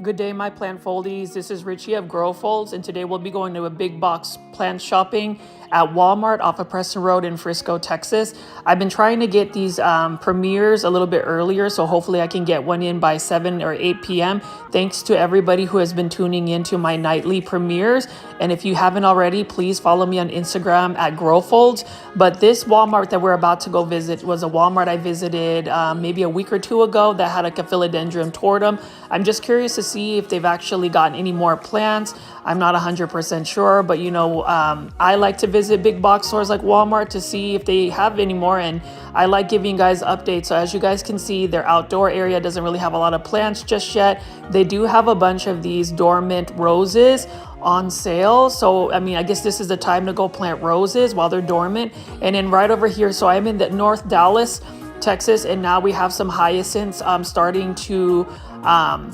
Good day, my plant foldies. This is Richie of Grow Folds, and today we'll be going to a big box plant shopping at Walmart off of Preston Road in Frisco, Texas. I've been trying to get these premieres a little bit earlier, so hopefully I can get one in by 7 or 8 p.m. Thanks to everybody who has been tuning into my nightly premieres. And if you haven't already, please follow me on Instagram at Grow Folds. But this Walmart that we're about to go visit was a Walmart I visited maybe a week or two ago that had like a philodendron tortum. I'm just curious to see if they've actually gotten any more plants. I'm not 100% sure, but you know, I like to visit big box stores like Walmart to see if they have any more, and I like giving you guys updates. So as you guys can see, their outdoor area doesn't really have a lot of plants just yet. They do have a bunch of these dormant roses on sale. So, I mean, I guess this is the time to go plant roses while they're dormant. And then right over here, so I'm in the North Dallas, Texas, and now we have some hyacinths starting to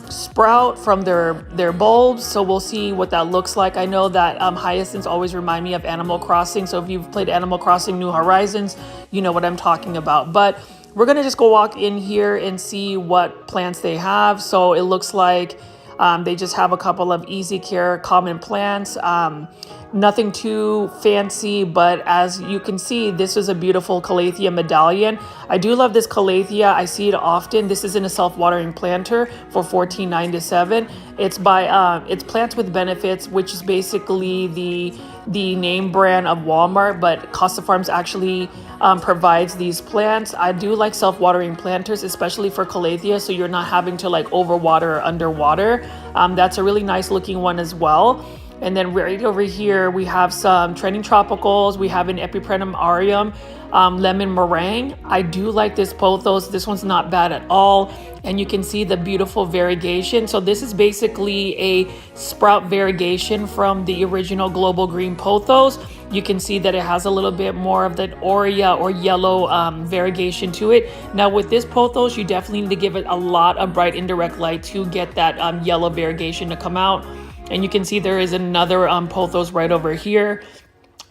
sprout from their bulbs. So we'll see what that looks like. I know that hyacinths always remind me of Animal Crossing. So if you've played Animal Crossing New Horizons, you know what I'm talking about. But we're gonna just go walk in here and see what plants they have. So it looks like they just have a couple of easy care common plants. Nothing too fancy, but as you can see, this is a beautiful Calathea medallion. I do love this Calathea. I see it often. This is in a self-watering planter for $14.97. It's by it's Plants with Benefits, which is basically the name brand of Walmart, but Costa Farms actually provides these plants. I do like self-watering planters, especially for Calathea, so you're not having to like overwater or underwater. That's a really nice looking one as well. And then right over here, we have some trending tropicals. We have an Epipremnum aureum lemon meringue. I do like this pothos. This one's not bad at all. And you can see the beautiful variegation. So this is basically a sprout variegation from the original global green pothos. You can see that it has a little bit more of that aurea or yellow variegation to it. Now with this pothos, you definitely need to give it a lot of bright indirect light to get that yellow variegation to come out. And you can see there is another pothos right over here.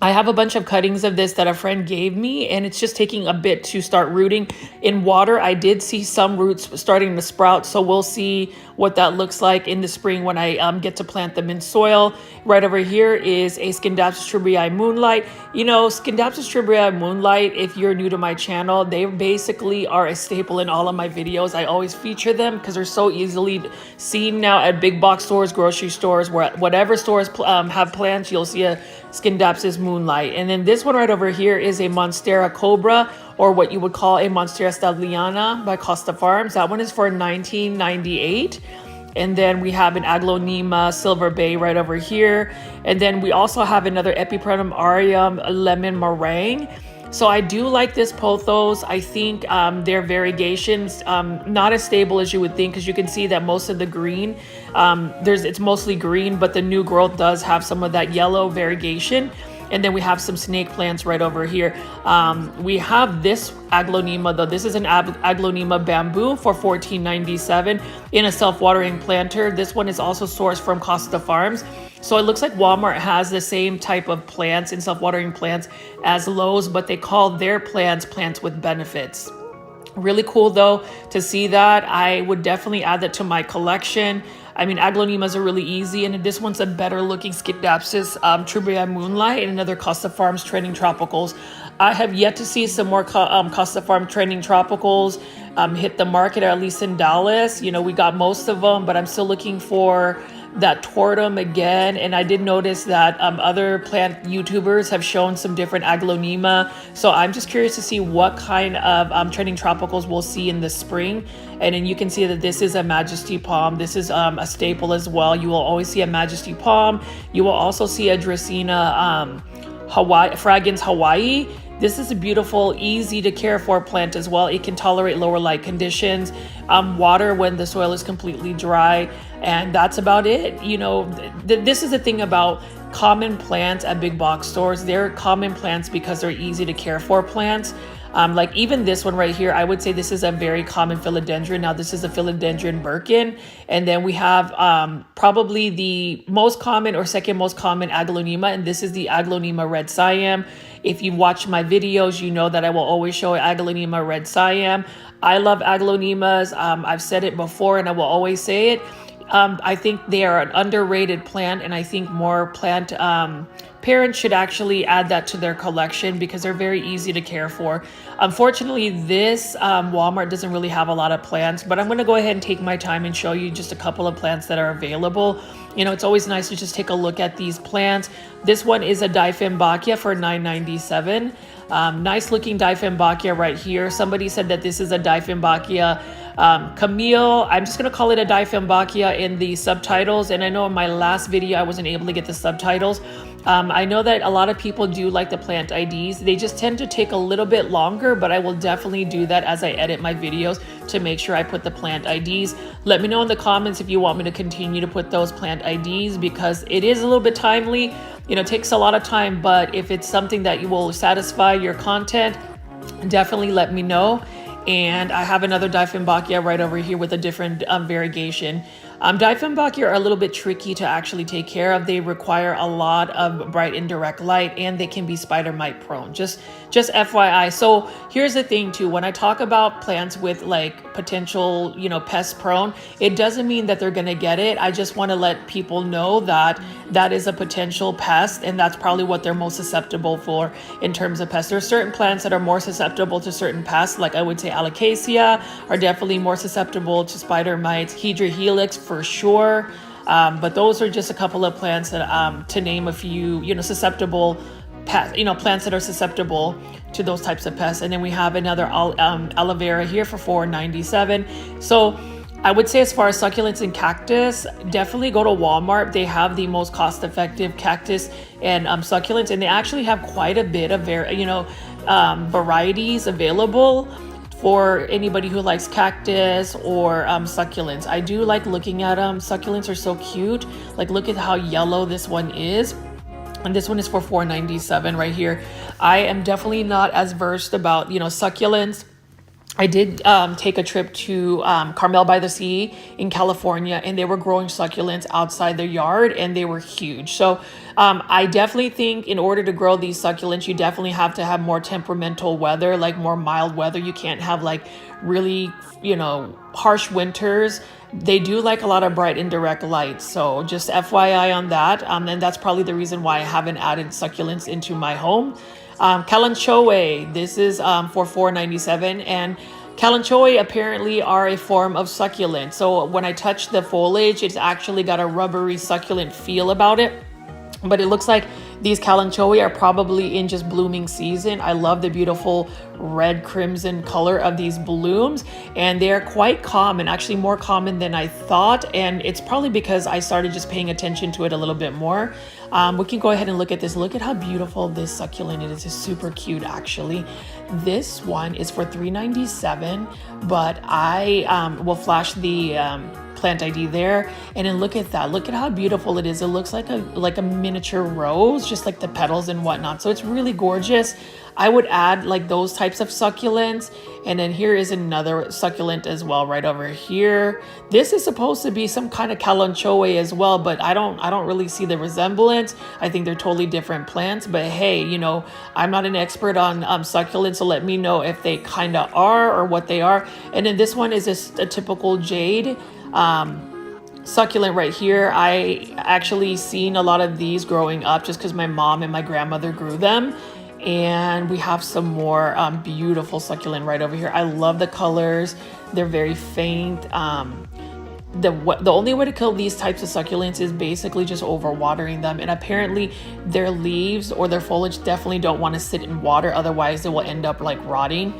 I have a bunch of cuttings of this that a friend gave me, and it's just taking a bit to start rooting. In water, I did see some roots starting to sprout, so we'll see what that looks like in the spring when I get to plant them in soil. Right over here is a Scindapsus tribrii moonlight. You know, Scindapsus tribrii moonlight, if you're new to my channel, they basically are a staple in all of my videos. I always feature them because they're so easily seen now at big box stores, grocery stores, where whatever stores have plants, you'll see a Scindapsus moonlight. And then this one right over here is a Monstera cobra, or what you would call a Monstera stadliana by Costa Farms. That one is for $19.98. And then we have an Aglonema Silver Bay right over here. And then we also have another Epipremnum aureum lemon meringue. So I do like this pothos. I think their variegations not as stable as you would think, because you can see that most of the green, it's mostly green, but the new growth does have some of that yellow variegation. And then we have some snake plants right over here. We have this Aglonema though. This is an Aglonema bamboo for $14.97 in a self-watering planter. This one is also sourced from Costa Farms. So it looks like Walmart has the same type of plants and self-watering plants as Lowe's, but they call their plants plants with benefits. Really cool though to see that. I would definitely add that to my collection. I mean, Aglonemas are really easy, and this one's a better looking Scindapsus tribrii moonlight and another Costa Farms trending tropicals. I have yet to see some more Costa Farm trending tropicals hit the market, or at least in Dallas. You know, we got most of them, but I'm still looking for that tortum again. And I did notice that other plant YouTubers have shown some different Aglonema. So I'm just curious to see what kind of trending tropicals we'll see in the spring. And then you can see that this is a Majesty Palm. This is a staple as well. You will always see a Majesty Palm. You will also see a Dracaena Fragrans Hawaii. This is a beautiful, easy to care for plant as well. It can tolerate lower light conditions, water when the soil is completely dry, and that's about it. You know, this is the thing about common plants at big box stores. They're common plants because they're easy to care for plants. Like even this one right here, I would say this is a very common philodendron. Now this is a philodendron Birkin. And then we have probably the most common or second most common Aglonema, and this is the Aglonema red Siam. If you've watched my videos, you know that I will always show Aglonema red Siam. I love Aglonemas. I've said it before and I will always say it. I think they are an underrated plant, and I think more plant parents should actually add that to their collection because they're very easy to care for. Unfortunately, this Walmart doesn't really have a lot of plants, but I'm going to go ahead and take my time and show you just a couple of plants that are available. You know, it's always nice to just take a look at these plants. This one is a Dieffenbachia for $9.97. Nice looking Dieffenbachia right here. Somebody said that this is a Dieffenbachia Camille. I'm just going to call it a Dieffenbachia in the subtitles. And I know in my last video, I wasn't able to get the subtitles. I know that a lot of people do like the plant IDs. They just tend to take a little bit longer, but I will definitely do that as I edit my videos to make sure I put the plant IDs. Let me know in the comments if you want me to continue to put those plant IDs because it is a little bit timely. You know, it takes a lot of time, but if it's something that you will satisfy your content, definitely let me know. And I have another Dieffenbachia right over here with a different variegation. Dieffenbachia are a little bit tricky to actually take care of. They require a lot of bright indirect light and they can be spider mite prone. Just FYI. So here's the thing too, when I talk about plants with like potential, you know, pest prone, it doesn't mean that they're going to get it. I just want to let people know that that is a potential pest and that's probably what they're most susceptible for in terms of pests. There are certain plants that are more susceptible to certain pests, like I would say Alocasia are definitely more susceptible to spider mites, Hedra helix for sure. But those are just a couple of plants that, to name a few, you know, susceptible pests, you know, plants that are susceptible to those types of pests. And then we have another aloe vera here for $4.97. So I would say as far as succulents and cactus, definitely go to Walmart. They have the most cost-effective cactus and succulents, and they actually have quite a bit of varieties available for anybody who likes cactus or succulents. I do like looking at them. Succulents are so cute. Like look at how yellow this one is. And this one is for $4.97 right here. I am definitely not as versed about, you know, succulents. I did take a trip to Carmel by the Sea in California, and they were growing succulents outside their yard, and they were huge. So I definitely think in order to grow these succulents, you definitely have to have more temperamental weather, like more mild weather. You can't have like really, you know, harsh winters. They do like a lot of bright indirect light. So just FYI on that. And that's probably the reason why I haven't added succulents into my home. Kalanchoe, this is for $4.97, and Kalanchoe apparently are a form of succulent. So when I touch the foliage, it's actually got a rubbery succulent feel about it. But it looks like these Kalanchoe are probably in just blooming season. I love the beautiful red crimson color of these blooms, and they're quite common, actually more common than I thought. And it's probably because I started just paying attention to it a little bit more. We can go ahead and look at this. Look at how beautiful this succulent is. It's super cute, actually. This one is for $3.97, but I will flash the plant ID there, and then look at that. Look at how beautiful it is. It looks like a miniature rose, just like the petals and whatnot. So it's really gorgeous. I would add like those types of succulents. And then here is another succulent as well right over here. This is supposed to be some kind of Kalanchoe as well, but I don't really see the resemblance. I think they're totally different plants, but hey, you know, I'm not an expert on succulents, so let me know if they kind of are or what they are. And then this one is a typical jade succulent right here. I actually seen a lot of these growing up just because my mom and my grandmother grew them. And we have some more beautiful succulent right over here. I love the colors. They're very faint. The only way to kill these types of succulents is basically just overwatering them. And apparently their leaves or their foliage definitely don't want to sit in water. Otherwise it will end up like rotting.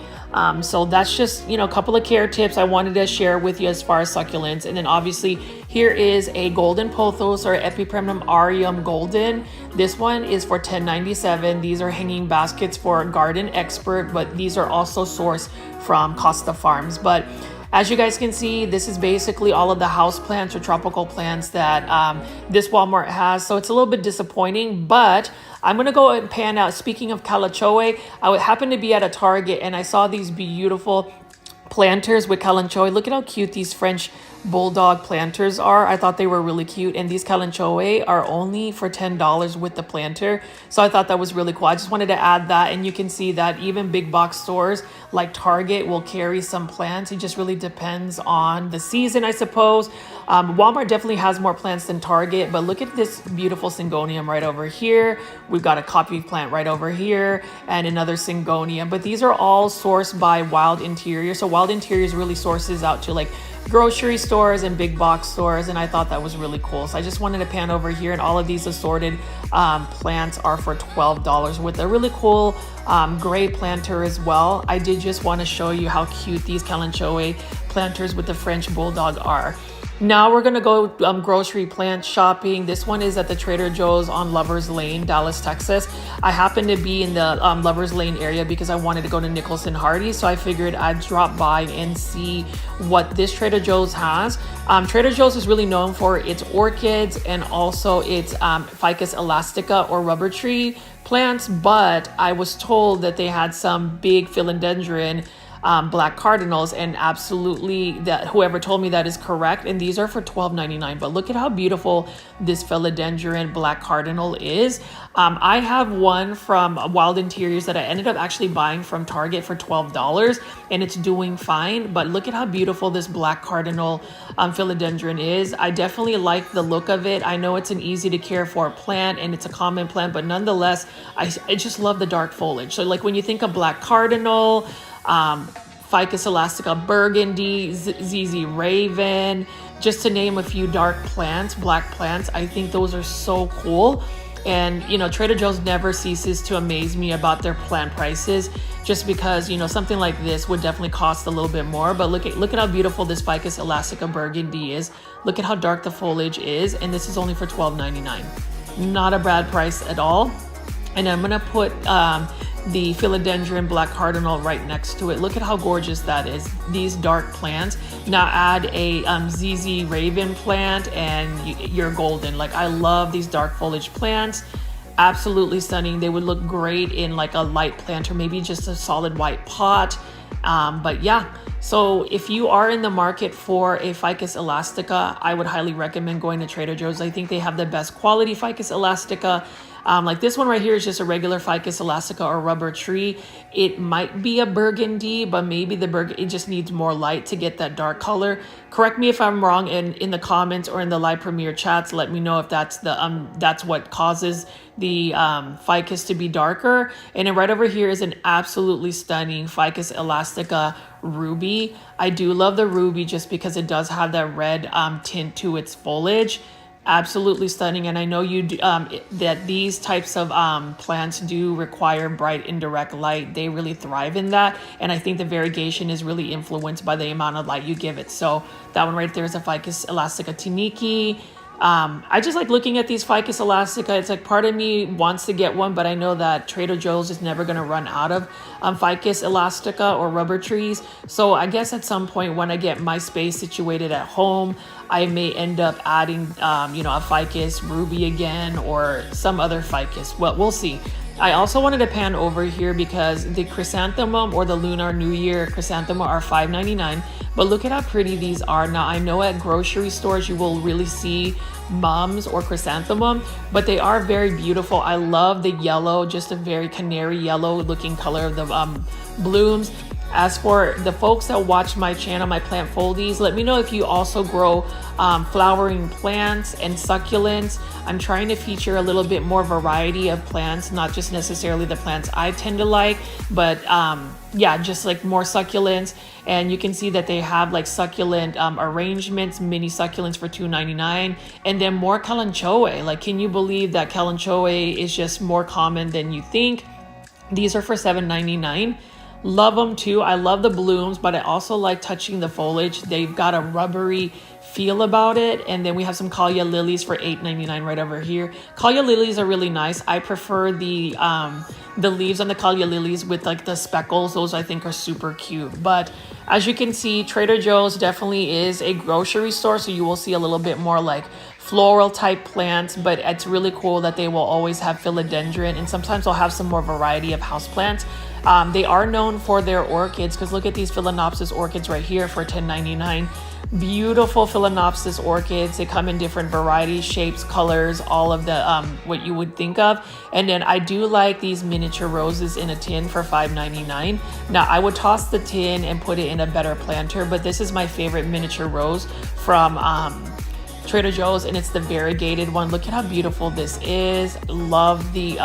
So that's just, you know, a couple of care tips I wanted to share with you as far as succulents. And then obviously here is a golden pothos or Epipremnum aureum golden. This one is for $10.97. These are hanging baskets for Garden Expert, but these are also sourced from Costa Farms. But as you guys can see, this is basically all of the house plants or tropical plants that this Walmart has. So it's a little bit disappointing, but I'm going to go and pan out. Speaking of Kalanchoe, I happened to be at a Target and I saw these beautiful planters with Kalanchoe. Look at how cute these French bulldog planters are. I thought they were really cute, and these Callaway are only for $10 with the planter, so I thought that was really cool. I just wanted to add that, and you can see that even big box stores like Target will carry some plants. It just really depends on the season, I suppose. Walmart definitely has more plants than Target, but look at this beautiful syngonium right over here. We've got a coffee plant right over here and another syngonium, but these are all sourced by Wild Interior. So Wild Interiors really sources out to like grocery stores and big box stores, and I thought that was really cool. So I just wanted to pan over here, and all of these assorted plants are for $12 with a really cool gray planter as well. I did just want to show you how cute these Callaway planters with the French bulldog are. Now we're gonna go grocery plant shopping. This one is at the Trader Joe's on Lover's Lane, Dallas, Texas. I happen to be in the Lover's Lane area because I wanted to go to Nicholson Hardy, so I figured I'd drop by and see what this Trader Joe's has. Trader Joe's is really known for its orchids and also its Ficus elastica or rubber tree plants, but I was told that they had some big philodendron black cardinals, and absolutely that whoever told me that is correct, and these are for $12.99. But look at how beautiful this philodendron black cardinal is. I have one from Wild Interiors that I ended up actually buying from Target for $12, and it's doing fine. But look at how beautiful this black cardinal philodendron is. I definitely like the look of it. I know it's an easy to care for plant and it's a common plant, but nonetheless I just love the dark foliage. So like when you think of black cardinal, Ficus elastica burgundy, ZZ raven, just to name a few dark plants, black plants, I think those are so cool. And you know, Trader Joe's never ceases to amaze me about their plant prices, just because, you know, something like this would definitely cost a little bit more. But look at how beautiful this Ficus elastica burgundy is. Look at how dark the foliage is, and this is only for $12.99. Not a bad price at all. And I'm gonna put the philodendron black cardinal right next to it. Look at how gorgeous that is. These dark plants. Now add a ZZ raven plant and you're golden. Like, I love these dark foliage plants. Absolutely stunning. They would look great in like a light plant or maybe just a solid white pot. But yeah, so if you are in the market for a Ficus elastica, I would highly recommend going to Trader Joe's. I think they have the best quality Ficus elastica. Like this one right here is just a regular Ficus elastica or rubber tree. It might be a burgundy, but maybe it just needs more light to get that dark color. Correct me if I'm wrong in the comments or in the live premiere chats. Let me know if that's that's what causes the Ficus to be darker. And then right over here is an absolutely stunning Ficus elastica ruby. I do love the ruby just because it does have that red tint to its foliage. Absolutely stunning. And I know that these types of plants do require bright indirect light. They really thrive in that, and I think the variegation is really influenced by the amount of light you give it. So that one right there is a Ficus elastica tiniki. I just like looking at these Ficus elastica. It's like part of me wants to get one, but I know that Trader Joe's is never going to run out of Ficus elastica or rubber trees. So I guess at some point when I get my space situated at home, I may end up adding, a Ficus ruby again or some other Ficus. Well, we'll see. I also wanted to pan over here because the chrysanthemum or the Lunar New Year chrysanthemum are $5.99. But look at how pretty these are. Now, I know at grocery stores you will really see mums or chrysanthemum, but they are very beautiful. I love the yellow, just a very canary yellow looking color of the blooms. As for the folks that watch my channel, my plant foldies, let me know if you also grow flowering plants and succulents. I'm trying to feature a little bit more variety of plants, not just necessarily the plants I tend to like, but yeah, just like more succulents. And you can see that they have like succulent arrangements, mini succulents for $2.99, and then more Callaway. Like, can you believe that Callaway is just more common than you think? These are for $7.99. Love them too. I love the blooms, but I also like touching the foliage. They've got a rubbery feel about it. And then we have some Kalia lilies for $8.99 right over here. Kalia lilies are really nice. I prefer the leaves on the Kalia lilies with like the speckles. Those I think are super cute. But as you can see, Trader Joe's definitely is a grocery store, so you will see a little bit more like floral type plants, but it's really cool that they will always have philodendron, and sometimes they'll have some more variety of houseplants. They are known for their orchids, because look at these Phalaenopsis orchids right here for $10.99. Beautiful Phalaenopsis orchids. They come in different varieties, shapes, colors, all of the what you would think of. And then I do like these miniature roses in a tin for $5.99. Now I would toss the tin and put it in a better planter, but this is my favorite miniature rose from Trader Joe's, and it's the variegated one. Look at how beautiful this is. Love the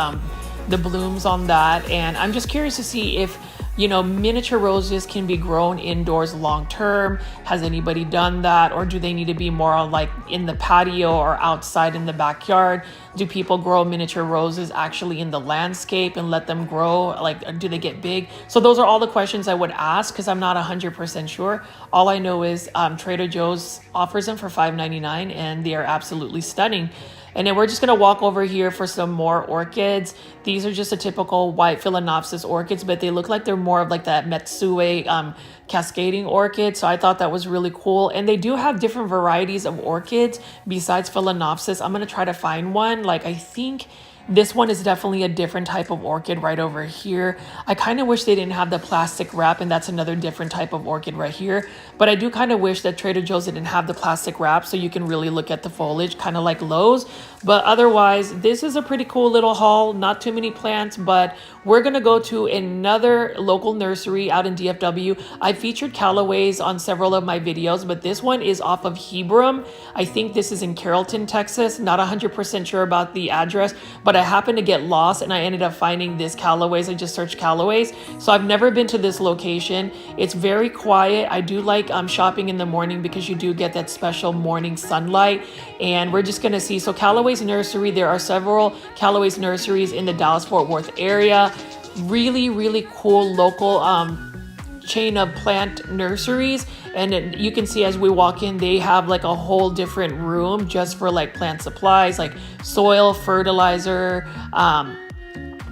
blooms on that, and I'm just curious to see if, you know, miniature roses can be grown indoors long term. Has anybody done that, or do they need to be more on like in the patio or outside in the backyard? Do people grow miniature roses actually in the landscape and let them grow? Like, do they get big? So those are all the questions I would ask, because I'm not 100% sure. All I know is Trader Joe's offers them for $5.99, and they are absolutely stunning. And then we're just gonna walk over here for some more orchids. These are just a typical white Phalaenopsis orchids, but they look like they're more of like that Matsue cascading orchid. So I thought that was really cool. And they do have different varieties of orchids besides Phalaenopsis. I'm gonna try to find one. Like, I think this one is definitely a different type of orchid right over here. I kind of wish they didn't have the plastic wrap, and that's another different type of orchid right here. But I do kind of wish that Trader Joe's didn't have the plastic wrap, so you can really look at the foliage, kind of like Lowe's. But otherwise, this is a pretty cool little haul. Not too many plants, but we're gonna go to another local nursery out in DFW. I featured Callaways on several of my videos, but this one is off of Hebron. I think this is in Carrollton, Texas. Not 100% sure about the address, but I happened to get lost and I ended up finding this Callaways. I just searched Callaways. So I've never been to this location. It's very quiet. I do like shopping in the morning because you do get that special morning sunlight. And we're just gonna see. So Callaway's Nursery, there are several Callaway's nurseries in the Dallas-Fort Worth area. Really, really cool local chain of plant nurseries. And then you can see as we walk in, they have like a whole different room just for like plant supplies, like soil, fertilizer,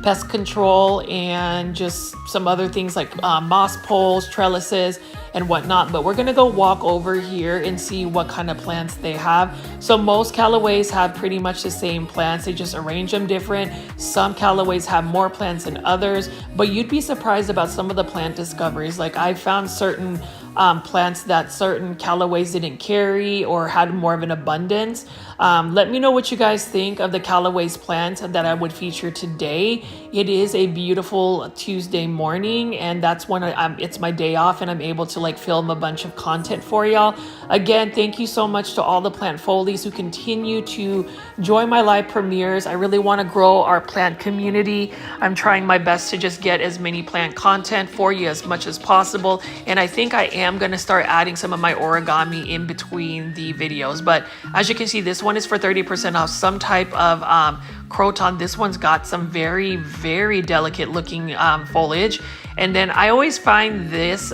pest control, and just some other things like moss poles, trellises, and whatnot. But we're gonna go walk over here and see what kind of plants they have. So most Callaways have pretty much the same plants. They just arrange them different. Some Callaways have more plants than others, but you'd be surprised about some of the plant discoveries. Like, I found certain plants that certain Callaways didn't carry or had more of an abundance. Let me know what you guys think of the Callaway's plant that I would feature today. It is a beautiful Tuesday morning, and that's when it's my day off and I'm able to like film a bunch of content for y'all. Again, thank you so much to all the plant folies who continue to join my live premieres. I really want to grow our plant community. I'm trying my best to just get as many plant content for you as much as possible, and I think I am going to start adding some of my origami in between the videos. But as you can see, this one is for 30% off, some type of croton. This one's got some very, very delicate looking foliage. And then I always find this,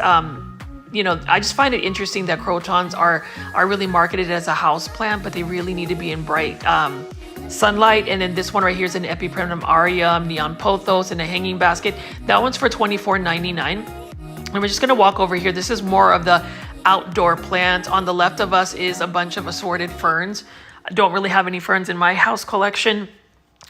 you know, I just find it interesting that crotons are really marketed as a house plant, but they really need to be in bright sunlight. And then this one right here is an Epipremnum aureum, neon pothos in a hanging basket. That one's for $24.99. And we're just gonna walk over here. This is more of the outdoor plant. On the left of us is a bunch of assorted ferns. I don't really have any ferns in my house collection,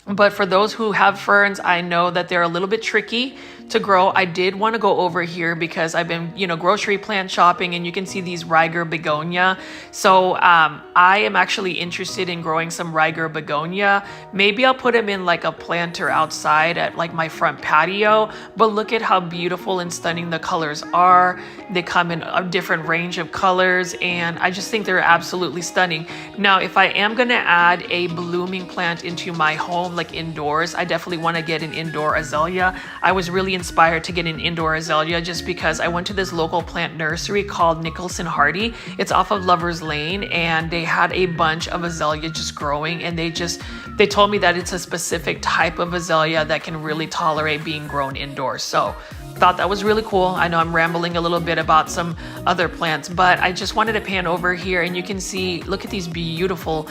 but for those who have ferns, I know that they're a little bit tricky to grow. I did want to go over here because I've been, you know, grocery plant shopping, and you can see these Riger begonia. So I am actually interested in growing some Riger begonia. Maybe I'll put them in like a planter outside at like my front patio. But look at how beautiful and stunning the colors are. They come in a different range of colors, and I just think they're absolutely stunning. Now, if I am going to add a blooming plant into my home, like indoors, I definitely want to get an indoor azalea. I was really inspired to get an indoor azalea just because I went to this local plant nursery called Nicholson Hardy. It's off of Lover's Lane, and they had a bunch of azalea just growing, and they told me that it's a specific type of azalea that can really tolerate being grown indoors. So thought that was really cool. I know I'm rambling a little bit about some other plants, but I just wanted to pan over here, and you can see, look at these beautiful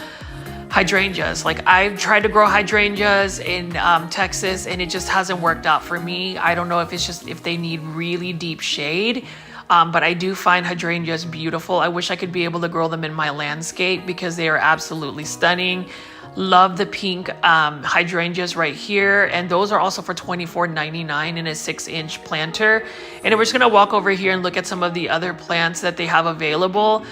hydrangeas. Like, I've tried to grow hydrangeas in Texas, and it just hasn't worked out for me. I don't know if it's just if they need really deep shade, but I do find hydrangeas beautiful. I wish I could be able to grow them in my landscape because they are absolutely stunning. Love the pink hydrangeas right here. And those are also for $24.99 in a 6-inch planter. And we're just gonna walk over here and look at some of the other plants that they have available.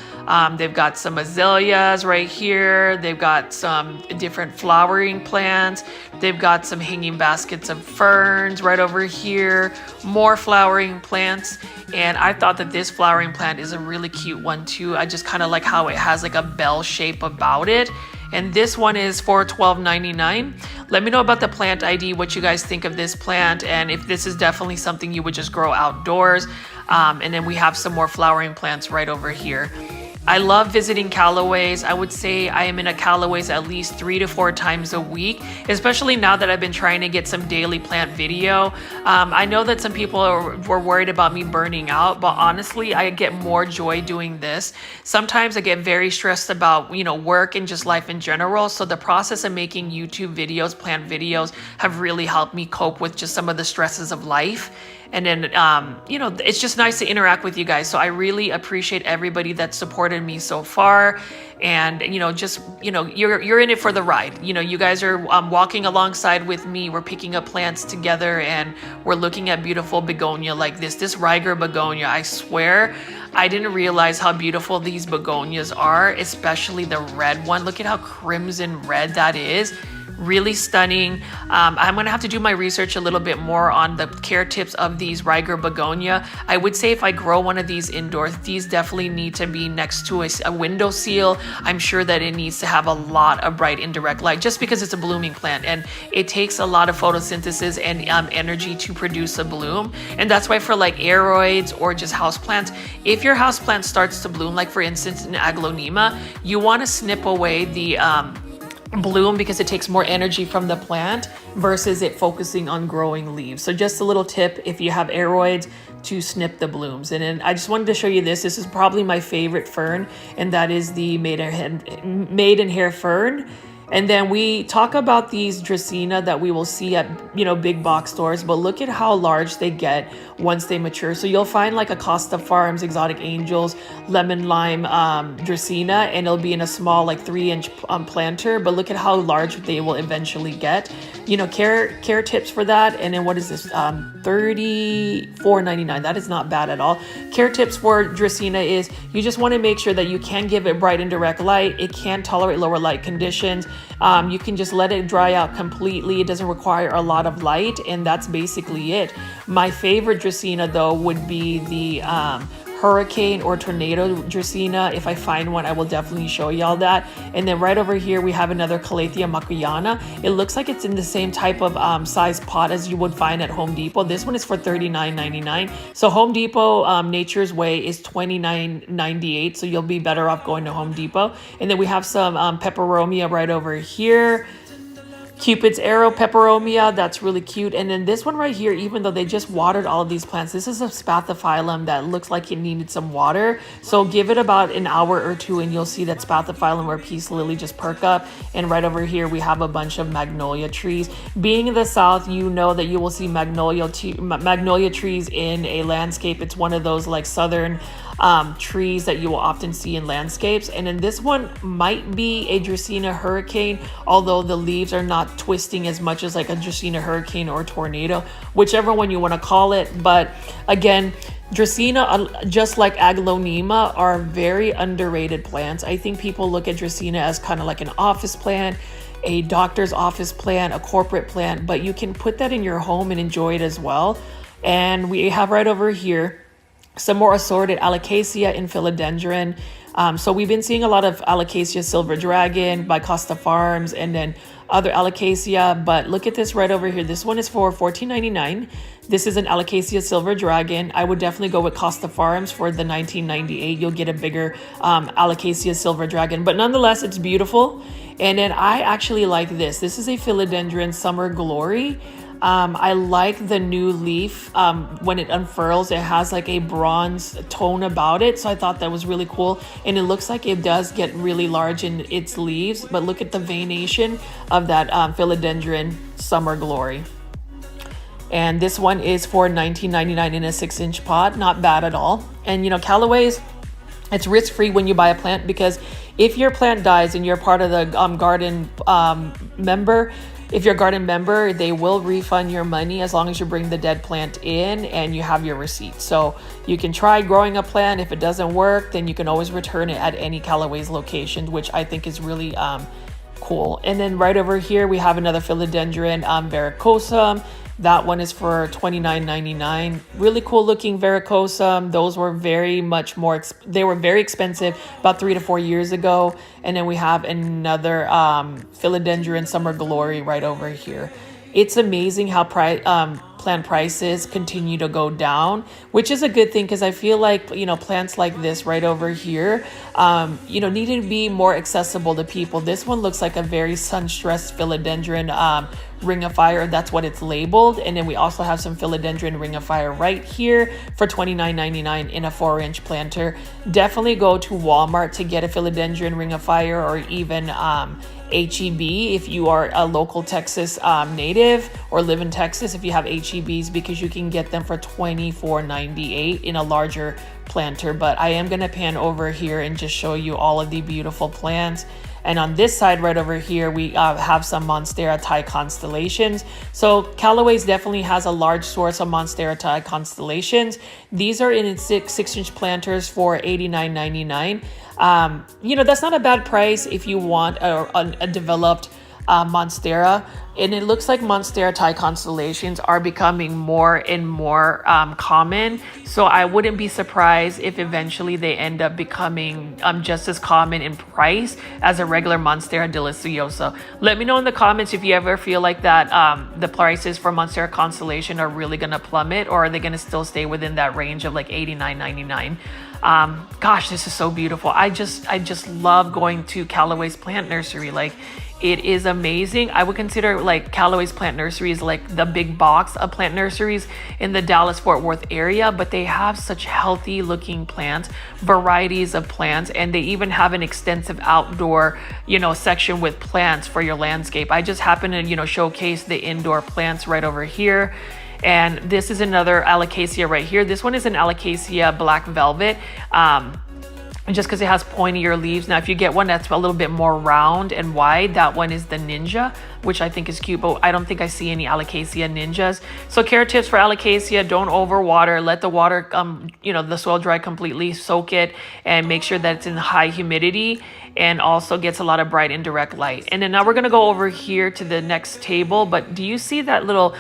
They've got some azaleas right here. They've got some different flowering plants. They've got some hanging baskets of ferns right over here. More flowering plants. And I thought that this flowering plant is a really cute one too. I just kind of like how it has like a bell shape about it. And this one is for $12.99. Let me know about the plant ID, what you guys think of this plant, and if this is definitely something you would just grow outdoors. And then we have some more flowering plants right over here. I love visiting Callaway's. I would say I am in a Callaway's at least 3 to 4 times a week, especially now that I've been trying to get some daily plant video. I know that some people were worried about me burning out, but honestly, I get more joy doing this. Sometimes I get very stressed about, work and just life in general. So the process of making YouTube videos, plant videos, have really helped me cope with just some of the stresses of life. And then, it's just nice to interact with you guys. So I really appreciate everybody that supported me so far. And, you're in it for the ride. You guys are walking alongside with me. We're picking up plants together and we're looking at beautiful begonia like this. This Riger begonia, I swear, I didn't realize how beautiful these begonias are, especially the red one. Look at how crimson red that is. Really stunning. I'm gonna have to do my research a little bit more on the care tips of these Riger begonia. I would say if I grow one of these indoors, these definitely need to be next to a window seal. I'm sure that it needs to have a lot of bright indirect light just because it's a blooming plant and it takes a lot of photosynthesis and energy to produce a bloom. And that's why for like aroids or just houseplants, if your houseplant starts to bloom, like for instance in Aglaonema, you want to snip away the bloom because it takes more energy from the plant versus it focusing on growing leaves. So just a little tip if you have aroids to snip the blooms. And then I just wanted to show you this. This is probably my favorite fern, and that is the maidenhair fern. And then we talk about these Dracaena that we will see at, big box stores, but look at how large they get once they mature. So you'll find like a Costa Farms, Exotic Angels, Lemon Lime Dracaena, and it'll be in a small like 3-inch planter, but look at how large they will eventually get. Care tips for that. And then what is this? $34.99. That is not bad at all. Care tips for Dracaena is you just want to make sure that you can give it bright and direct light. It can tolerate lower light conditions. You can just let it dry out completely. It doesn't require a lot of light, and that's basically it. My favorite Dracaena though would be the hurricane or tornado Dracaena. If I find one, I will definitely show y'all that. And then right over here we have another Calathea macuyana. It looks like it's in the same type of size pot as you would find at Home Depot. This one is for $39.99. So Home Depot Nature's Way is $29.98, so you'll be better off going to Home Depot. And then we have some peperomia right over here. Cupid's Arrow peperomia, that's really cute. And then this one right here, even though they just watered all of these plants, this is a spathiphyllum that looks like it needed some water. So give it about an hour or two and you'll see that spathiphyllum or peace lily just perk up. And right over here we have a bunch of magnolia trees. Being in the south, you know that you will see magnolia trees in a landscape. It's one of those like southern trees that you will often see in landscapes. And then this one might be a Dracaena hurricane, although the leaves are not twisting as much as like a Dracaena hurricane or tornado, whichever one you want to call it. But again, Dracaena, just like Aglaonema, are very underrated plants. I think people look at Dracaena as kind of like an office plant, a doctor's office plant, a corporate plant, but you can put that in your home and enjoy it as well. And we have right over here some more assorted Alocasia and Philodendron. So we've been seeing a lot of Alocasia Silver Dragon by Costa Farms and then other Alocasia, but look at this right over here. This one is for $14.99. This is an Alocasia Silver Dragon. I would definitely go with Costa Farms for the $19.98. You'll get a bigger Alocasia Silver Dragon, but nonetheless, it's beautiful. And then I actually like this. This is a Philodendron Summer Glory. I like the new leaf. When it unfurls, it has like a bronze tone about it. So I thought that was really cool. And it looks like it does get really large in its leaves. But look at the veination of that Philodendron Summer Glory. And this one is for $19.99 in a 6-inch pot. Not bad at all. And Callaway's, It's risk-free when you buy a plant, because if your plant dies and you're part of the garden member, if you're a garden member, they will refund your money as long as you bring the dead plant in and you have your receipt. So you can try growing a plant. If it doesn't work, then you can always return it at any Callaway's location, which I think is really cool. And then right over here, we have another philodendron, varicosum. That one is for $29.99. Really cool looking varicosum. Those were very much more, they were very expensive about 3 to 4 years ago. And then we have another philodendron summer glory right over here. It's amazing how plant prices continue to go down, which is a good thing, because I feel like, you know, plants like this right over here, you know, need to be more accessible to people. This one looks like a very sun-stressed philodendron ring of fire. That's what it's labeled. And then we also have some philodendron ring of fire right here for $29.99 in a 4-inch planter. Definitely go to Walmart to get a philodendron ring of fire, or even HEB if you are a local Texas native or live in Texas, if you have HEBs, because you can get them for $24.98 in a larger planter. But I am going to pan over here and just show you all of the beautiful plants. And on this side right over here, we have some Monstera Thai constellations. So Callaway's definitely has a large source of Monstera Thai constellations. These are in 6-inch planters for $89.99. You know, that's not a bad price if you want a developed Monstera. And it looks like Monstera Thai constellations are becoming more and more common. So I wouldn't be surprised if eventually they end up becoming just as common in price as a regular Monstera deliciosa. Let me know in the comments if you ever feel like that the prices for Monstera constellation are really going to plummet, or are they going to still stay within that range of like $89.99. Gosh, this is so beautiful. I just love going to Callaway's plant nursery. Like, it is amazing. I would consider like Callaway's plant nursery is like the big box of plant nurseries in the Dallas-Fort Worth area, but they have such healthy looking plants, varieties of plants, and they even have an extensive outdoor, you know, section with plants for your landscape. I just happen to, you know, showcase the indoor plants right over here. And this is another alocasia right here. This one is an alocasia black velvet. Just because it has pointier leaves. Now, if you get one that's a little bit more round and wide, that one is the ninja, which I think is cute, but I don't think I see any alocasia ninjas. So care tips for alocasia: don't overwater. Let the water, you know, the soil dry completely, soak it, and make sure that it's in high humidity, and also gets a lot of bright indirect light. And then now we're gonna go over here to the next table, but do you see that little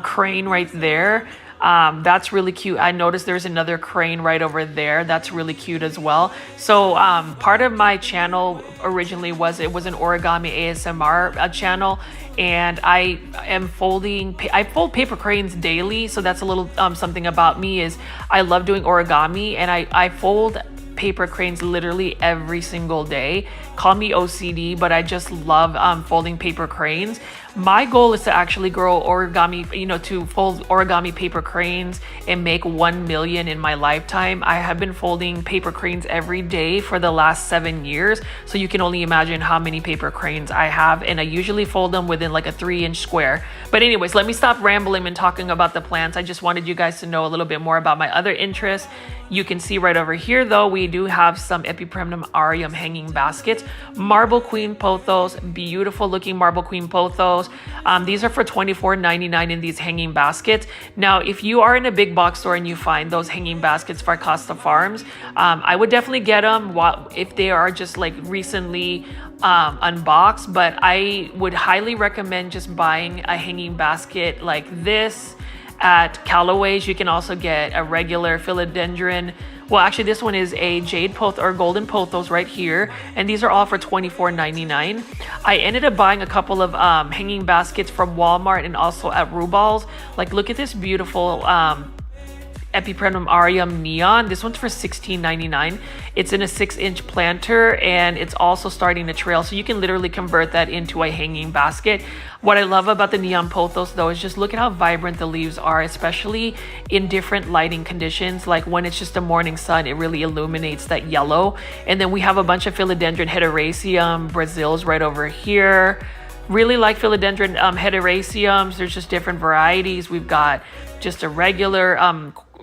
crane right there? That's really cute. I noticed there's another crane right over there. That's really cute as well. So part of my channel originally was an origami ASMR channel, and I fold paper cranes daily. So that's a little something about me, is I love doing origami, and I fold paper cranes literally every single day. Call me OCD, but I just love folding paper cranes. My goal is to actually grow origami, you know, to fold origami paper cranes and make 1 million in my lifetime. I have been folding paper cranes every day for the last 7 years. So you can only imagine how many paper cranes I have. And I usually fold them within like a 3-inch square. But anyways, let me stop rambling and talking about the plants. I just wanted you guys to know a little bit more about my other interests. You can see right over here, though, we do have some Epipremnum aureum hanging baskets. Marble Queen Pothos, beautiful looking Marble Queen Pothos. These are for $24.99 in these hanging baskets. Now, if you are in a big box store and you find those hanging baskets for Costa Farms, I would definitely get them if they are just like recently unboxed. But I would highly recommend just buying a hanging basket like this at Callaway's. You can also get a regular philodendron. Well, actually, this one is a jade poth or golden pothos right here, and these are all for $24.99. I ended up buying a couple of hanging baskets from Walmart and also at Rubal's. Like, look at this beautiful Epipremnum aureum neon. This one's for $16.99. It's in a 6-inch planter, and it's also starting to trail, so you can literally convert that into a hanging basket. What I love about the neon pothos, though, is just look at how vibrant the leaves are, especially in different lighting conditions. Like when it's just a morning sun, it really illuminates that yellow. And then we have a bunch of philodendron hederaceum Brazils right over here. Really like philodendron hederaceums. There's just different varieties. We've got just a regular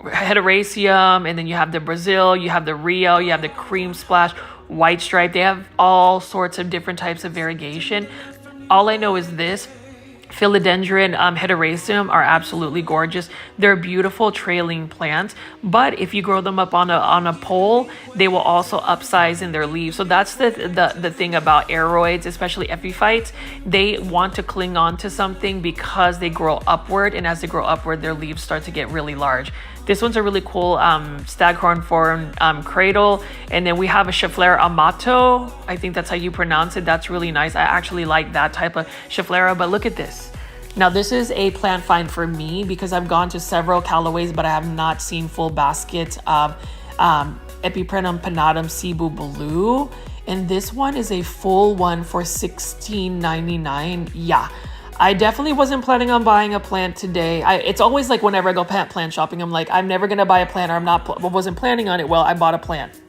Hederaceum, and then you have the Brazil, you have the Rio, you have the Cream Splash, White Stripe. They have all sorts of different types of variegation. All I know is this. Philodendron Hederaceum are absolutely gorgeous. They're beautiful trailing plants, but if you grow them up on a pole, they will also upsize in their leaves. So that's the thing about aroids, especially epiphytes. They want to cling on to something because they grow upward, and as they grow upward, their leaves start to get really large. This one's a really cool staghorn form cradle. And then we have a Schefflera amato. I think that's how you pronounce it. That's really nice. I actually like that type of Schefflera, but look at this. Now this is a plant find for me because I've gone to several Callaways, but I have not seen full baskets of Epipremnum pinnatum Cebu Blue. And this one is a full one for $16.99. Yeah. I definitely wasn't planning on buying a plant today. It's always like whenever I go plant shopping, I'm like, I'm never going to buy a plant, or wasn't planning on it. Well, I bought a plant.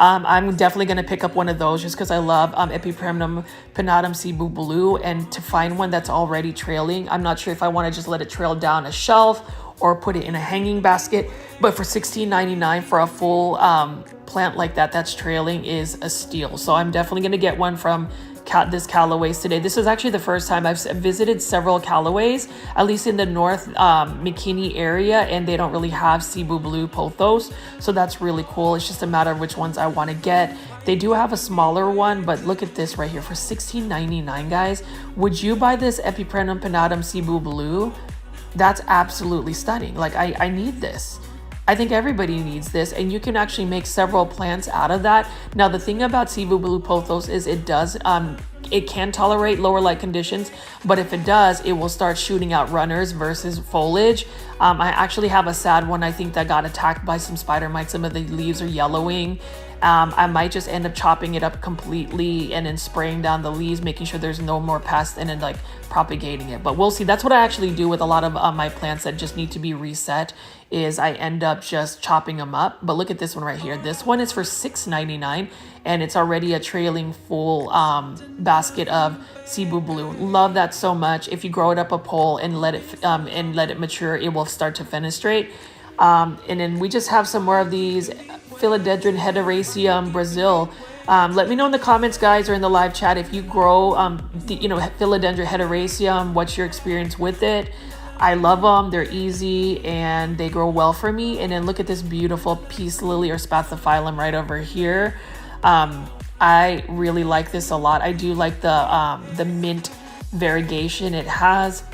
I'm definitely going to pick up one of those just because I love Epipremnum pinnatum Cebu Blue. And to find one that's already trailing, I'm not sure if I want to just let it trail down a shelf or put it in a hanging basket. But for $16.99 for a full plant like that that's trailing is a steal. So I'm definitely going to get one from this Callaway's today. This is actually the first time I've visited several Callaways, at least in the North McKinney area, and they don't really have Cebu Blue pothos, so that's really cool. It's just a matter of which ones I want to get. They do have a smaller one, but look at this right here for $16.99, guys. Would you buy this Epipremnum pinnatum Cebu Blue? That's absolutely stunning. Like I need this. I think everybody needs this, and you can actually make several plants out of that. Now, the thing about Cebu Blue pothos is it can tolerate lower light conditions, but if it does, it will start shooting out runners versus foliage. I actually have a sad one, I think, that got attacked by some spider mites. Some of the leaves are yellowing. I might just end up chopping it up completely and then spraying down the leaves, making sure there's no more pests, and then like propagating it. But we'll see. That's what I actually do with a lot of my plants that just need to be reset, is I end up just chopping them up. But look at this one right here. This one is for $6.99, and it's already a trailing full basket of Cebu Blue. Love that so much. If you grow it up a pole and let it mature, it will start to fenestrate. And then we just have some more of these Philodendron Hederaceum Brazil. Let me know in the comments, guys, or in the live chat if you grow Philodendron Hederaceum. What's your experience with it? I love them. They're easy and they grow well for me. And then look at this beautiful peace lily or spathiphyllum right over here. I really like this a lot. I do like the mint variegation it has,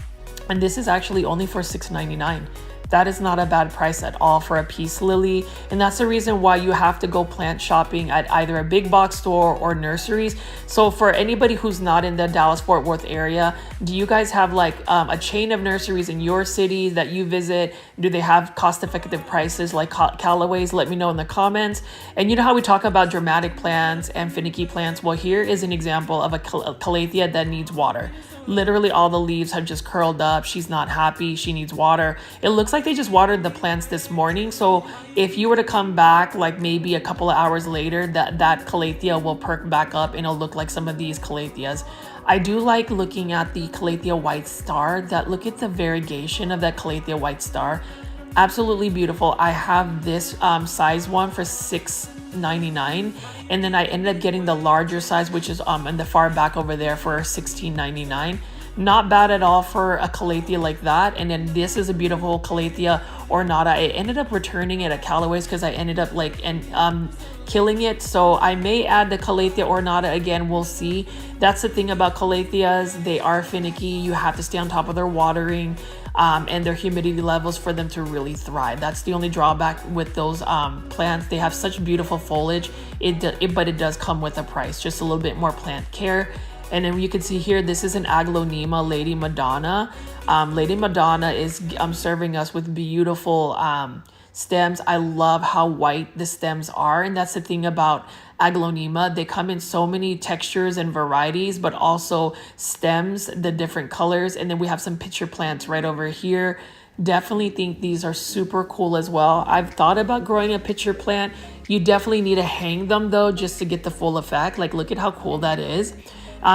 and this is actually only for $6.99. That is not a bad price at all for a peace lily. And that's the reason why you have to go plant shopping at either a big box store or nurseries. So for anybody who's not in the Dallas-Fort Worth area, do you guys have like a chain of nurseries in your city that you visit? Do they have cost-effective prices like Callaway's? Let me know in the comments. And you know how we talk about dramatic plants and finicky plants? Well, here is an example of a calathea that needs water. Literally all the leaves have just curled up. She's not happy. She needs water. It looks like they just watered the plants this morning. So if you were to come back like maybe a couple of hours later, that calathea will perk back up and it'll look like some of these calatheas. I do like looking at the Calathea White Star. Look at the variegation of that Calathea White Star. Absolutely beautiful. I have this size one for $6.99, and then I ended up getting the larger size, which is in the far back over there, for $16.99. Not bad at all for a calathea like that. And then this is a beautiful Calathea ornata. I ended up returning it at Callaway's because I ended up killing it. So I may add the Calathea ornata again. We'll see. That's the thing about calatheas. They are finicky. You have to stay on top of their watering and their humidity levels for them to really thrive. That's the only drawback with those plants. They have such beautiful foliage, but it does come with a price, just a little bit more plant care. And then you can see here, this is an Aglaonema Lady Madonna. Lady Madonna is serving us with beautiful stems. I love how white the stems are, and that's the thing about Aglaonema. They come in so many textures and varieties, but also stems, the different colors. And then we have some pitcher plants right over here. Definitely think these are super cool as well. I've thought about growing a pitcher plant. You definitely need to hang them though, just to get the full effect. Like, look at how cool that is.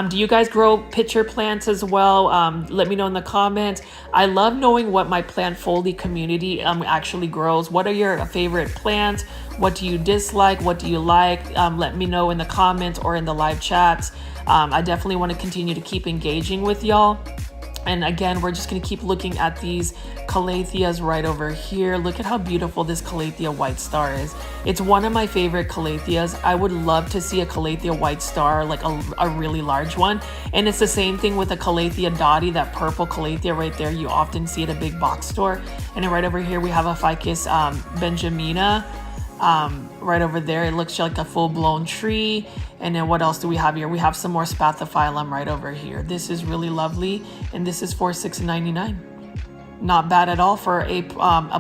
Do you guys grow pitcher plants as well? Let me know in the comments. I love knowing what my plant foldy community actually grows. What are your favorite plants? What do you dislike? What do you like? Let me know in the comments or in the live chats. I definitely want to continue to keep engaging with y'all. And again, we're just going to keep looking at these calatheas right over here. Look at how beautiful this calathea white star is. It's one of my favorite calatheas. I would love to see a calathea white star, like a really large one. And it's the same thing with a calathea dotty, that purple calathea right there. You often see at a big box store. And then right over here, we have a ficus benjamina. Right over there, it looks like a full-blown tree. And then what else do we have here? We have some more spathiphyllum right over here. This is really lovely, and this is for $6.99. Not bad at all for a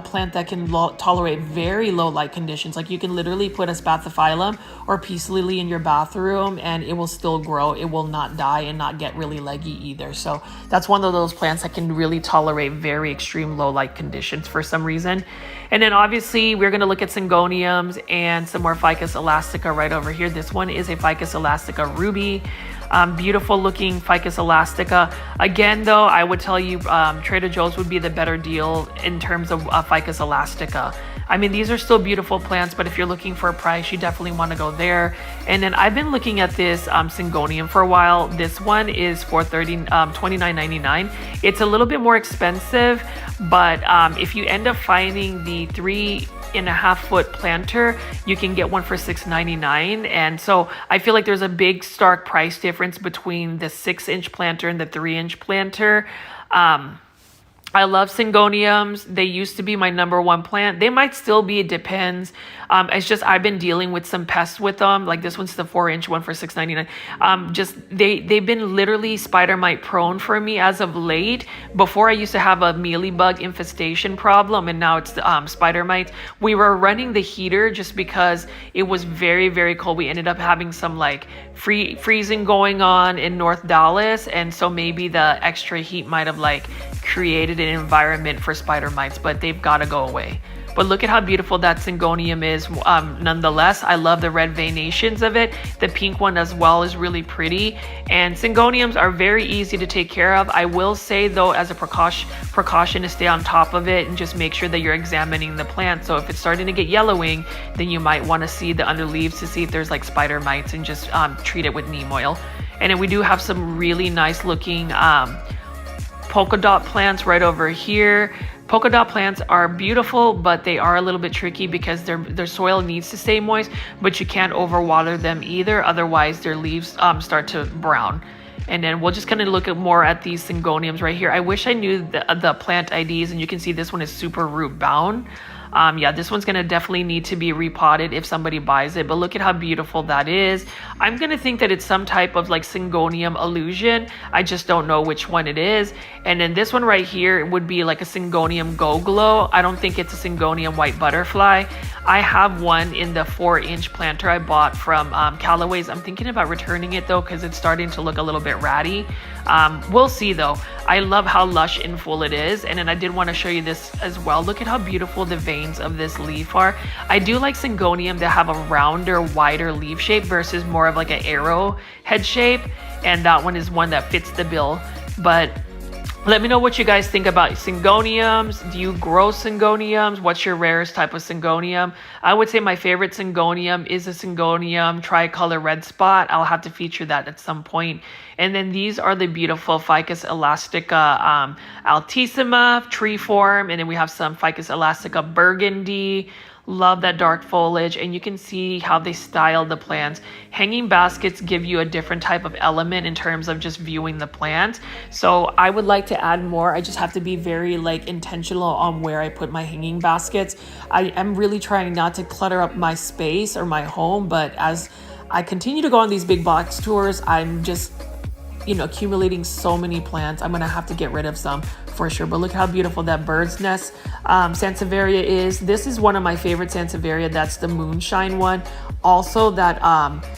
plant that can tolerate very low light conditions. Like, you can literally put a spathiphyllum or peace lily in your bathroom and it will still grow. It will not die and not get really leggy either. So that's one of those plants that can really tolerate very extreme low light conditions for some reason. And then obviously we're going to look at syngoniums and some more ficus elastica right over here. This one is a ficus elastica ruby. Beautiful looking ficus elastica. Again, though, I would tell you Trader Joe's would be the better deal in terms of ficus elastica. I mean, these are still beautiful plants, but if you're looking for a price, you definitely want to go there. And then I've been looking at this syngonium for a while. This one is for $29.99. It's a little bit more expensive, but if you end up finding the 3.5-foot planter, you can get one for $6.99. And so I feel like there's a big stark price difference between the 6-inch planter and the 3-inch planter. I love syngoniums. They used to be my #1 plant. They might still be, it depends. It's just I've been dealing with some pests with them. Like this one's the 4-inch one for $6.99. Just they've been literally spider mite prone for me as of late. Before I used to have a mealybug infestation problem, and now it's spider mites. We were running the heater just because it was very, very cold. We ended up having some like freezing going on in North Dallas, and so maybe the extra heat might have like created an environment for spider mites, but they've got to go away. But look at how beautiful that syngonium is. Nonetheless, I love the red veinations of it. The pink one as well is really pretty. And syngoniums are very easy to take care of. I will say though, as a precaution to stay on top of it and just make sure that you're examining the plant. So if it's starting to get yellowing, then you might want to see the under leaves to see if there's like spider mites, and just treat it with neem oil. And then we do have some really nice looking polka dot plants right over here. Polka dot plants are beautiful, but they are a little bit tricky because their soil needs to stay moist, but you can't overwater them either. Otherwise, their leaves start to brown. And then we'll just kind of look at more at these syngoniums right here. I wish I knew the plant IDs, and you can see this one is super root bound. Yeah, this one's gonna definitely need to be repotted if somebody buys it, but look at how beautiful that is. I'm gonna think that it's some type of like syngonium illusion. I just don't know which one it is. And then this one right here would be like a syngonium go glow. I don't think it's a syngonium white butterfly. I have one in the 4-inch planter I bought from Callaway's. I'm thinking about returning it though, because it's starting to look a little bit ratty. We'll see though. I love how lush and full it is. And then I did want to show you this as well. Look at how beautiful the veins of this leaf are. I do like syngonium to have a rounder, wider leaf shape versus more of like an arrow head shape. And that one is one that fits the bill. But let me know what you guys think about syngoniums. Do you grow syngoniums? What's your rarest type of syngonium? I would say my favorite syngonium is a syngonium tricolor red spot. I'll have to feature that at some point. And then these are the beautiful ficus elastica altissima tree form. And then we have some ficus elastica burgundy. Love that dark foliage, and you can see how they style the plants. Hanging baskets give you a different type of element in terms of just viewing the plant. So I would like to add more. I just have to be very like intentional on where I put my hanging baskets. I am really trying not to clutter up my space or my home, but as I continue to go on these big box tours, I'm just accumulating so many plants. I'm gonna have to get rid of some for sure, but look how beautiful that bird's nest Sansevieria is. This is one of my favorite Sansevieria. That's the moonshine one. Also that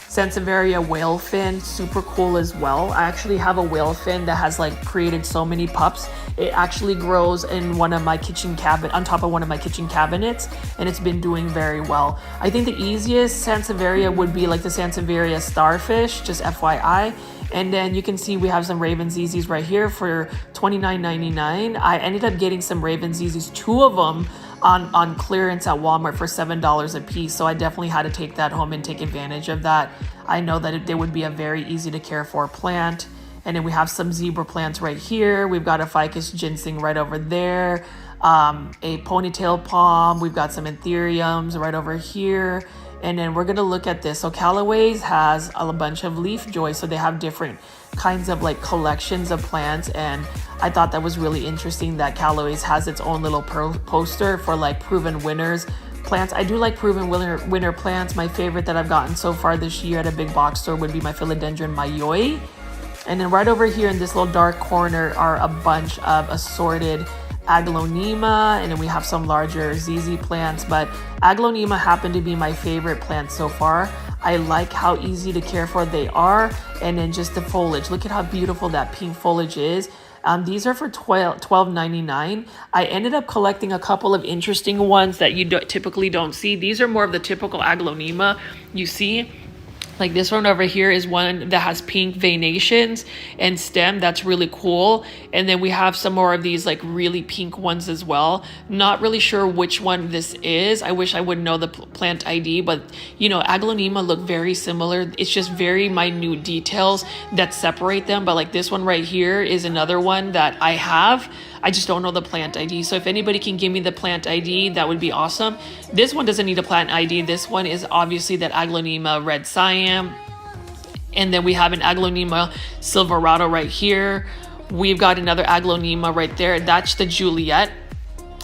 Sansevieria whale fin, super cool as well. I actually have a whale fin that has like created so many pups. It actually grows in one of my kitchen cabinet, on top of one of my kitchen cabinets, and it's been doing very well. I think the easiest Sansevieria would be like the Sansevieria starfish, just FYI. And then you can see we have some Raven ZZs right here for $29.99. I ended up getting some Raven ZZs, 2 of them on clearance at Walmart for $7 a piece. So I definitely had to take that home and take advantage of that. I know that they would be a very easy to care for plant. And then we have some zebra plants right here. We've got a ficus ginseng right over there. A ponytail palm. We've got some anthuriums right over here. And then we're gonna look at this. So Callaway's has a bunch of leaf joy. So they have different kinds of like collections of plants. And I thought that was really interesting that Callaway's has its own little poster for like proven winners plants. I do like proven winner plants. My favorite that I've gotten so far this year at a big box store would be my philodendron mayoi. And then right over here in this little dark corner are a bunch of assorted Aglaonema, and then we have some larger ZZ plants, but Aglaonema happen to be my favorite plant so far. I like how easy to care for they are, and then just the foliage. Look at how beautiful that pink foliage is. These are for $12.99. I ended up collecting a couple of interesting ones that you typically don't see. These are more of the typical Aglaonema you see. Like this one over here is one that has pink veinations and stem. That's really cool. And then we have some more of these like really pink ones as well. Not really sure which one this is. I wish I would know the plant ID, but you know, Aglaonema look very similar. It's just very minute details that separate them. But like this one right here is another one that I have. I just don't know the plant ID. So if anybody can give me the plant ID, that would be awesome. This one doesn't need a plant ID. This one is obviously that Aglaonema red cyan. And then we have an Aglaonema silverado right here. We've got another Aglaonema right there. That's the Juliet.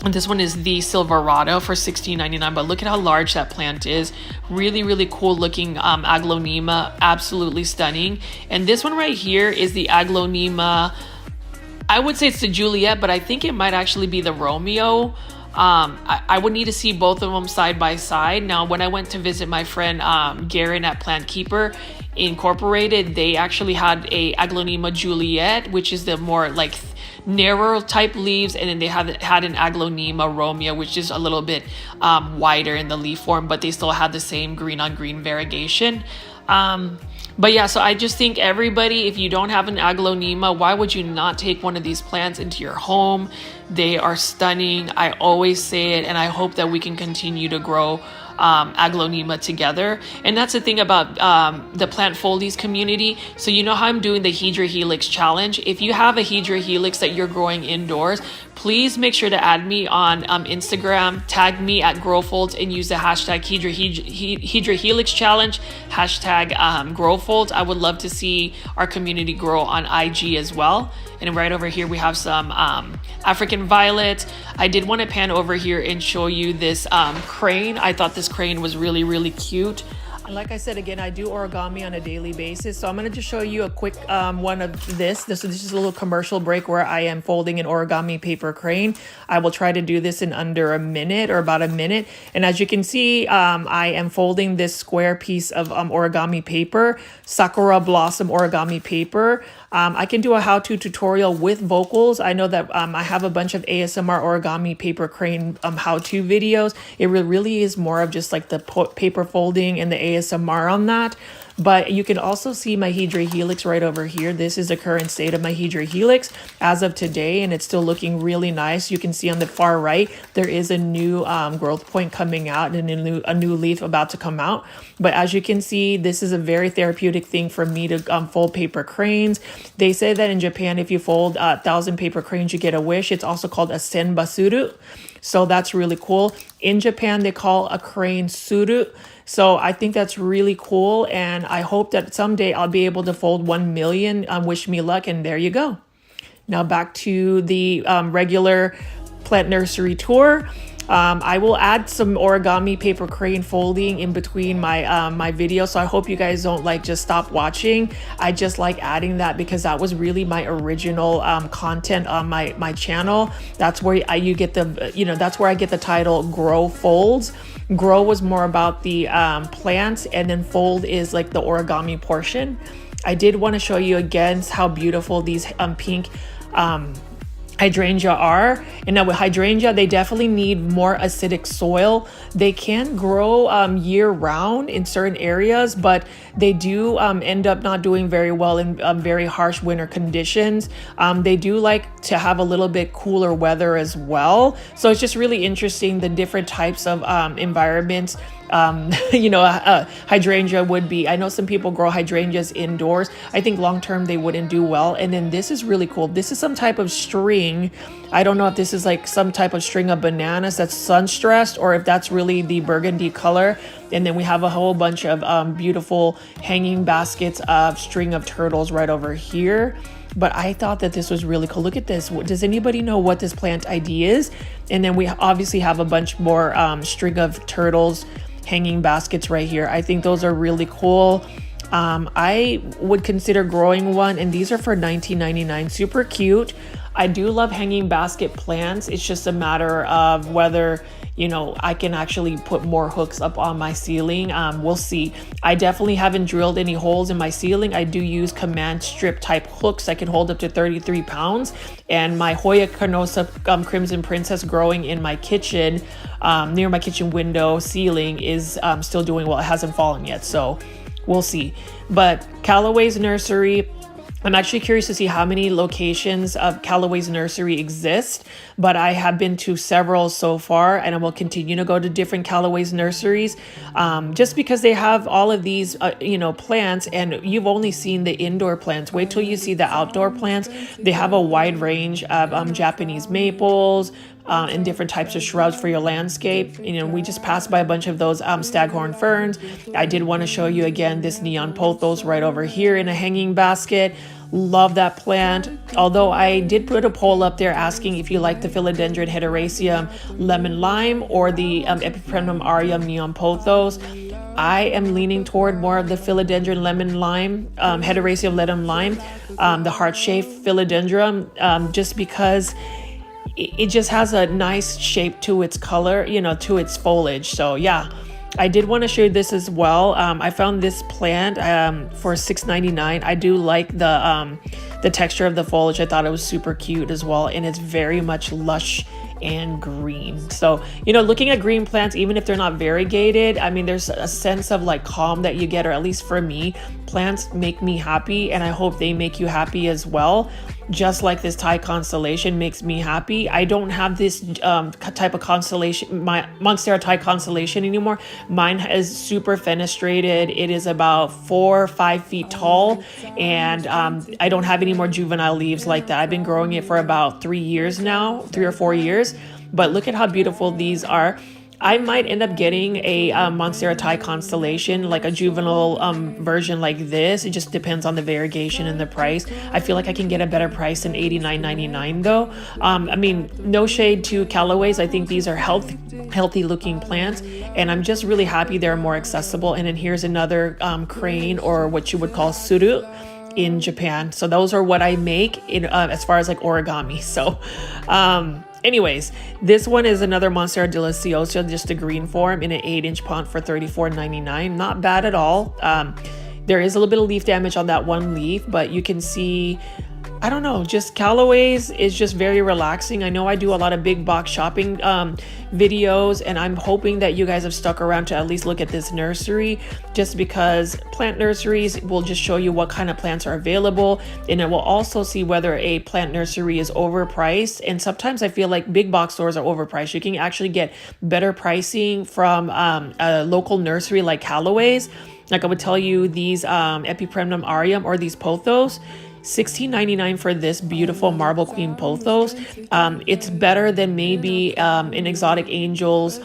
And this one is the Silverado for $16.99. But look at how large that plant is. Really, really cool looking Aglaonema. Absolutely stunning. And this one right here is the Aglaonema. I would say it's the Juliet, but I think it might actually be the Romeo. I would need to see both of them side by side. Now, when I went to visit my friend Garen at Plant Keeper Incorporated, they actually had a Aglaonema Juliet, which is the more like narrow type leaves, and then they had an Aglaonema Romeo, which is a little bit wider in the leaf form, but they still had the same green on green variegation. But yeah, so I just think everybody, if you don't have an Aglaonema, why would you not take one of these plants into your home? They are stunning. I always say it, and I hope that we can continue to grow Aglaonema together. And that's the thing about the Plant Foldies community. So you know how I'm doing the Hedra Helix challenge? If you have a Hedra Helix that you're growing indoors, please make sure to add me on Instagram, tag me at GrowFolds, and use the hashtag Hedra Helix challenge, hashtag GrowFolds. I would love to see our community grow on IG as well. And right over here, we have some African violets. I did want to pan over here and show you this crane. I thought this crane was really, really cute. And like I said, again, I do origami on a daily basis. So I'm going to just show you a quick one of this. This is a little commercial break where I am folding an origami paper crane. I will try to do this in under a minute or about a minute. And as you can see, I am folding this square piece of origami paper, Sakura Blossom origami paper. I can do a how-to tutorial with vocals. I know that I have a bunch of ASMR origami paper crane how-to videos. It really is more of just like the paper folding and the ASMR on that. But you can also see my Hedra Helix right over here. This is the current state of my Hedra Helix as of today, and it's still looking really nice. You can see on the far right, there is a new growth point coming out and a new leaf about to come out. But as you can see, this is a very therapeutic thing for me to fold paper cranes. They say that in Japan, if you fold 1,000 paper cranes, you get a wish. It's also called a senbasuru. So that's really cool. In Japan, they call a crane suru. So I think that's really cool. And I hope that someday I'll be able to fold 1 million. Wish me luck. And there you go. Now back to the regular plant nursery tour. I will add some origami paper crane folding in between my my videos, so I hope you guys don't like just stop watching. I just like adding that because that was really my original content on my channel. That's where you get the, you know, that's where I get the title Grow Folds. Grow was more about the plants, and then fold is like the origami portion. I did want to show you again how beautiful these pink hydrangea are. And now with hydrangea, they definitely need more acidic soil. They can grow year round in certain areas, but they do end up not doing very well in very harsh winter conditions. They do like to have a little bit cooler weather as well. So it's just really interesting the different types of environments. You know, hydrangea would be, I know some people grow hydrangeas indoors. I think long term they wouldn't do well. And then this is really cool. This is some type of string. I don't know if this is like some type of string of bananas that's sun stressed, or if that's really the burgundy color. And then we have a whole bunch of beautiful hanging baskets of string of turtles right over here. But I thought that this was really cool. Look at this. Does anybody know what this plant ID is? And then we obviously have a bunch more string of turtles hanging baskets right here. I think those are really cool. I would consider growing one, and these are for $19.99. Super cute. I do love hanging basket plants. It's just a matter of whether, you know, I can actually put more hooks up on my ceiling. We'll see. I definitely haven't drilled any holes in my ceiling. I do use command strip type hooks that can hold up to 33 pounds. And my Hoya Carnosa Crimson Princess growing in my kitchen, near my kitchen window ceiling, is still doing well. It hasn't fallen yet, so we'll see. But Callaway's nursery, I'm actually curious to see how many locations of Callaway's nursery exist, but I have been to several so far, and I will continue to go to different Callaway's nurseries, just because they have all of these, you know, plants, and you've only seen the indoor plants. Wait till you see the outdoor plants. They have a wide range of Japanese maples, and different types of shrubs for your landscape. You know, we just passed by a bunch of those staghorn ferns. I did want to show you again this neon pothos right over here in a hanging basket. Love that plant. Although I did put a poll up there asking if you like the philodendron hederaceum lemon lime or the epipremnum aureum neon pothos. I am leaning toward more of the philodendron lemon lime, hederaceum lemon lime, the heart-shaped philodendron, just because it just has a nice shape to its color, you know, to its foliage. So yeah, I did want to show you this as well. I found this plant for $6.99. I do like the texture of the foliage. I thought it was super cute as well, and it's very much lush and green. So, you know, looking at green plants, even if they're not variegated, I mean, there's a sense of like calm that you get, or at least for me, plants make me happy, and I hope they make you happy as well. Just like this Thai constellation makes me happy. I don't have this type of constellation, my Monstera Thai constellation anymore. Mine is super fenestrated. It is about 4 or 5 feet tall, and I don't have any more juvenile leaves like that. I've been growing it for about 3 years now, 3 or 4 years. But look at how beautiful these are. I might end up getting a Monstera Thai constellation, like a juvenile version like this. It just depends on the variegation and the price. I feel like I can get a better price than $89.99 though. I mean, no shade to Callaway's. I think these are healthy looking plants, and I'm just really happy they're more accessible. And then here's another crane, or what you would call suru in Japan. So those are what I make in as far as like origami. So anyways, this one is another Monstera deliciosa, just a green form in an 8-inch pot for $34.99. Not bad at all. There is a little bit of leaf damage on that one leaf, but you can see, I don't know, just Callaway's is just very relaxing. I know I do a lot of big box shopping videos, and I'm hoping that you guys have stuck around to at least look at this nursery, just because plant nurseries will just show you what kind of plants are available, and it will also see whether a plant nursery is overpriced. And sometimes I feel like big box stores are overpriced. You can actually get better pricing from a local nursery like Callaway's. Like I would tell you, these epipremnum aureum or these pothos, $16.99 for this beautiful Marble Queen pothos. It's better than maybe an Exotic Angels,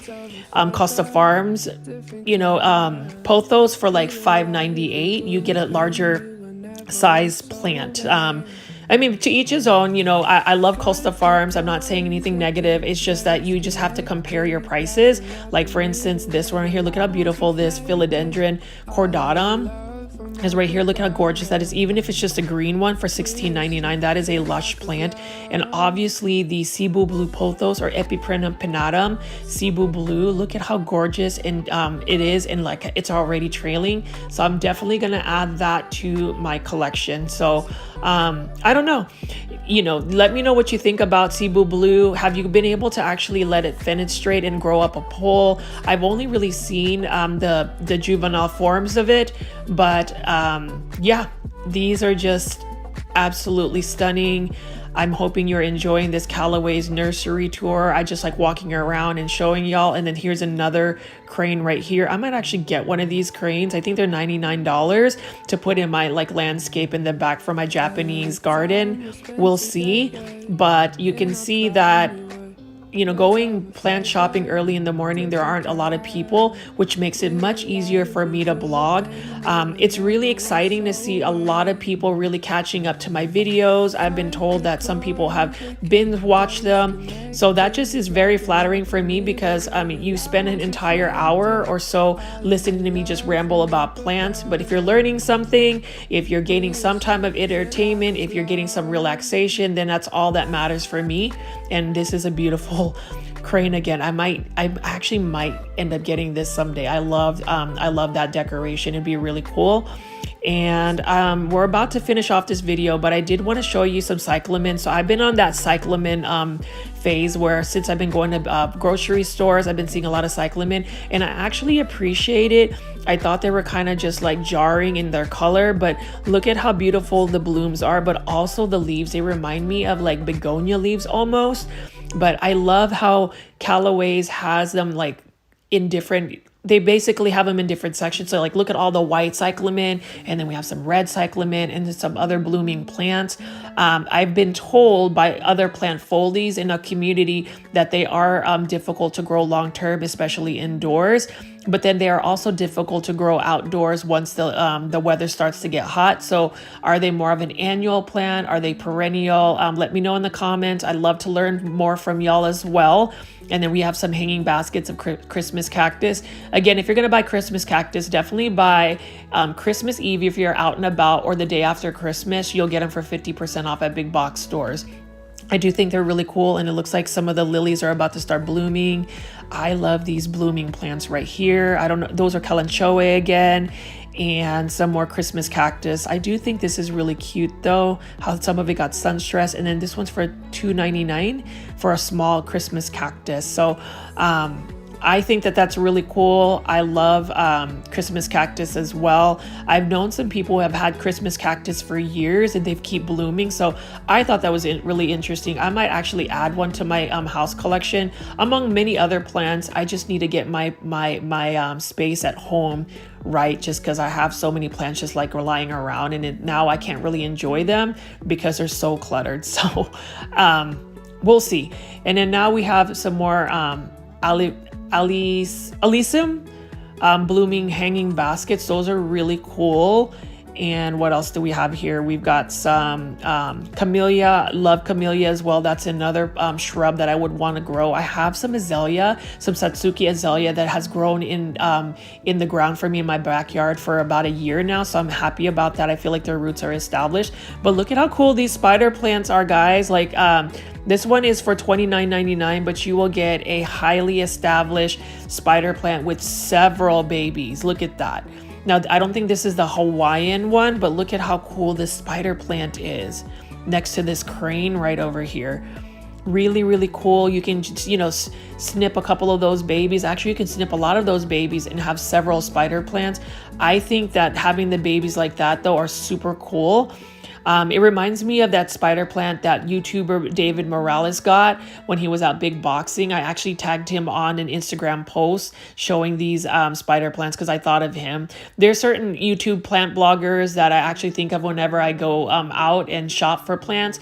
Costa Farms, you know, pothos for like $5.98. You get a larger size plant. I mean, to each his own. You know, I love Costa Farms. I'm not saying anything negative. It's just that you just have to compare your prices. Like, for instance, this one right here, look at how beautiful this philodendron cordatum is right here. Look how gorgeous that is. Even if it's just a green one for $16.99, that is a lush plant. And obviously the Cebu blue pothos or Epiprenum pinnatum Cebu blue, look at how gorgeous and it is, and like it's already trailing. So I'm definitely gonna add that to my collection. So I don't know, you know, let me know what you think about Cebu blue. Have you been able to actually let it fenestrate and grow up a pole? I've only really seen the juvenile forms of it, but yeah, these are just absolutely stunning. I'm hoping you're enjoying this Callaway's nursery tour. I just like walking around and showing y'all. And then here's another crane right here. I might actually get one of these cranes. I think they're $99 to put in my like landscape in the back for my Japanese garden. We'll see. But you can see that, you know, going plant shopping early in the morning, there aren't a lot of people, which makes it much easier for me to blog. It's really exciting to see a lot of people really catching up to my videos. I've been told that some people have binge watched them. So that just is very flattering for me, because I mean, you spend an entire hour or so listening to me just ramble about plants. But if you're learning something, if you're gaining some time of entertainment, if you're getting some relaxation, then that's all that matters for me. And this is a beautiful crane again. I actually might end up getting this someday. I love that decoration. It'd be really cool. And we're about to finish off this video, but I did want to show you some cyclamen. So I've been on that cyclamen phase where, since I've been going to grocery stores, I've been seeing a lot of cyclamen, and I actually appreciate it. I thought they were kind of just like jarring in their color, but look at how beautiful the blooms are, but also the leaves. They remind me of like begonia leaves almost. But I love how Callaway's has them like in different, they basically have them in different sections. So like, look at all the white cyclamen, and then we have some red cyclamen and then some other blooming plants. I've been told by other plant foldies in a community that they are difficult to grow long-term, especially indoors. But then they are also difficult to grow outdoors once the weather starts to get hot. So are they more of an annual plant? Are they perennial? Let me know in the comments. I'd love to learn more from y'all as well. And then we have some hanging baskets of Christmas cactus. Again, if you're going to buy Christmas cactus, definitely buy Christmas Eve if you're out and about, or the day after Christmas. You'll get them for 50% off at big box stores. I do think they're really cool, and it looks like some of the lilies are about to start blooming. I love these blooming plants right here. I don't know, those are Kalanchoe again, and some more Christmas cactus. I do think this is really cute though, how some of it got sun stressed. And then this one's for $2.99 for a small Christmas cactus. So I think that that's really cool. I love Christmas cactus as well. I've known some people who have had Christmas cactus for years and they've keep blooming. So I thought that was really interesting. I might actually add one to my house collection among many other plants. I just need to get my space at home right, just because I have so many plants just like lying around, and now I can't really enjoy them because they're so cluttered. So we'll see. And then now we have some more Alyssum blooming hanging baskets. Those are really cool. And what else do we have here? We've got some camellia. Love camellia as well. That's another shrub that I would want to grow. I have some azalea, some Satsuki azalea that has grown in the ground for me in my backyard for about a year now. So I'm happy about that. I feel like their roots are established. But look at how cool these spider plants are, guys. Like this one is for $29.99, but you will get a highly established spider plant with several babies. Look at that. Now, I don't think this is the Hawaiian one, but look at how cool this spider plant is next to this crane right over here. Really, really cool. You can, you know, snip a couple of those babies. Actually, you can snip a lot of those babies and have several spider plants. I think that having the babies like that, though, are super cool. It reminds me of that spider plant that YouTuber David Morales got when he was out big boxing. I actually tagged him on an Instagram post showing these spider plants because I thought of him. There's certain YouTube plant bloggers that I actually think of whenever I go out and shop for plants.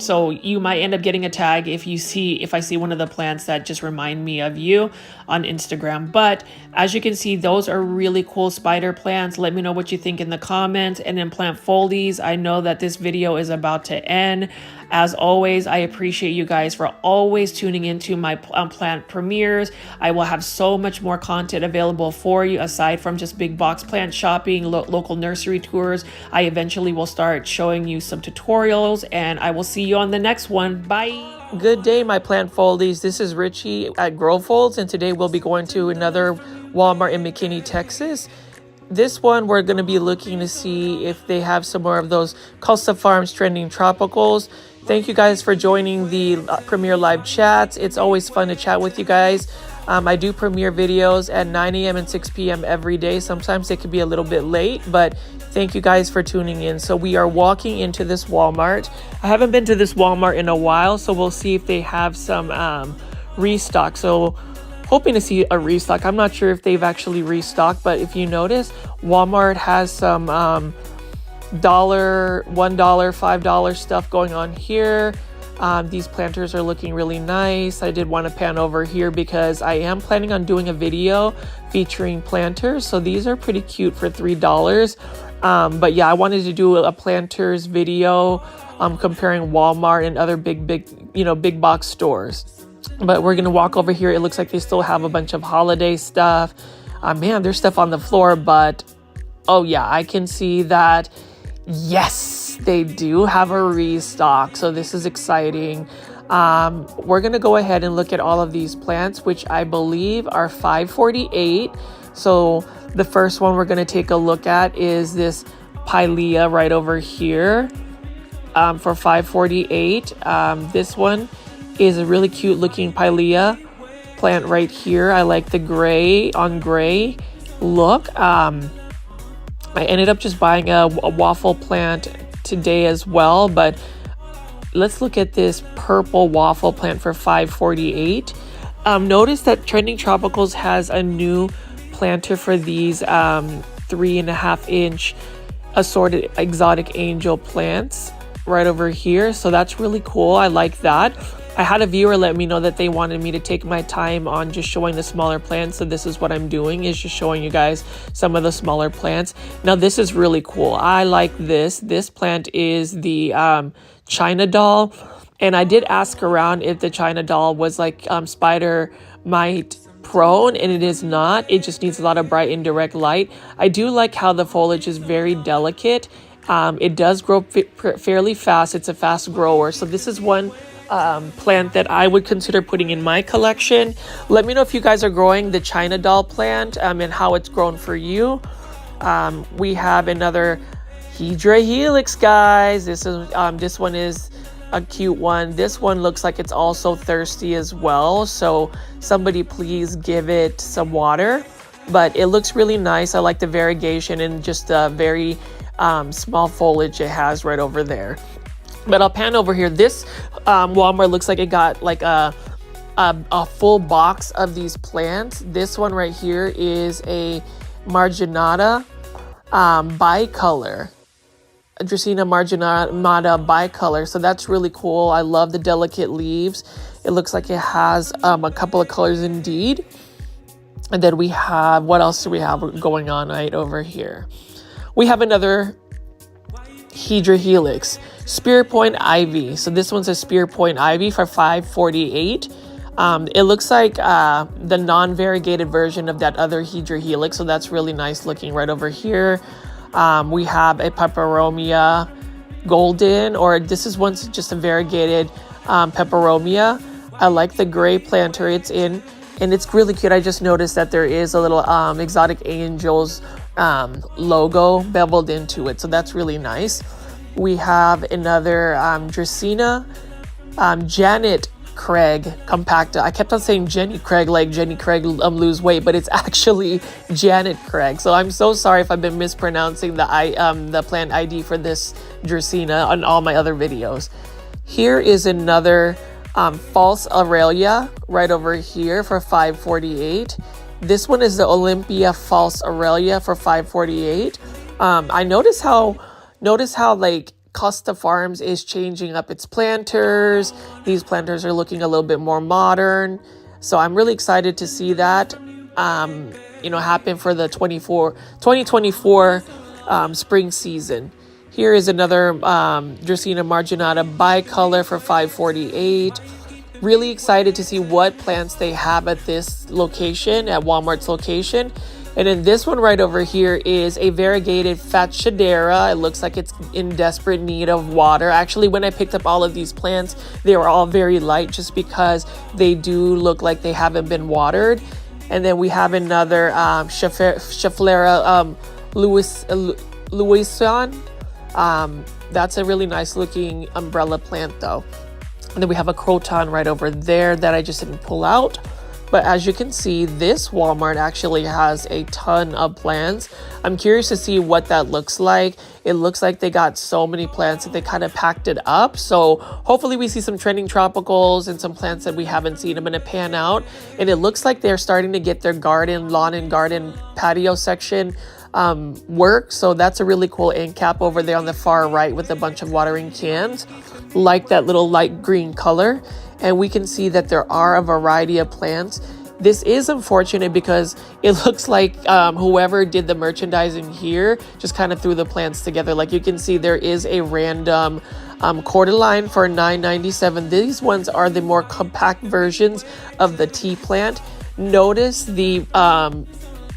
So you might end up getting a tag if I see one of the plants that just remind me of you on Instagram. But as you can see, those are really cool spider plants. Let me know what you think in the comments. And then plant foldies, I know that this video is about to end. As always, I appreciate you guys for always tuning into my plant premieres. I will have so much more content available for you aside from just big box plant shopping, local nursery tours. I eventually will start showing you some tutorials, and I will see you on the next one. Bye. Good day, my plant foldies. This is Richie at Grow Folds, and today we'll be going to another Walmart in McKinney, Texas. This one, we're going to be looking to see if they have some more of those Costa Farms trending tropicals. Thank you guys for joining the premiere live chats. It's always fun to chat with you guys. I do premiere videos at 9 a.m. and 6 p.m. every day. Sometimes it could be a little bit late, but thank you guys for tuning in. So we are walking into this Walmart. I haven't been to this Walmart in a while, so we'll see if they have some restock. So hoping to see a restock. I'm not sure if they've actually restocked, but if you notice, Walmart has some $1, $5 stuff going on here. These planters are looking really nice. I did want to pan over here because I am planning on doing a video featuring planters. So these are pretty cute for $3. But yeah, I wanted to do a planters video comparing Walmart and other big box stores. But we're going to walk over here. It looks like they still have a bunch of holiday stuff. Man, there's stuff on the floor, but oh yeah, I can see that. Yes, they do have a restock. So this is exciting. We're going to go ahead and look at all of these plants, which I believe are $5.48. So the first one we're going to take a look at is this Pilea right over here for $5.48. This one is a really cute looking Pilea plant right here. I like the gray on gray look. I ended up just buying a waffle plant today as well, but let's look at this purple waffle plant for $5.48. Notice that Trending Tropicals has a new planter for these 3.5 inch assorted exotic angel plants right over here. So that's really cool. I like that. I had a viewer let me know that they wanted me to take my time on just showing the smaller plants. So this is what I'm doing, is just showing you guys some of the smaller plants. Now this is really cool. I like this. This plant is the China doll. And I did ask around if the China doll was like spider mite prone, and it is not. It just needs a lot of bright indirect light. I do like how the foliage is very delicate. It does grow fairly fast. It's a fast grower. So this is one plant that I would consider putting in my collection. Let me know if you guys are growing the China doll plant and how it's grown for you. We have another Hydra Helix, guys. This one is a cute one. This one looks like it's also thirsty as well, so somebody please give it some water. But it looks really nice. I like the variegation and just the very small foliage it has right over there. But I'll pan over here. This Walmart looks like it got like a full box of these plants. This one right here is a Marginata bicolor. Dracaena marginata bicolor. So that's really cool. I love the delicate leaves. It looks like it has a couple of colors indeed. And then we have, what else do we have going on right over here? We have another Hydra Helix, Spear Point Ivy. So this one's a Spear Point Ivy for $5.48. It looks like the non-variegated version of that other Hydra Helix. So that's really nice looking right over here. We have a Peperomia Golden, or this is once just a variegated Peperomia. I like the gray planter it's in, and it's really cute. I just noticed that there is a little Exotic Angels logo beveled into it, so that's really nice. We have another Dracaena Janet Craig compacta. I kept on saying Jenny Craig, like Jenny Craig lose weight, but it's actually Janet Craig. So I'm so sorry if I've been mispronouncing the plant ID for this Dracaena on all my other videos. Here is another false Aurelia right over here for $5.48. This one is the Olympia false Aurelia for $5.48. I notice how like Costa Farms is changing up its planters. These planters are looking a little bit more modern. So I'm really excited to see that, happen for the 2024 spring season. Here is another Dracaena marginata bicolor for $5.48. Really excited to see what plants they have at this location, at Walmart's location. And then this one right over here is a variegated Fatchadera. It looks like it's in desperate need of water. Actually, when I picked up all of these plants, they were all very light just because they do look like they haven't been watered. And then we have another Schefflera Louison. That's a really nice looking umbrella plant though. And then we have a Croton right over there that I just didn't pull out. But as you can see, this Walmart actually has a ton of plants. I'm curious to see what that looks like. It looks like they got so many plants that they kind of packed it up. So hopefully we see some trending tropicals and some plants that we haven't seen. I'm going to pan out. And it looks like they're starting to get their lawn and garden patio section work. So that's a really cool end cap over there on the far right with a bunch of watering cans. Like that little light green color. And we can see that there are a variety of plants. This is unfortunate because it looks like whoever did the merchandising here just kind of threw the plants together. Like you can see there is a random cordyline for $9.97. These ones are the more compact versions of the tea plant. Notice the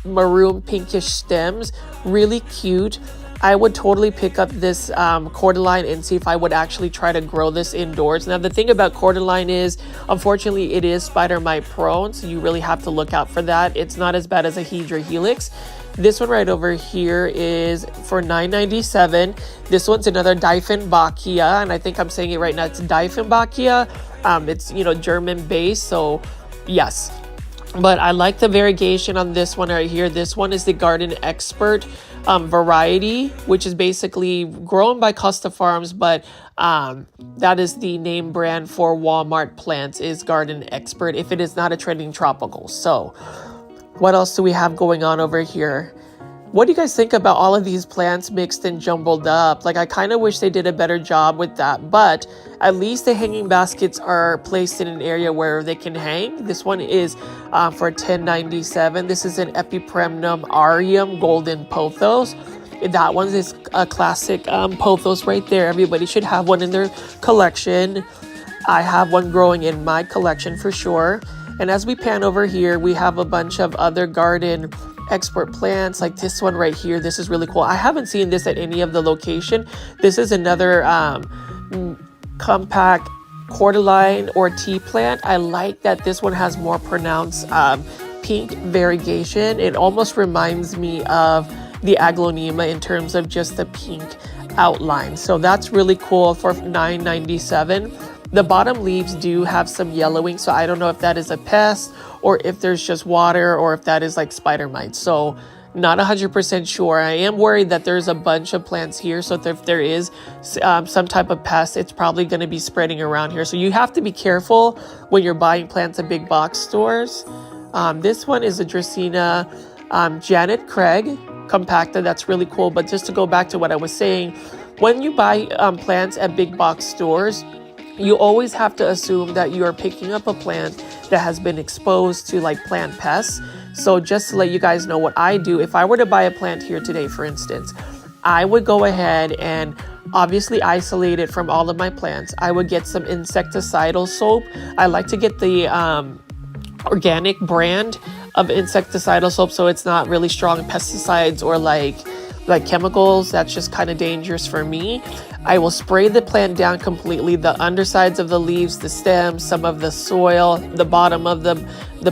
maroon pinkish stems, really cute. I would totally pick up this cordyline and see if I would actually try to grow this indoors. Now, the thing about cordyline is, unfortunately, it is spider mite prone, so you really have to look out for that. It's not as bad as a Hedra helix. This one right over here is for $9.97. This one's another Dieffenbachia, and I think I'm saying it right now. It's Dieffenbachia. It's, German based, so yes. But I like the variegation on this one right here. This one is the Garden Expert variety, which is basically grown by Costa Farms, but that is the name brand for Walmart plants, is Garden Expert, if it is not a trending tropical. So what else do we have going on over here? What do you guys think about all of these plants mixed and jumbled up? Like, I kind of wish they did a better job with that, but at least the hanging baskets are placed in an area where they can hang. This one is for $10.97. This is an Epipremnum Arium Golden Pothos. That one is a classic pothos right there. Everybody should have one in their collection. I have one growing in my collection for sure. And as we pan over here, we have a bunch of other garden expert plants, like this one right here. This is really cool. I haven't seen this at any of the location. This is another compact cordyline or tea plant. I like that this one has more pronounced pink variegation. It almost reminds me of the Aglaonema in terms of just the pink outline. So that's really cool for $9.97. The bottom leaves do have some yellowing, so I don't know if that is a pest or if there's just water or if that is like spider mites. So not 100% sure. I am worried that there's a bunch of plants here, so if there is some type of pest, it's probably going to be spreading around here. So you have to be careful when you're buying plants at big box stores. This one is a Dracaena Janet Craig compacta. That's really cool. But just to go back to what I was saying, when you buy plants at big box stores, you always have to assume that you are picking up a plant that has been exposed to like plant pests. So just to let you guys know what I do, if I were to buy a plant here today, for instance, I would go ahead and obviously isolate it from all of my plants. I would get some insecticidal soap. I like to get the organic brand of insecticidal soap, so it's not really strong pesticides or like chemicals. That's just kind of dangerous for me. I will spray the plant down completely, the undersides of the leaves, the stems, some of the soil, the bottom of the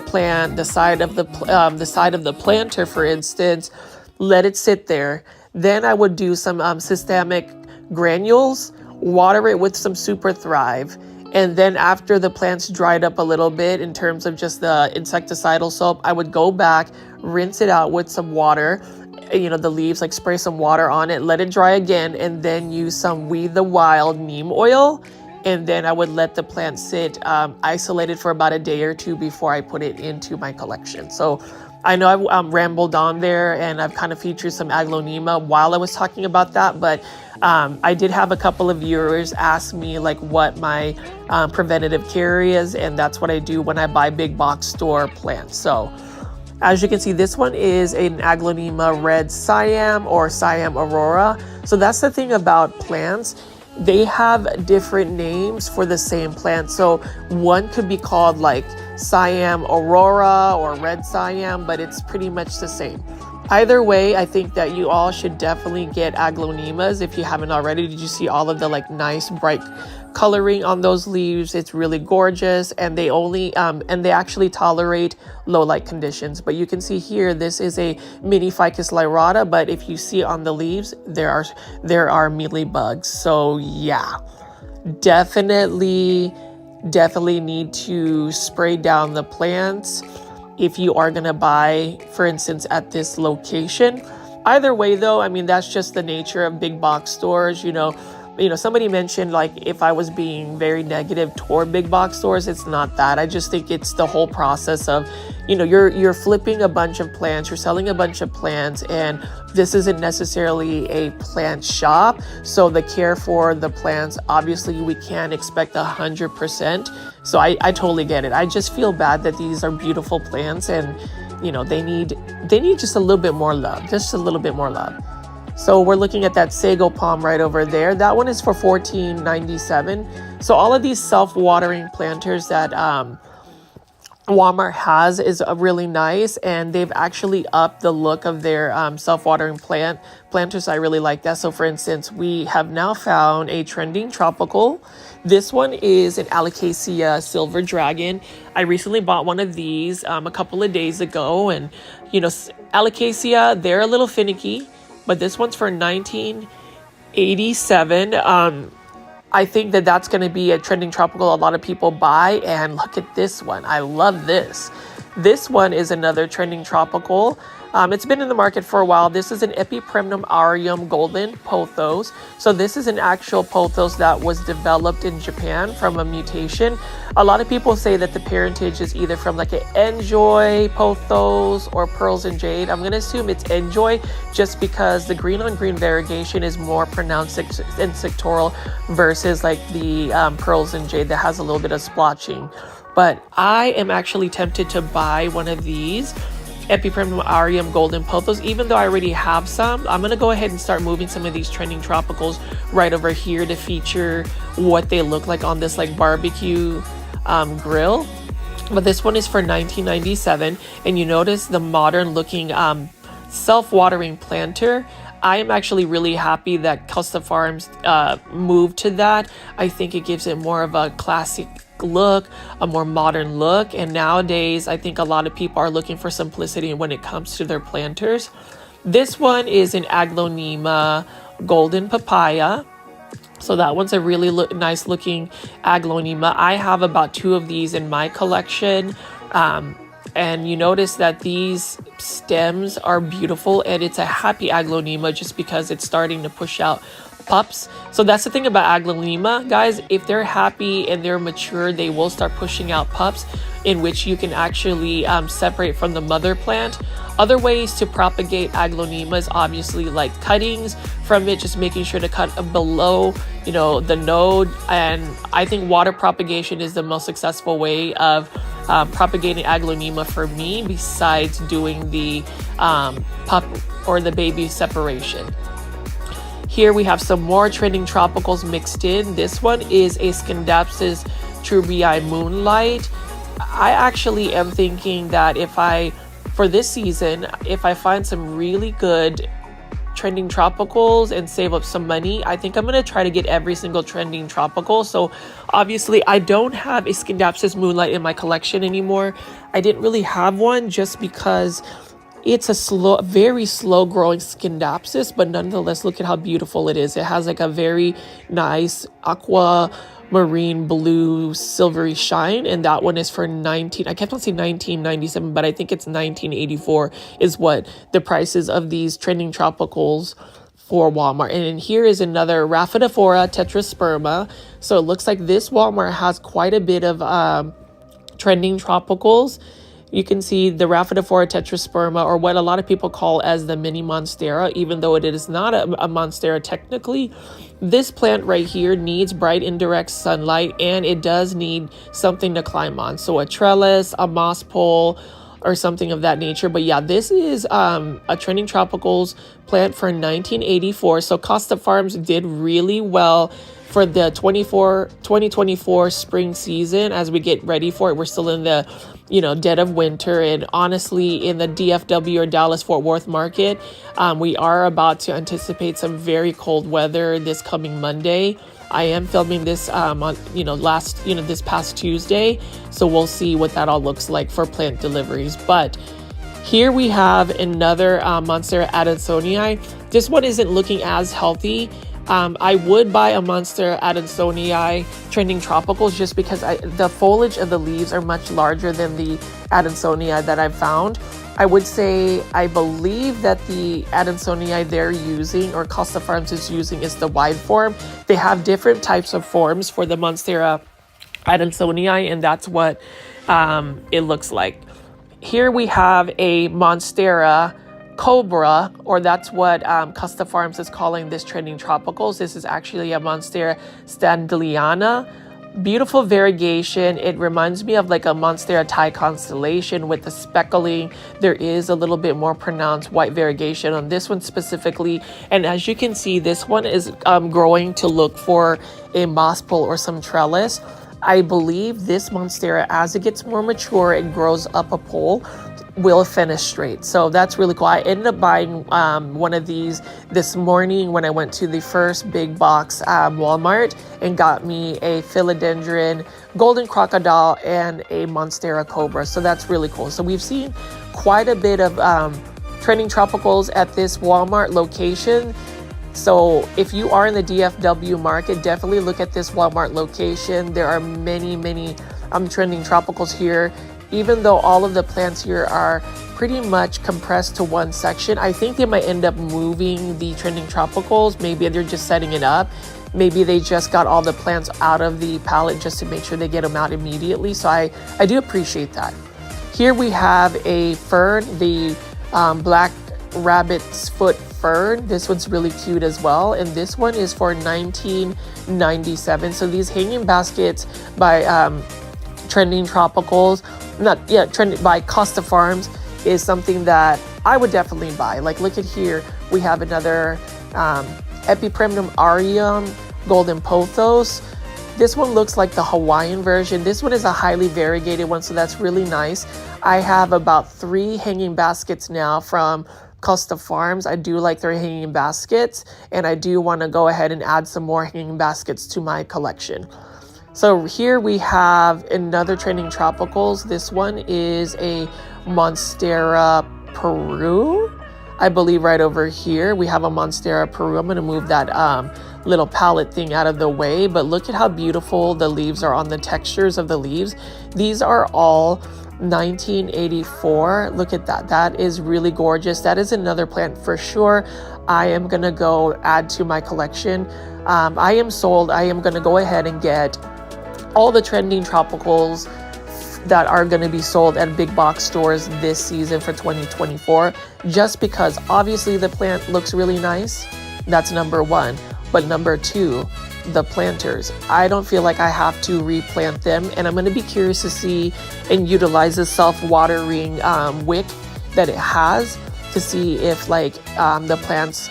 plant, the side of the planter, for instance. Let it sit there. Then I would do some systemic granules, water it with some Super Thrive. And then after the plant's dried up a little bit in terms of just the insecticidal soap, I would go back, rinse it out with some water, the leaves, like spray some water on it, let it dry again, and then use some We the Wild neem oil. And then I would let the plant sit isolated for about a day or two before I put it into my collection. So I know I rambled on there and I've kind of featured some aglaonema while I was talking about that, but I did have a couple of viewers ask me like what my preventative care is, and that's what I do when I buy big box store plants. So as you can see, this one is an aglaonema red Siam or Siam aurora. So that's the thing about plants. They have different names for the same plant. So one could be called like Siam aurora or red Siam, but it's pretty much the same. Either way, I think that you all should definitely get aglaonemas if you haven't already. Did you see all of the like nice bright coloring on those leaves? It's really gorgeous, and they only and they actually tolerate low light conditions. But you can see here, this is a mini ficus lyrata, but if you see on the leaves, there are mealy bugs. So yeah, definitely need to spray down the plants if you are going to buy, for instance, at this location. Either way though, I mean, that's just the nature of big box stores. You know, somebody mentioned like if I was being very negative toward big box stores. It's not that. I just think it's the whole process of, you're flipping a bunch of plants, you're selling a bunch of plants, and this isn't necessarily a plant shop. So the care for the plants, obviously we can't expect 100%. So I totally get it. I just feel bad that these are beautiful plants and, they need just a little bit more love, So we're looking at that sago palm right over there. That one is for $14.97. So all of these self-watering planters that Walmart has is really nice, and they've actually upped the look of their self-watering planters. I really like that. So for instance, we have now found a trending tropical. This one is an Alocasia silver dragon. I recently bought one of these a couple of days ago, and Alocasia, they're a little finicky, but this one's for $19.87. I think that that's going to be a trending tropical a lot of people buy. And look at this one. I love this. This one is another trending tropical. It's been in the market for a while. This is an Epipremnum aureum golden pothos. So this is an actual pothos that was developed in Japan from a mutation. A lot of people say that the parentage is either from like an Enjoy pothos or pearls and jade. I'm going to assume it's Enjoy just because the green on green variegation is more pronounced in sectoral versus like the pearls and jade that has a little bit of splotching. But I am actually tempted to buy one of these Epipremnum aureum golden pothos. Even though I already have some, I'm going to go ahead and start moving some of these trending tropicals right over here to feature what they look like on this like barbecue grill. But this one is for $19.97, and you notice the modern looking self-watering planter. I am actually really happy that Costa Farms moved to that. I think it gives it more of a classic look, a more modern look, and nowadays I think a lot of people are looking for simplicity when it comes to their planters. This one is an aglaonema golden papaya. So that one's a really nice looking aglaonema. I have about 2 of these in my collection. And you notice that these stems are beautiful, and it's a happy aglaonema just because it's starting to push out pups. So that's the thing about aglaonema, guys. If they're happy and they're mature, they will start pushing out pups, in which you can actually separate from the mother plant. Other ways to propagate aglaonema is obviously like cuttings from it, just making sure to cut below, the node. And I think water propagation is the most successful way of propagating aglaonema for me, besides doing the pup or the baby separation. Here we have some more trending tropicals mixed in. This one is a Scindapsus trubii moonlight. I actually am thinking that for this season, if I find some really good trending tropicals and save up some money, I think I'm going to try to get every single trending tropical. So obviously I don't have a Scindapsus moonlight in my collection anymore. I didn't really have one just because it's a very slow growing Scindapsus, but nonetheless, look at how beautiful it is. It has like a very nice aquamarine blue silvery shine, and that one is for I kept on saying $19.97, but I think it's $19.84 is what the prices of these trending tropicals for Walmart. And here is another Rhaphidophora tetrasperma. So it looks like this Walmart has quite a bit of trending tropicals. You can see the Rhaphidophora tetrasperma, or what a lot of people call as the mini monstera, even though it is not a monstera technically. This plant right here needs bright indirect sunlight, and it does need something to climb on. So a trellis, a moss pole, or something of that nature. But yeah, this is a trending tropicals plant for 1984. So Costa Farms did really well for the 2024 spring season. As we get ready for it, we're still in the dead of winter, and honestly in the DFW or Dallas Fort Worth market, we are about to anticipate some very cold weather this coming Monday. I am filming this on this past Tuesday, so we'll see what that all looks like for plant deliveries. But here we have another Monstera adansonii. This one isn't looking as healthy. I would buy a Monstera adansonii trending tropicals just because the foliage of the leaves are much larger than the adansonii that I've found. I would say I believe that the adansonii they're using, or Costa Farms is using, is the wide form. They have different types of forms for the Monstera adansonii, and that's what it looks like. Here we have a Monstera Cobra, or that's what Costa Farms is calling this trending tropicals. This is actually a Monstera standeliana. Beautiful variegation. It reminds me of like a Monstera Thai constellation with the speckling. There is a little bit more pronounced white variegation on this one specifically. And as you can see, this one is growing to look for a moss pole or some trellis. I believe this Monstera, as it gets more mature and grows up a pole, will finish straight. So that's really cool. I ended up buying one of these this morning when I went to the first big box Walmart and got me a philodendron, golden crocodile, and a Monstera cobra. So that's really cool. So we've seen quite a bit of trending tropicals at this Walmart location. So if you are in the DFW market, definitely look at this Walmart location. There are many trending tropicals here. Even though all of the plants here are pretty much compressed to one section, I think they might end up moving the trending tropicals. Maybe they're just setting it up. Maybe they just got all the plants out of the pallet just to make sure they get them out immediately. So I do appreciate that. Here we have a fern, the black rabbit's foot fern. This one's really cute as well, and this one is for $19.97. So these hanging baskets by trending tropicals, trending by Costa Farms, is something that I would definitely buy. Like, look at here, we have another Epipremnum aureum golden pothos. This one looks like the Hawaiian version. This one is a highly variegated one, so that's really nice. I have about 3 hanging baskets now from Costa Farms. I do like their hanging baskets, and I do want to go ahead and add some more hanging baskets to my collection. So here we have another trending tropicals. This one is a Monstera Peru. I believe right over here we have a Monstera Peru. I'm going to move that little palette thing out of the way, but look at how beautiful the leaves are on the textures of the leaves. These are all 1984. Look at that. That is really gorgeous. That is another plant for sure I am going to go add to my collection. I am sold. I am going to go ahead and get all the trending tropicals that are going to be sold at big box stores this season for 2024, just because obviously the plant looks really nice. That's number one. But number two, the planters. I don't feel like I have to replant them, and I'm going to be curious to see and utilize the self-watering wick that it has to see if the plants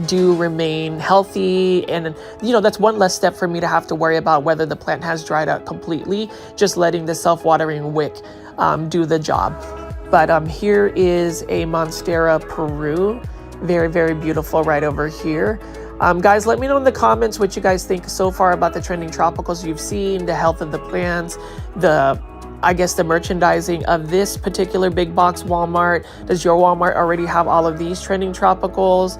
do remain healthy. And that's one less step for me to have to worry about whether the plant has dried out completely, just letting the self-watering wick do the job. But here is a Monstera Peru. Very, very beautiful right over here. Guys, let me know in the comments what you guys think so far about the trending tropicals you've seen, the health of the plants, the merchandising of this particular big box Walmart. Does your Walmart already have all of these trending tropicals?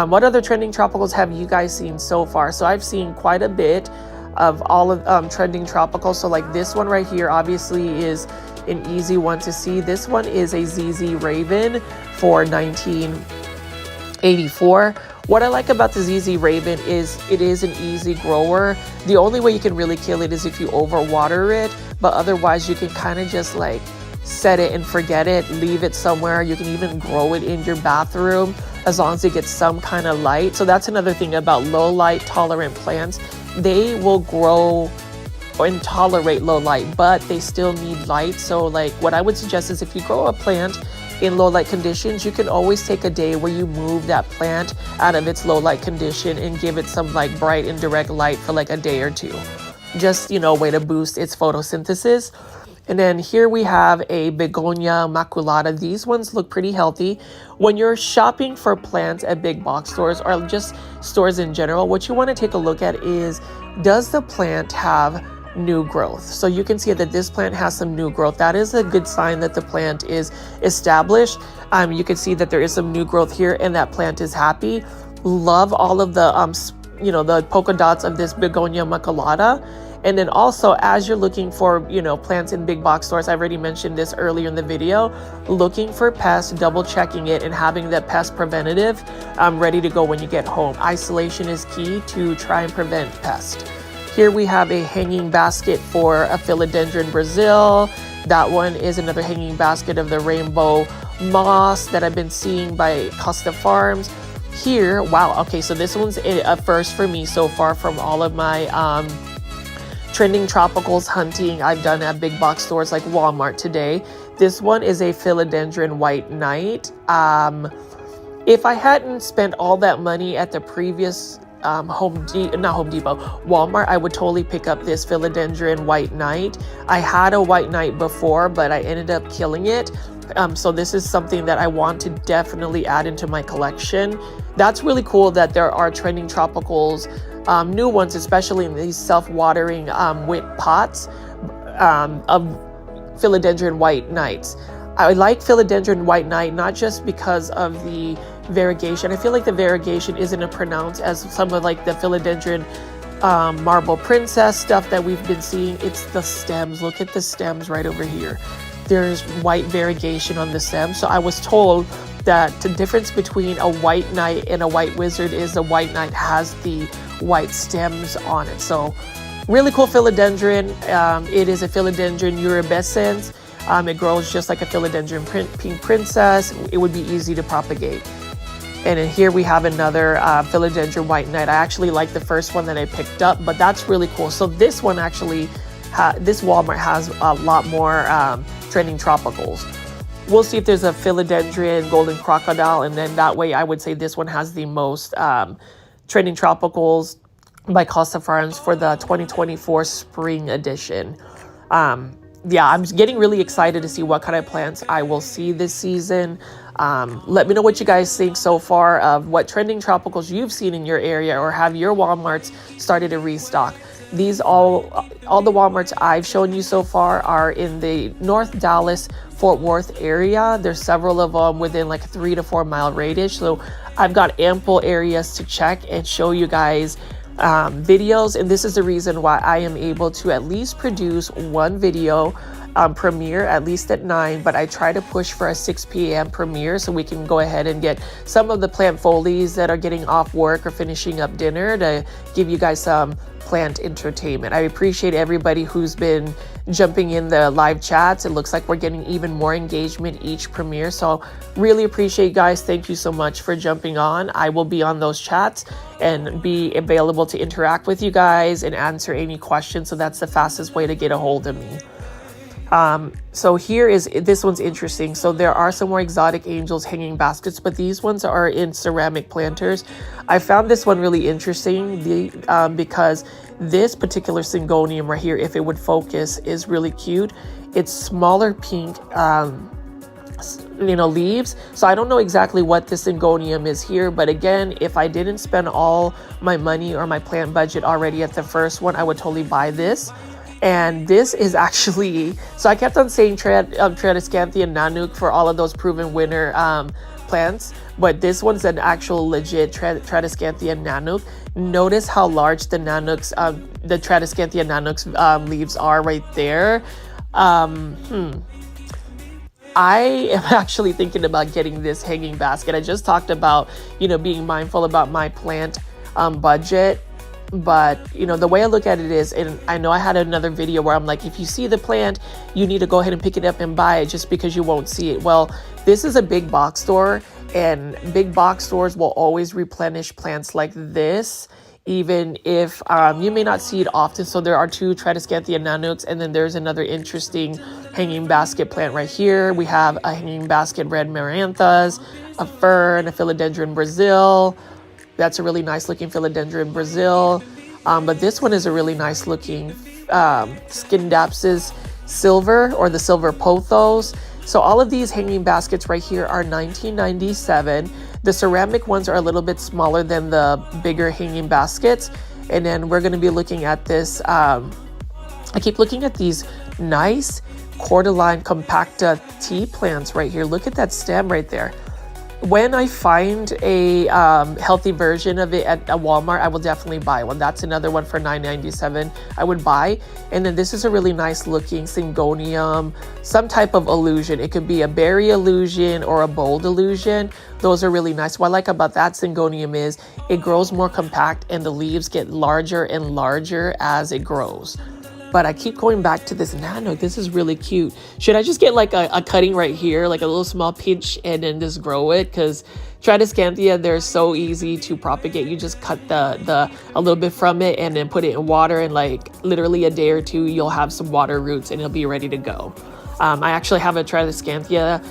What other trending tropicals have you guys seen so far? So I've seen quite a bit of all of trending tropicals. So like this one right here obviously is an easy one to see. This one is a ZZ Raven for 1984. What I like about the ZZ Raven is it is an easy grower. The only way you can really kill it is if you overwater it, but otherwise you can kind of just set it and forget it, leave it somewhere. You can even grow it in your bathroom as long as it gets some kind of light. So that's another thing about low light tolerant plants. They will grow and tolerate low light, but they still need light. So like what I would suggest is if you grow a plant in low light conditions, you can always take a day where you move that plant out of its low light condition and give it some like bright and direct light for like a day or two. Just, you know, a way to boost its photosynthesis. And then here we have a Begonia maculata. These ones look pretty healthy. When you're shopping for plants at big box stores or just stores in general, what you want to take a look at is, does the plant have new growth? So you can see that this plant has some new growth. That is a good sign that the plant is established. You can see that there is some new growth here and that plant is happy. Love all of the the polka dots of this Begonia maculata. And then also, as you're looking for, plants in big box stores, I've already mentioned this earlier in the video, looking for pests, double checking it, and having the pest preventative ready to go when you get home. Isolation is key to try and prevent pests. Here we have a hanging basket for a Philodendron Brazil. That one is another hanging basket of the rainbow moss that I've been seeing by Costa Farms. Here, wow, okay, so this one's a first for me so far from all of my trending tropicals hunting I've done at big box stores like Walmart today. This one is a Philodendron White Knight. If I hadn't spent all that money at the previous Walmart, I would totally pick up this Philodendron White Knight. I had a White Knight before, but I ended up killing it. So this is something that I want to definitely add into my collection. That's really cool that there are trending tropicals, new ones, especially in these self-watering wit pots of Philodendron White Knights. I like Philodendron White Knight not just because of the variegation. I feel like the variegation isn't as pronounced as some of like the Philodendron Marble Princess stuff that we've been seeing. It's the stems. Look at the stems right over here. There's white variegation on the stem. So I was told that the difference between a white knight and a white wizard is the white knight has the white stems on it. So really cool Philodendron. It is a Philodendron urubescens. It grows just like a Philodendron pink princess. It would be easy to propagate. And then here we have another Philodendron White Knight. I actually like the first one that I picked up, but that's really cool. So this one actually, this Walmart has a lot more trending tropicals. We'll see if there's a Philodendron Golden Crocodile, and then that way I would say this one has the most trending tropicals by Costa Farms for the 2024 spring edition. Yeah, I'm getting really excited to see what kind of plants I will see this season. Let me know what you guys think so far of what trending tropicals you've seen in your area, or have your Walmarts started to restock. These all the Walmarts I've shown you so far are in the North Dallas, Fort Worth area. There's several of them within like a 3 to 4 mile radius. So I've got ample areas to check and show you guys videos, and this is the reason why I am able to at least produce one video premiere at least at 9, but I try to push for a 6 p.m. premiere so we can go ahead and get some of the plant folies that are getting off work or finishing up dinner to give you guys some plant entertainment. I appreciate everybody who's been jumping in the live chats. It looks like we're getting even more engagement each premiere, so really appreciate you guys. Thank you so much for jumping on. I will be on those chats and be available to interact with you guys and answer any questions, so that's the fastest way to get a hold of me. So this one's interesting. So there are some more exotic angels hanging baskets, but these ones are in ceramic planters. I found this one really interesting because this particular syngonium right here, if it would focus, is really cute. It's smaller pink leaves. So I don't know exactly what this syngonium is here, but again, if I didn't spend all my money or my plant budget already at the first one, I would totally buy this. And this is actually, so I kept on saying Tradescanthia nanuk for all of those proven winner plants, but this one's an actual legit Tradescanthia nanuk. Notice how large the nanuks, the Tradescanthia nanuks leaves are right there. I am actually thinking about getting this hanging basket. I just talked about, being mindful about my plant budget. But you know, the way I look at it is, and I know I had another video where I'm like, if you see the plant, you need to go ahead and pick it up and buy it just because you won't see it. Well, this is a big box store, and big box stores will always replenish plants like this, even if you may not see it often. So there are two Tradescanthia nanux, and then there's another interesting hanging basket plant right here. We have a hanging basket red maranthas, a fern, a philodendron Brazil. That's a really nice looking philodendron Brazil. But this one is a really nice looking Scindapsus silver, or the silver pothos. So all of these hanging baskets right here are $19.97. The ceramic ones are a little bit smaller than the bigger hanging baskets. And then we're going to be looking at this. I keep looking at these nice cordyline compacta tea plants right here. Look at that stem right there. When I find a healthy version of it at a Walmart, I will definitely buy one. That's another one for $9.97 I would buy. And then this is a really nice looking Syngonium, some type of illusion. It could be a berry illusion or a bold illusion. Those are really nice. What I like about that Syngonium is it grows more compact and the leaves get larger and larger as it grows. But I keep going back to this nano. This is really cute. Should I just get like a cutting right here, like a little small pinch, and then just grow it? Because Tradescanthia, they're so easy to propagate. You just cut a little bit from it and then put it in water, and like literally a day or two, you'll have some water roots and it'll be ready to go. I actually have a Tradescanthia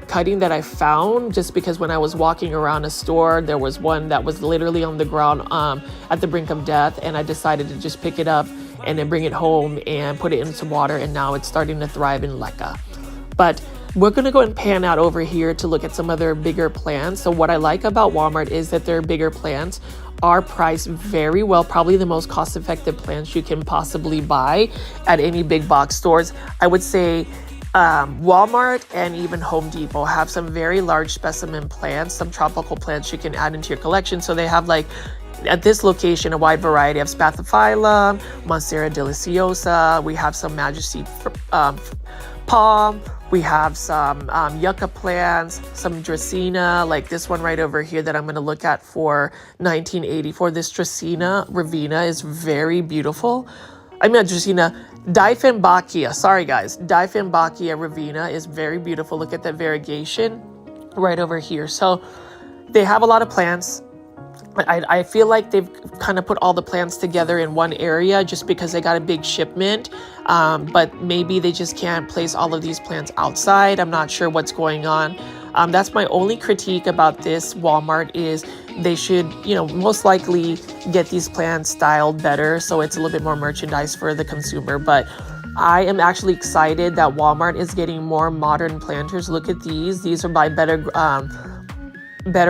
cutting that I found just because when I was walking around a store, there was one that was literally on the ground at the brink of death, and I decided to just pick it up and then bring it home and put it in some water, and now it's starting to thrive in leca. But we're going to go and pan out over here to look at some other bigger plants. So what I like about Walmart is that their bigger plants are priced very well, probably the most cost-effective plants you can possibly buy at any big box stores. I would say Walmart and even Home Depot have some very large specimen plants, some tropical plants you can add into your collection. So they have, like, at this location, a wide variety of Spathiphyllum, Monstera deliciosa. We have some Majesty palm. We have some yucca plants, some Dracaena, like this one right over here that I'm going to look at for $19.84. This Dracaena ravina is very beautiful. I mean, Dracaena, Dieffenbachia. Sorry, guys. Dieffenbachia ravina is very beautiful. Look at that variegation right over here. So they have a lot of plants. I feel like they've kind of put all the plants together in one area just because they got a big shipment, but maybe they just can't place all of these plants outside. I'm not sure what's going on. That's my only critique about this Walmart is they should, most likely get these plants styled better so it's a little bit more merchandise for the consumer. But I am actually excited that Walmart is getting more modern planters. Look at these. These are by Better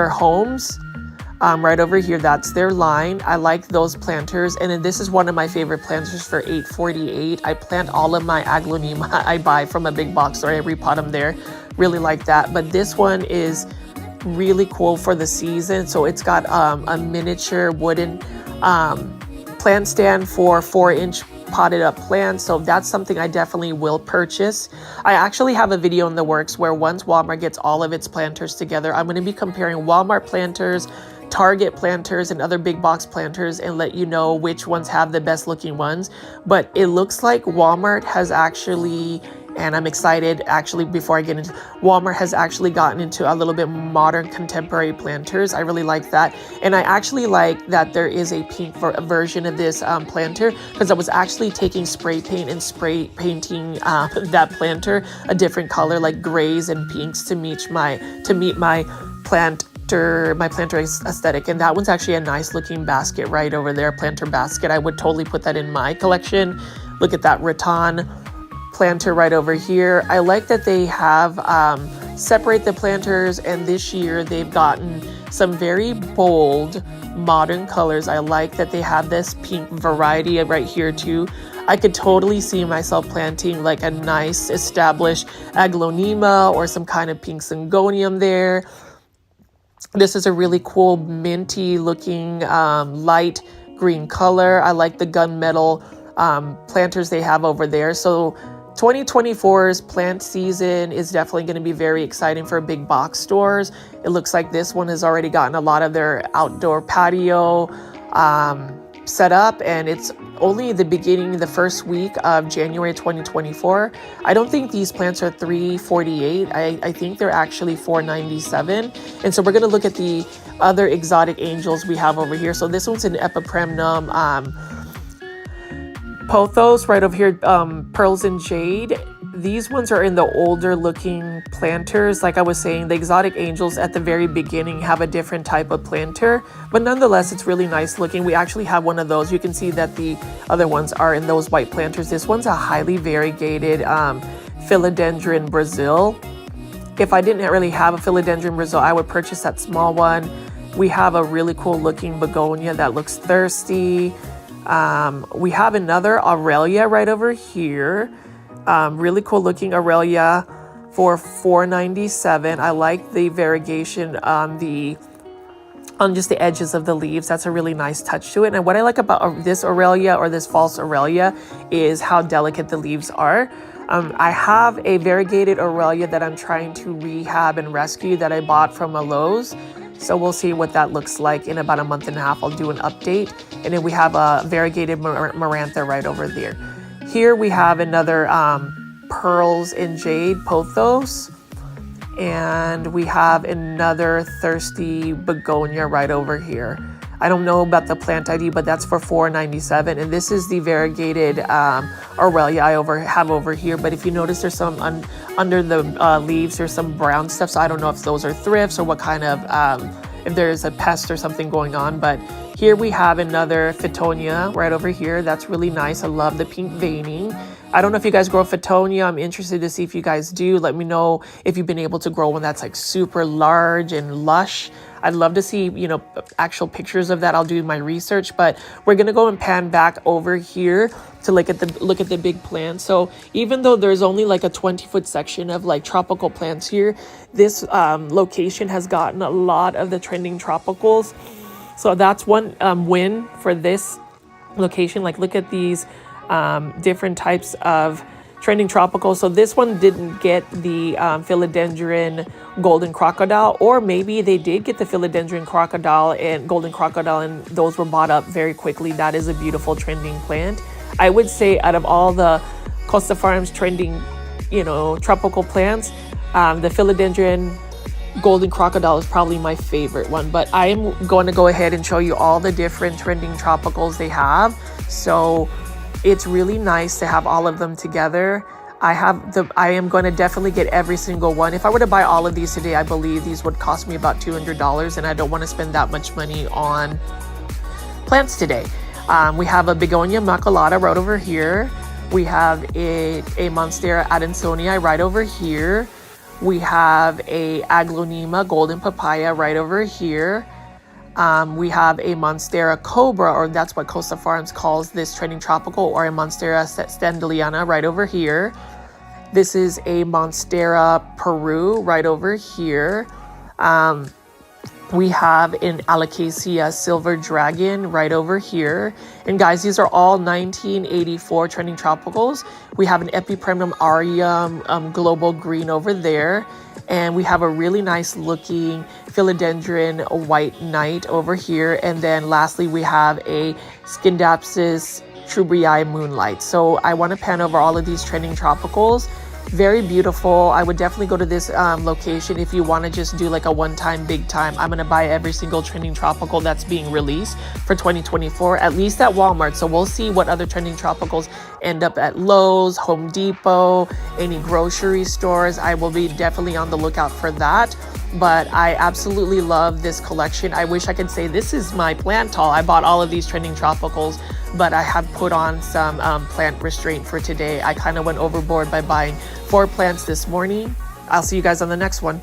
Homes. Right over here, that's their line. I like those planters. And then this is one of my favorite planters for $8.48. I plant all of my aglaonema I buy from a big box store. I repot them there. Really like that. But this one is really cool for the season. So it's got a miniature wooden plant stand for 4-inch potted up plants. So that's something I definitely will purchase. I actually have a video in the works where once Walmart gets all of its planters together, I'm going to be comparing Walmart planters, Target planters, and other big box planters and let you know which ones have the best looking ones. But it looks like Walmart has actually, and I'm excited actually before I get into, Walmart has actually gotten into a little bit modern contemporary planters. I really like that. And I actually like that there is a pink version of this planter, because I was actually taking spray paint and spray painting that planter a different color, like grays and pinks to meet my planter aesthetic. And that one's actually a nice looking basket right over there, planter basket. I would totally put that in my collection. Look at that rattan planter right over here. I like that they have separate the planters, and this year they've gotten some very bold modern colors. I like that they have this pink variety right here too. I could totally see myself planting like a nice established aglaonema or some kind of pink Syngonium there. This is a really cool minty looking light green color. I like the gunmetal planters they have over there. So 2024's plant season is definitely going to be very exciting for big box stores. It looks like this one has already gotten a lot of their outdoor patio set up, and it's only the beginning, the first week of January 2024. I don't think these plants are $348. I think they're actually $497. And so we're going to look at the other exotic angels we have over here. So this one's an Epipremnum pothos right over here, pearls and jade. These ones are in the older looking planters. Like I was saying, the exotic angels at the very beginning have a different type of planter, but nonetheless, it's really nice looking. We actually have one of those. You can see that the other ones are in those white planters. This one's a highly variegated Philodendron Brazil. If I didn't really have a Philodendron Brazil, I would purchase that small one. We have a really cool looking begonia that looks thirsty. We have another Aurelia right over here. Really cool looking Aurelia for $497. I like the variegation on just the edges of the leaves. That's a really nice touch to it. And what I like about this Aurelia, or this false Aurelia, is how delicate the leaves are. I have a variegated Aurelia that I'm trying to rehab and rescue that I bought from a Lowe's. So we'll see what that looks like in about a month and a half. I'll do an update. And then we have a variegated Marantha right over there. Here we have another pearls and jade pothos, and we have another thirsty begonia right over here. I don't know about the plant ID, but that's for $497. And this is the variegated Aurelia I have over here. But if you notice, there's some under the leaves, there's some brown stuff. So I don't know if those are thrifts or what kind of, if there's a pest or something going on. But here we have another Fittonia right over here. That's really nice. I love the pink veining. I don't know if you guys grow Fittonia. I'm interested to see if you guys do. Let me know if you've been able to grow one that's like super large and lush. I'd love to see, actual pictures of that. I'll do my research, but we're going to go and pan back over here to look at the big plants. So even though there's only like a 20-foot section of like tropical plants here, this location has gotten a lot of the trending tropicals. So that's one win for this location. Like, look at these different types of trending tropical. So this one didn't get the philodendron golden crocodile, or maybe they did get the philodendron crocodile and golden crocodile, and those were bought up very quickly. That is a beautiful trending plant. I would say out of all the Costa Farms trending, tropical plants, the philodendron golden crocodile is probably my favorite one. But I am going to go ahead and show you all the different trending tropicals they have. So it's really nice to have all of them together. I am going to definitely get every single one. If I were to buy all of these today, I believe these would cost me about $200, and I don't want to spend that much money on plants today. We have a Begonia Maculata right over here. We have a Monstera adansonii right over here. We have a Aglonema golden papaya right over here. We have a Monstera cobra, or that's what Costa Farms calls this trending tropical, or a Monstera standeliana right over here. This is a Monstera Peru right over here. We have an Alocasia silver dragon right over here. And guys, these are all 1984 trending tropicals. We have an Epipremnum aureum global green over there. And we have a really nice looking philodendron white knight over here. And then lastly, we have a Scindapsus trubrii moonlight. So I want to pan over all of these trending tropicals. Very beautiful. I would definitely go to this location if you want to just do like a one-time big time. I'm going to buy every single trending tropical that's being released for 2024, at least at Walmart. So we'll see what other trending tropicals end up at Lowe's, Home Depot, any grocery stores. I will be definitely on the lookout for that. But I absolutely love this collection. I wish I could say this is my plant haul. I bought all of these trending tropicals, but I have put on some plant restraint for today. I kind of went overboard by buying 4 plants this morning. I'll see you guys on the next one.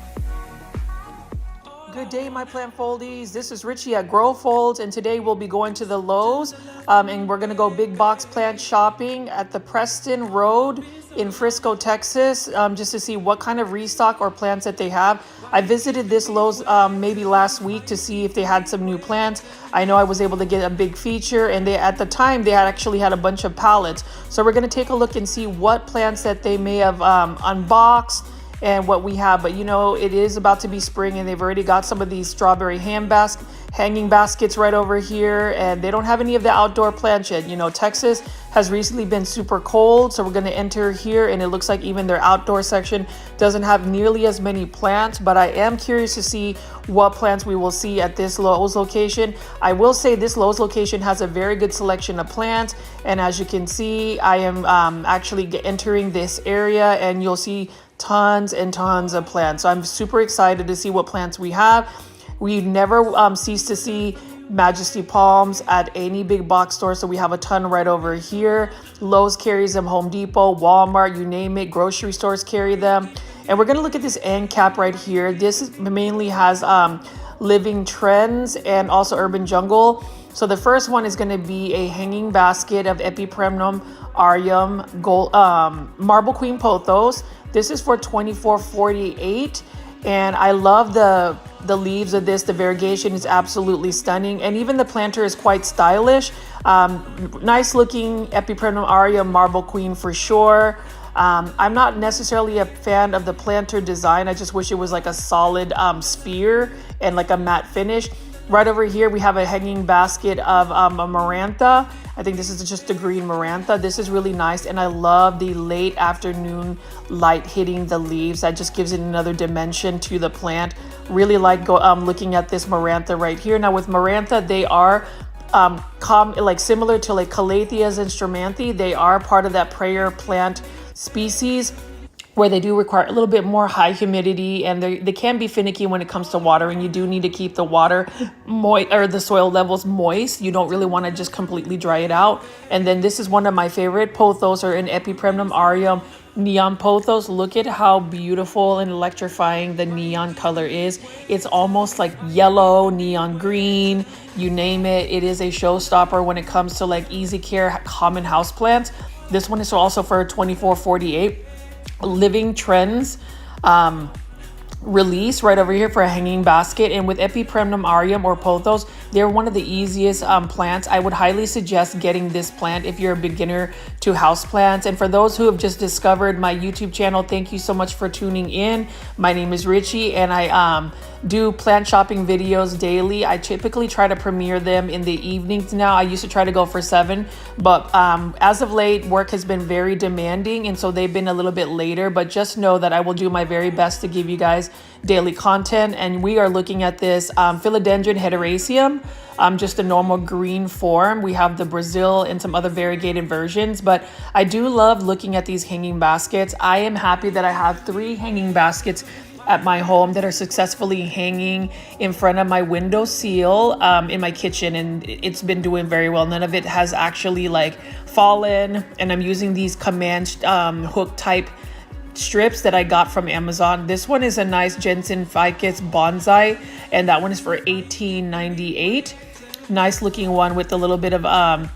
Good day, my plant foldies. This is Richie at Grow Folds, and today we'll be going to the Lowe's, and we're going to go big box plant shopping at the Preston Road in Frisco, Texas, just to see what kind of restock or plants that they have. I visited this Lowe's maybe last week to see if they had some new plants. I know I was able to get a big feature, and at the time they actually had a bunch of pallets. So we're going to take a look and see what plants that they may have unboxed and what we have. But you know, it is about to be spring, and they've already got some of these strawberry hanging baskets right over here, and they don't have any of the outdoor plants yet. You know, Texas has recently been super cold, so we're going to enter here, and it looks like even their outdoor section doesn't have nearly as many plants. But I am curious to see what plants we will see at this Lowe's location. I will say this Lowe's location has a very good selection of plants, and as you can see, I am actually entering this area, and you'll see tons and tons of plants. So I'm super excited to see what plants we have. We never cease to see Majesty palms at any big box store, so we have a ton right over here. Lowe's carries them, Home Depot, Walmart, you name it, grocery stores carry them. And we're going to look at this end cap right here. This mainly has Living Trends and also Urban Jungle. So the first one is going to be a hanging basket of Epipremnum aureum gold marble queen pothos. This is for $24.48, and I love the leaves of this. The variegation is absolutely stunning, and even the planter is quite stylish. Nice looking Epipremnum aureum marble queen for sure. I'm not necessarily a fan of the planter design. I just wish it was like a solid sphere and like a matte finish. Right over here, we have a hanging basket of a Marantha. I think this is just a green Marantha. This is really nice, and I love the late afternoon light hitting the leaves. That just gives it another dimension to the plant. Really like looking at this Marantha right here. Now with Marantha, they are like similar to like Calatheas and Stramanthe. They are part of that prayer plant species, where they do require a little bit more high humidity, and they can be finicky when it comes to watering. You do need to keep the water moist, or the soil levels moist. You don't really want to just completely dry it out. And then this is one of my favorite pothos, or an Epipremnum aureum neon pothos. Look at how beautiful and electrifying the neon color is. It's almost like yellow, neon green, you name it. It is a showstopper when it comes to like easy care common houseplants. This one is also for $24.48. Living Trends release right over here for a hanging basket. And with Epipremnum aureum or pothos, they're one of the easiest plants. I would highly suggest getting this plant if you're a beginner to houseplants. And for those who have just discovered my YouTube channel, thank you so much for tuning in. My name is Richie, and I do plant shopping videos daily. I typically try to premiere them in the evenings now. I used to try to go for 7, but as of late, work has been very demanding, and so they've been a little bit later. But just know that I will do my very best to give you guys daily content. And we are looking at this Philodendron hederaceum, just a normal green form. We have the Brazil and some other variegated versions, but I do love looking at these hanging baskets. I am happy that I have 3 hanging baskets at my home that are successfully hanging in front of my window seal in my kitchen, and it's been doing very well. None of it has actually like fallen, and I'm using these command hook type strips that I got from Amazon. This one is a nice Jensen ficus bonsai, and that one is for $18.98. Nice looking one with a little bit of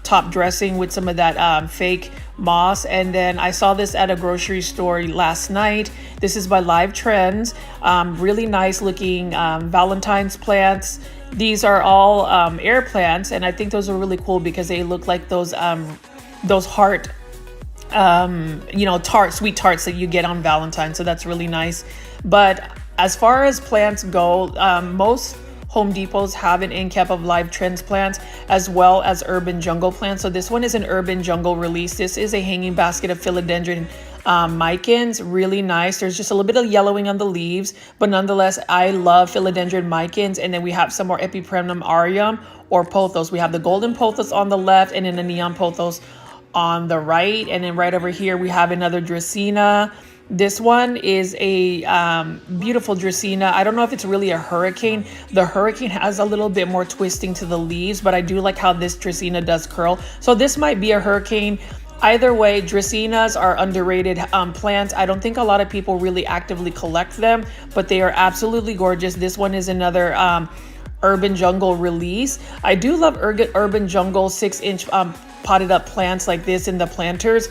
top dressing with some of that fake moss. And then I saw this at a grocery store last night. This is by Live Trends. Really nice looking Valentine's plants. These are all air plants, and I think those are really cool because they look like those heart sweet tarts that you get on Valentine's. So that's really nice. But as far as plants go, most Home Depots have an end cap of Live Trends plants as well as Urban Jungle plants. So this one is an Urban Jungle release. This is a hanging basket of Philodendron micans. Really nice. There's just a little bit of yellowing on the leaves, but nonetheless, I love Philodendron micans. And then we have some more Epipremnum aureum or pothos. We have the golden pothos on the left, and then the neon pothos on the right. And then right over here, we have another Dracaena. This one is a beautiful Dracaena. I don't know if it's really a hurricane. The hurricane has a little bit more twisting to the leaves, but I do like how this Dracaena does curl. So this might be a hurricane. Either way, Dracaenas are underrated plants. I don't think a lot of people really actively collect them, but they are absolutely gorgeous. This one is another Urban Jungle release. I do love Urban Jungle 6-inch potted up plants like this in the planters.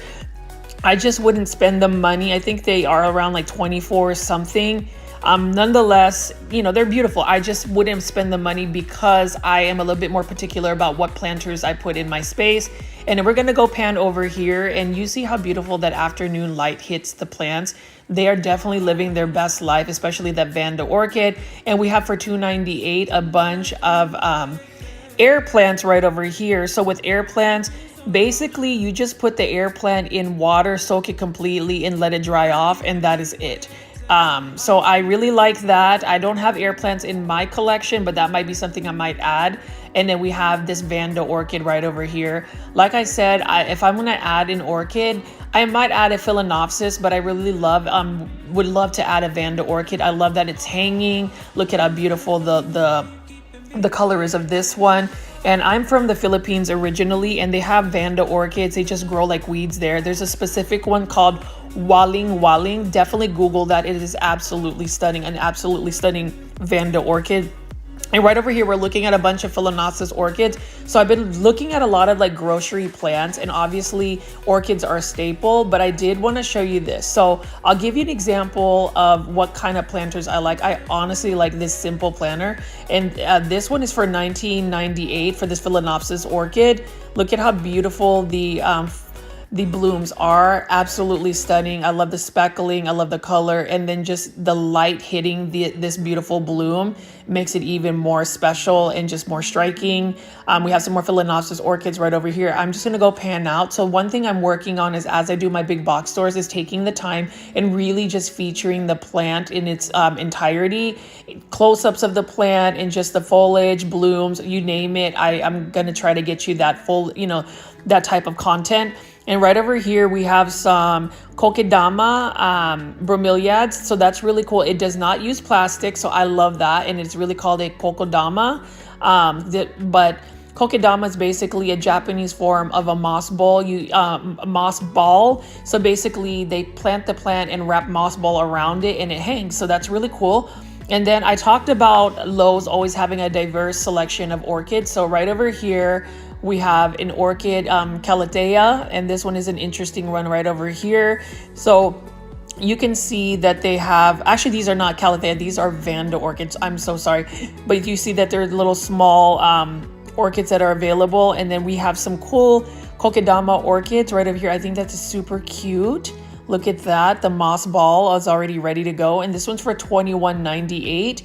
I just wouldn't spend the money. I think they are around like 24 something. Nonetheless, they're beautiful. I just wouldn't spend the money because I am a little bit more particular about what planters I put in my space. And then we're gonna go pan over here, and you see how beautiful that afternoon light hits the plants. They are definitely living their best life, especially that Vanda orchid. And we have for $2.98 a bunch of air plants right over here. So with air plants, basically you just put the air plant in water, soak it completely, and let it dry off, and that is it. So I really like that. I don't have air plants in my collection, but that might be something I might add. And then we have this Vanda orchid right over here. Like I said, if I'm gonna add an orchid, I might add a Phalaenopsis, but I really would love to add a Vanda orchid. I love that it's hanging. Look at how beautiful the color is of this one. And I'm from the Philippines originally, and they have Vanda orchids. They just grow like weeds there. There's a specific one called Waling Waling. Definitely Google that. It is absolutely stunning, an absolutely stunning Vanda orchid. And right over here, we're looking at a bunch of Phalaenopsis orchids. So I've been looking at a lot of like grocery plants, and obviously orchids are a staple, but I did want to show you this. So I'll give you an example of what kind of planters I like. I honestly like this simple planter. And this one is for $19.98 for this Phalaenopsis orchid. Look at how beautiful the blooms are. Absolutely stunning. I love the speckling. I love the color. And then just the light hitting this beautiful bloom makes it even more special and just more striking. We have some more Phalaenopsis orchids right over here. I'm just going to go pan out. So one thing I'm working on is, as I do my big box stores, is taking the time and really just featuring the plant in its entirety, close-ups of the plant and just the foliage, blooms, you name it. I'm going to try to get you that full, that type of content. And right over here, we have some Kokedama bromeliads. So that's really cool. It does not use plastic, so I love that. And it's really called a Kokedama. But Kokedama is basically a Japanese form of a moss ball. Moss ball. So basically, they plant the plant and wrap moss ball around it, and it hangs. So that's really cool. And then I talked about Lowe's always having a diverse selection of orchids. So right over here, we have an orchid, Calathea, and this one is an interesting one right over here. So you can see that they have, actually these are not Calathea, these are Vanda orchids. I'm so sorry. But you see that they're little small orchids that are available. And then we have some cool Kokedama orchids right over here. I think that's super cute. Look at that. The moss ball is already ready to go. And this one's for $21.98.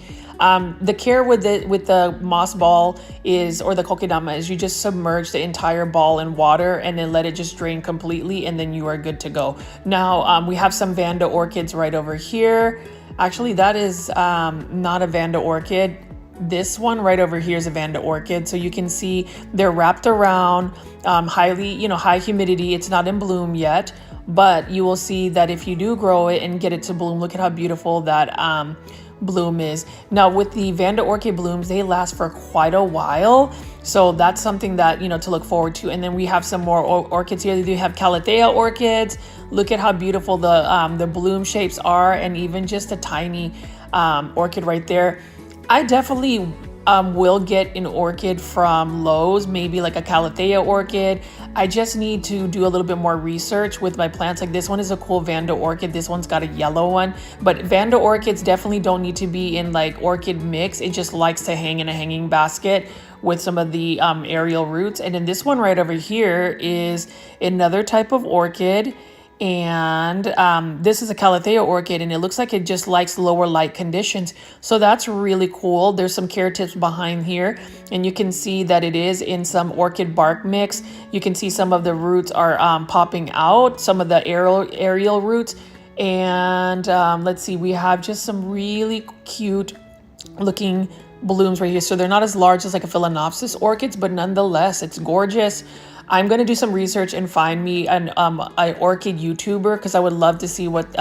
The care with the moss ball is, or the Kokedama, is you just submerge the entire ball in water and then let it just drain completely, and then you are good to go. Now, we have some Vanda orchids right over here. Actually, that is not a Vanda orchid. This one right over here is a Vanda orchid. So you can see they're wrapped around high humidity. It's not in bloom yet, but you will see that if you do grow it and get it to bloom, look at how beautiful that bloom is. Now with the Vanda orchid blooms, they last for quite a while, so that's something that to look forward to. And then we have some more orchids here. They do have Calathea orchids. Look at how beautiful the bloom shapes are, and even just a tiny orchid right there. I definitely will get an orchid from Lowe's, maybe like a Calathea orchid. I just need to do a little bit more research with my plants. Like this one is a cool Vanda orchid. This one's got a yellow one, but Vanda orchids definitely don't need to be in like orchid mix. It just likes to hang in a hanging basket with some of the aerial roots. And then this one right over here is another type of orchid. And this is a Calathea orchid, and it looks like it just likes lower light conditions. So that's really cool. There's some care tips behind here, and you can see that it is in some orchid bark mix. You can see some of the roots are popping out, some of the aerial roots. And let's see, we have just some really cute looking blooms right here. So they're not as large as like a Phalaenopsis orchids, but nonetheless, it's gorgeous. I'm going to do some research and find me an orchid YouTuber, because I would love to see what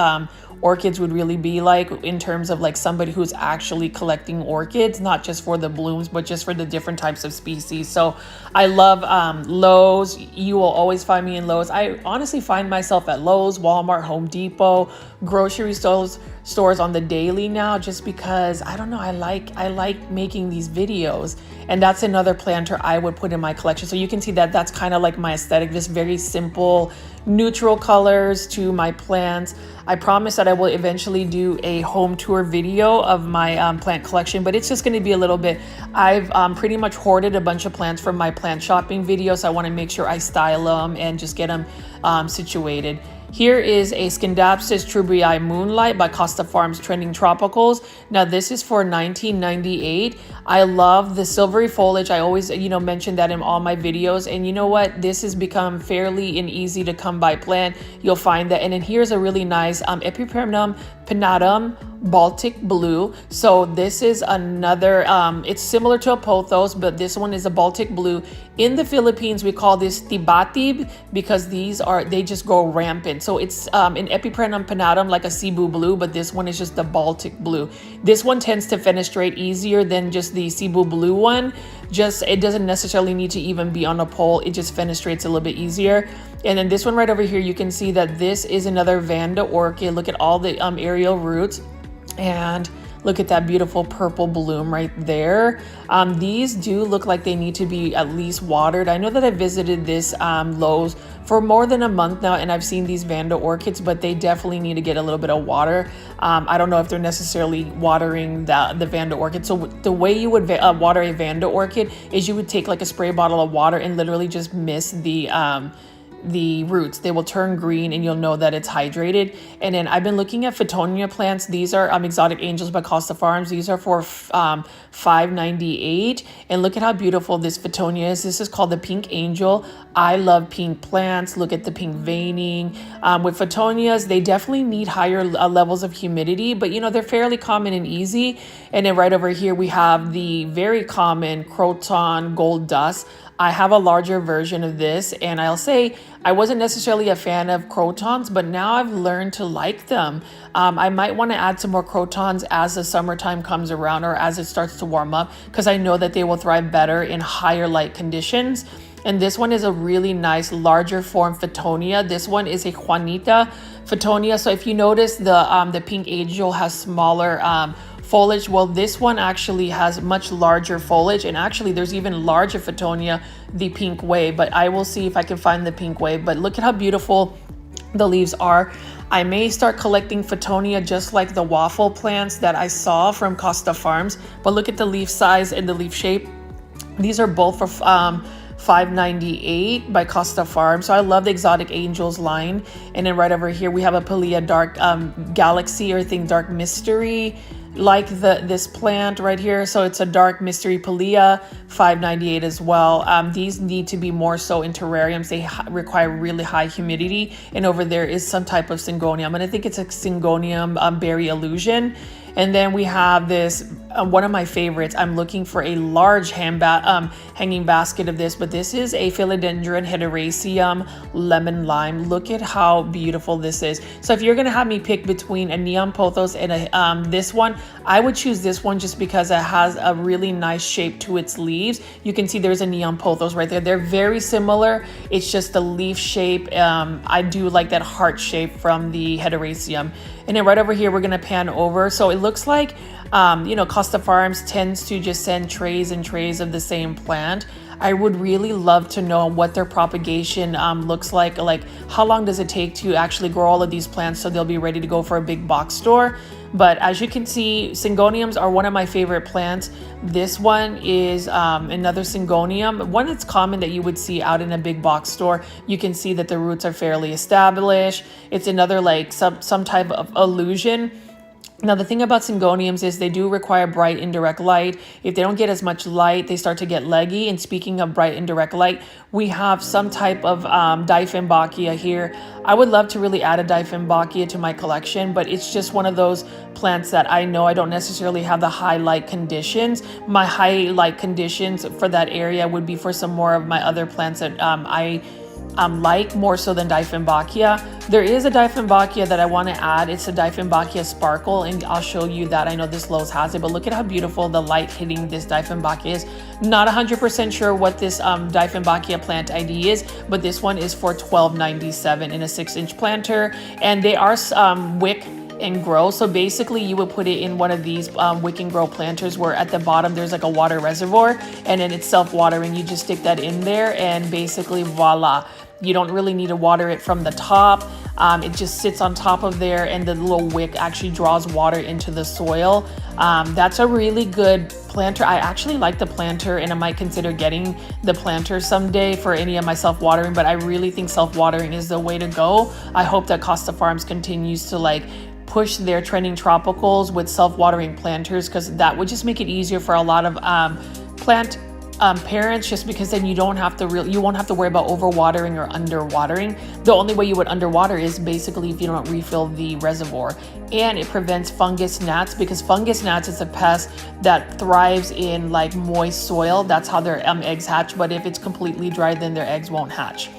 orchids would really be like in terms of like somebody who's actually collecting orchids, not just for the blooms, but just for the different types of species. So I love Lowe's. You will always find me in Lowe's. I honestly find myself at Lowe's, Walmart, Home Depot, grocery stores on the daily now, just because I don't know, I like making these videos, and that's another planter I would put in my collection. So you can see that that's kind of like my aesthetic, just very simple neutral colors to my plants. I promise that I will eventually do a home tour video of my plant collection, but it's just going to be a little bit. I've pretty much hoarded a bunch of plants from my plant shopping video, so I want to make sure I style them and just get them situated. Here is a Scindapsus trubii Moonlight by Costa Farms Trending Tropicals. Now this is for $19.98. I love the silvery foliage. I always, mention that in all my videos. And you know what? This has become fairly and easy to come by plant. You'll find that. And then here's a really nice Epipremnum pinnatum Baltic blue. So this is another, it's similar to a pothos, but this one is a Baltic blue. In the Philippines, we call this tibatib because they just go rampant. So it's an Epipremnum pinnatum like a Cebu blue, but this one is just the Baltic blue. This one tends to fenestrate easier than just the Cebu blue one. It doesn't necessarily need to even be on a pole. It just fenestrates a little bit easier. And then this one right over here, you can see that this is another Vanda orchid. Look at all the aerial roots. And look at that beautiful purple bloom right there. These do look like they need to be at least watered. I know that I visited this Lowe's for more than a month now, and I've seen these Vanda orchids, but they definitely need to get a little bit of water. I don't know if they're necessarily watering the Vanda orchid. So the way you would water a Vanda orchid is you would take like a spray bottle of water and literally just mist the roots. They will turn green and you'll know that it's hydrated. And then I've been looking at Photonia plants. These are Exotic Angels by Costa Farms. These are for $5.98. And look at how beautiful this Photonia is. This is called the Pink Angel. I love pink plants. Look at the pink veining. With Photonias, they definitely need higher levels of humidity, but they're fairly common and easy. And then right over here, we have the very common Croton Gold Dust. I have a larger version of this, and I'll say I wasn't necessarily a fan of crotons, but now I've learned to like them. I might want to add some more crotons as the summertime comes around or as it starts to warm up, because I know that they will thrive better in higher light conditions. And this one is a really nice larger form Photonia. This one is a Juanita Photonia. So if you notice, the Pink Angel has smaller foliage. Well, this one actually has much larger foliage, and actually there's even larger Photonia, the Pink Wave, but I will see if I can find the Pink Wave. But look at how beautiful the leaves are. I may start collecting Photonia just like the waffle plants that I saw from Costa Farms, but look at the leaf size and the leaf shape. These are both for $5.98 by Costa Farms. So I love the Exotic Angels line. And then right over here we have a Pilea Dark Galaxy, or I think Dark Mystery, like this plant right here. So it's a Dark Mystery Pilea, $5.98 as well. These need to be more so in terrariums. They require really high humidity. And over there is some type of Syngonium, and I think it's a Syngonium Berry Illusion. And then we have this, one of my favorites. I'm looking for a large hanging basket of this, but this is a Philodendron Hederaceum Lemon Lime. Look at how beautiful this is. So if you're gonna have me pick between a Neon Pothos and this one, I would choose this one just because it has a really nice shape to its leaves. You can see there's a Neon Pothos right there. They're very similar. It's just the leaf shape. I do like that heart shape from the Hederaceum. And then right over here, we're gonna pan over. So it looks like, Costa Farms tends to just send trays and trays of the same plant. I would really love to know what their propagation looks like how long does it take to actually grow all of these plants so they'll be ready to go for a big box store. But as you can see, Syngoniums are one of my favorite plants. This one is another Syngonium, one that's common that you would see out in a big box store. You can see that the roots are fairly established. It's another some type of illusion. Now, the thing about Syngoniums is they do require bright indirect light. If they don't get as much light, they start to get leggy. And speaking of bright indirect light, we have some type of Dieffenbachia here. I would love to really add a Dieffenbachia to my collection, but it's just one of those plants that I know I don't necessarily have the high light conditions. My high light conditions for that area would be for some more of my other plants that I like more so than Dieffenbachia. There is a Dieffenbachia that I want to add. It's a Dieffenbachia Sparkle, and I'll show you that. I know this Lowe's has it, but look at how beautiful the light hitting this Dieffenbachia is. Not 100% sure what this Dieffenbachia plant ID is, but this one is for $12.97 in a 6-inch planter, and they are wick and grow. So basically you would put it in one of these wick and grow planters where at the bottom there's like a water reservoir, and then it's self-watering. You just stick that in there and basically voila. You don't really need to water it from the top. It just sits on top of there, and the little wick actually draws water into the soil. That's a really good planter. I actually like the planter, and I might consider getting the planter someday for any of my self-watering, but I really think self-watering is the way to go. I hope that Costa Farms continues to like push their trending tropicals with self-watering planters, because that would just make it easier for a lot of plant parents, just because then you won't have to worry about overwatering or underwatering. The only way you would underwater is basically if you don't refill the reservoir. And it prevents fungus gnats, because fungus gnats is a pest that thrives in like moist soil. That's how their eggs hatch. But if it's completely dry, then their eggs won't hatch.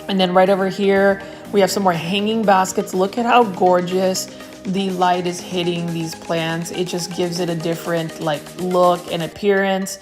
And then right over here, we have some more hanging baskets. Look at how gorgeous the light is hitting these plants. It just gives it a different like look and appearance.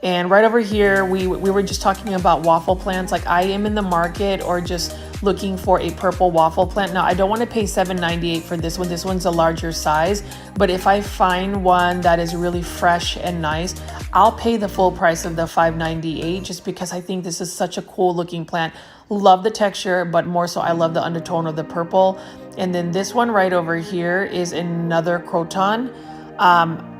And right over here, we were just talking about waffle plants. Like, I am in the market or just looking for a purple waffle plant. Now, I don't want to pay $7.98 for this one. This one's a larger size. But if I find one that is really fresh and nice, I'll pay the full price of the $5.98, just because I think this is such a cool looking plant. Love the texture, but more so I love the undertone of the purple. And then this one right over here is another croton.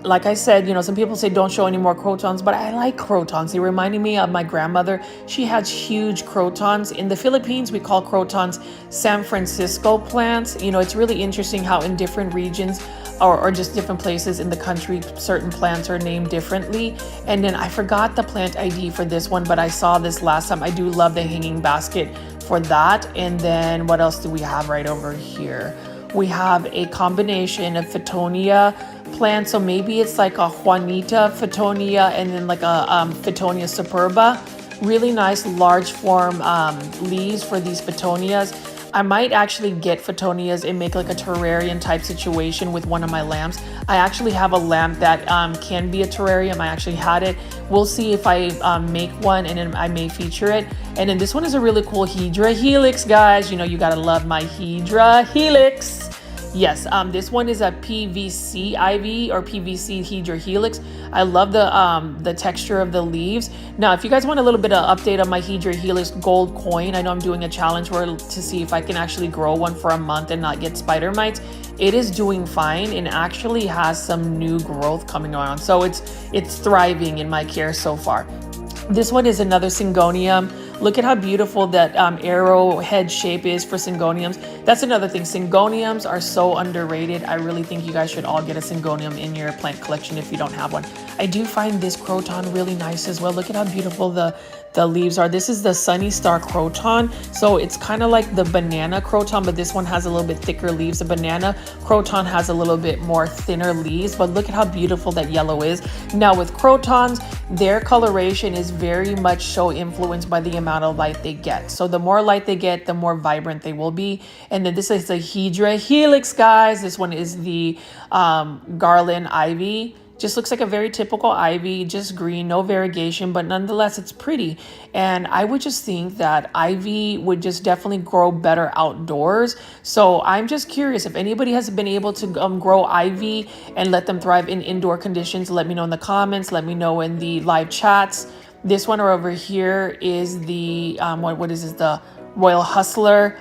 Like I said, you know, some people say don't show any more crotons, but I like crotons. They reminded me of my grandmother. She has huge crotons. In the Philippines, we call crotons San Francisco plants. You know, it's really interesting how in different regions or just different places in the country, certain plants are named differently. And then I forgot the plant ID for this one, but I saw this last time. I do love the hanging basket for that. And then what else do we have right over here? We have a combination of Fittonia plants. So maybe it's like a Juanita Fittonia and then like a Fittonia superba. Really nice large form leaves for these Fittonias. I might actually get Fittonias and make like a terrarium type situation with one of my lamps. I actually have a lamp that can be a terrarium. I actually had it. We'll see if I make one, and then I may feature it. And then this one is a really cool Hydra Helix, guys. You know, you gotta love my Hydra Helix. Yes, this one is a PVC ivy or PVC Hydra Helix. I love the texture of the leaves. Now, if you guys want a little bit of update on my Hydra Helix gold coin, I know I'm doing a challenge to see if I can actually grow one for a month and not get spider mites. It is doing fine and actually has some new growth coming on. So it's thriving in my care so far. This one is another Syngonium. Look at how beautiful that arrowhead shape is for Syngoniums. That's another thing. Syngoniums are so underrated. I really think you guys should all get a Syngonium in your plant collection if you don't have one. I do find this croton really nice as well. Look at how beautiful the leaves are. This is the Sunny Star croton. So it's kind of like the banana croton, but this one has a little bit thicker leaves. The banana croton has a little bit more thinner leaves, but look at how beautiful that yellow is. Now with crotons, their coloration is very much so influenced by the amount of light they get. So the more light they get, the more vibrant they will be. And then this is the Hydra Helix, guys. This one is the garland ivy. Just looks like a very typical ivy, just green, no variegation, but nonetheless, it's pretty. And I would just think that ivy would just definitely grow better outdoors. So I'm just curious if anybody has been able to grow ivy and let them thrive in indoor conditions. Let me know in the comments. Let me know in the live chats. This one over here is the, what is this? The Royal Hustler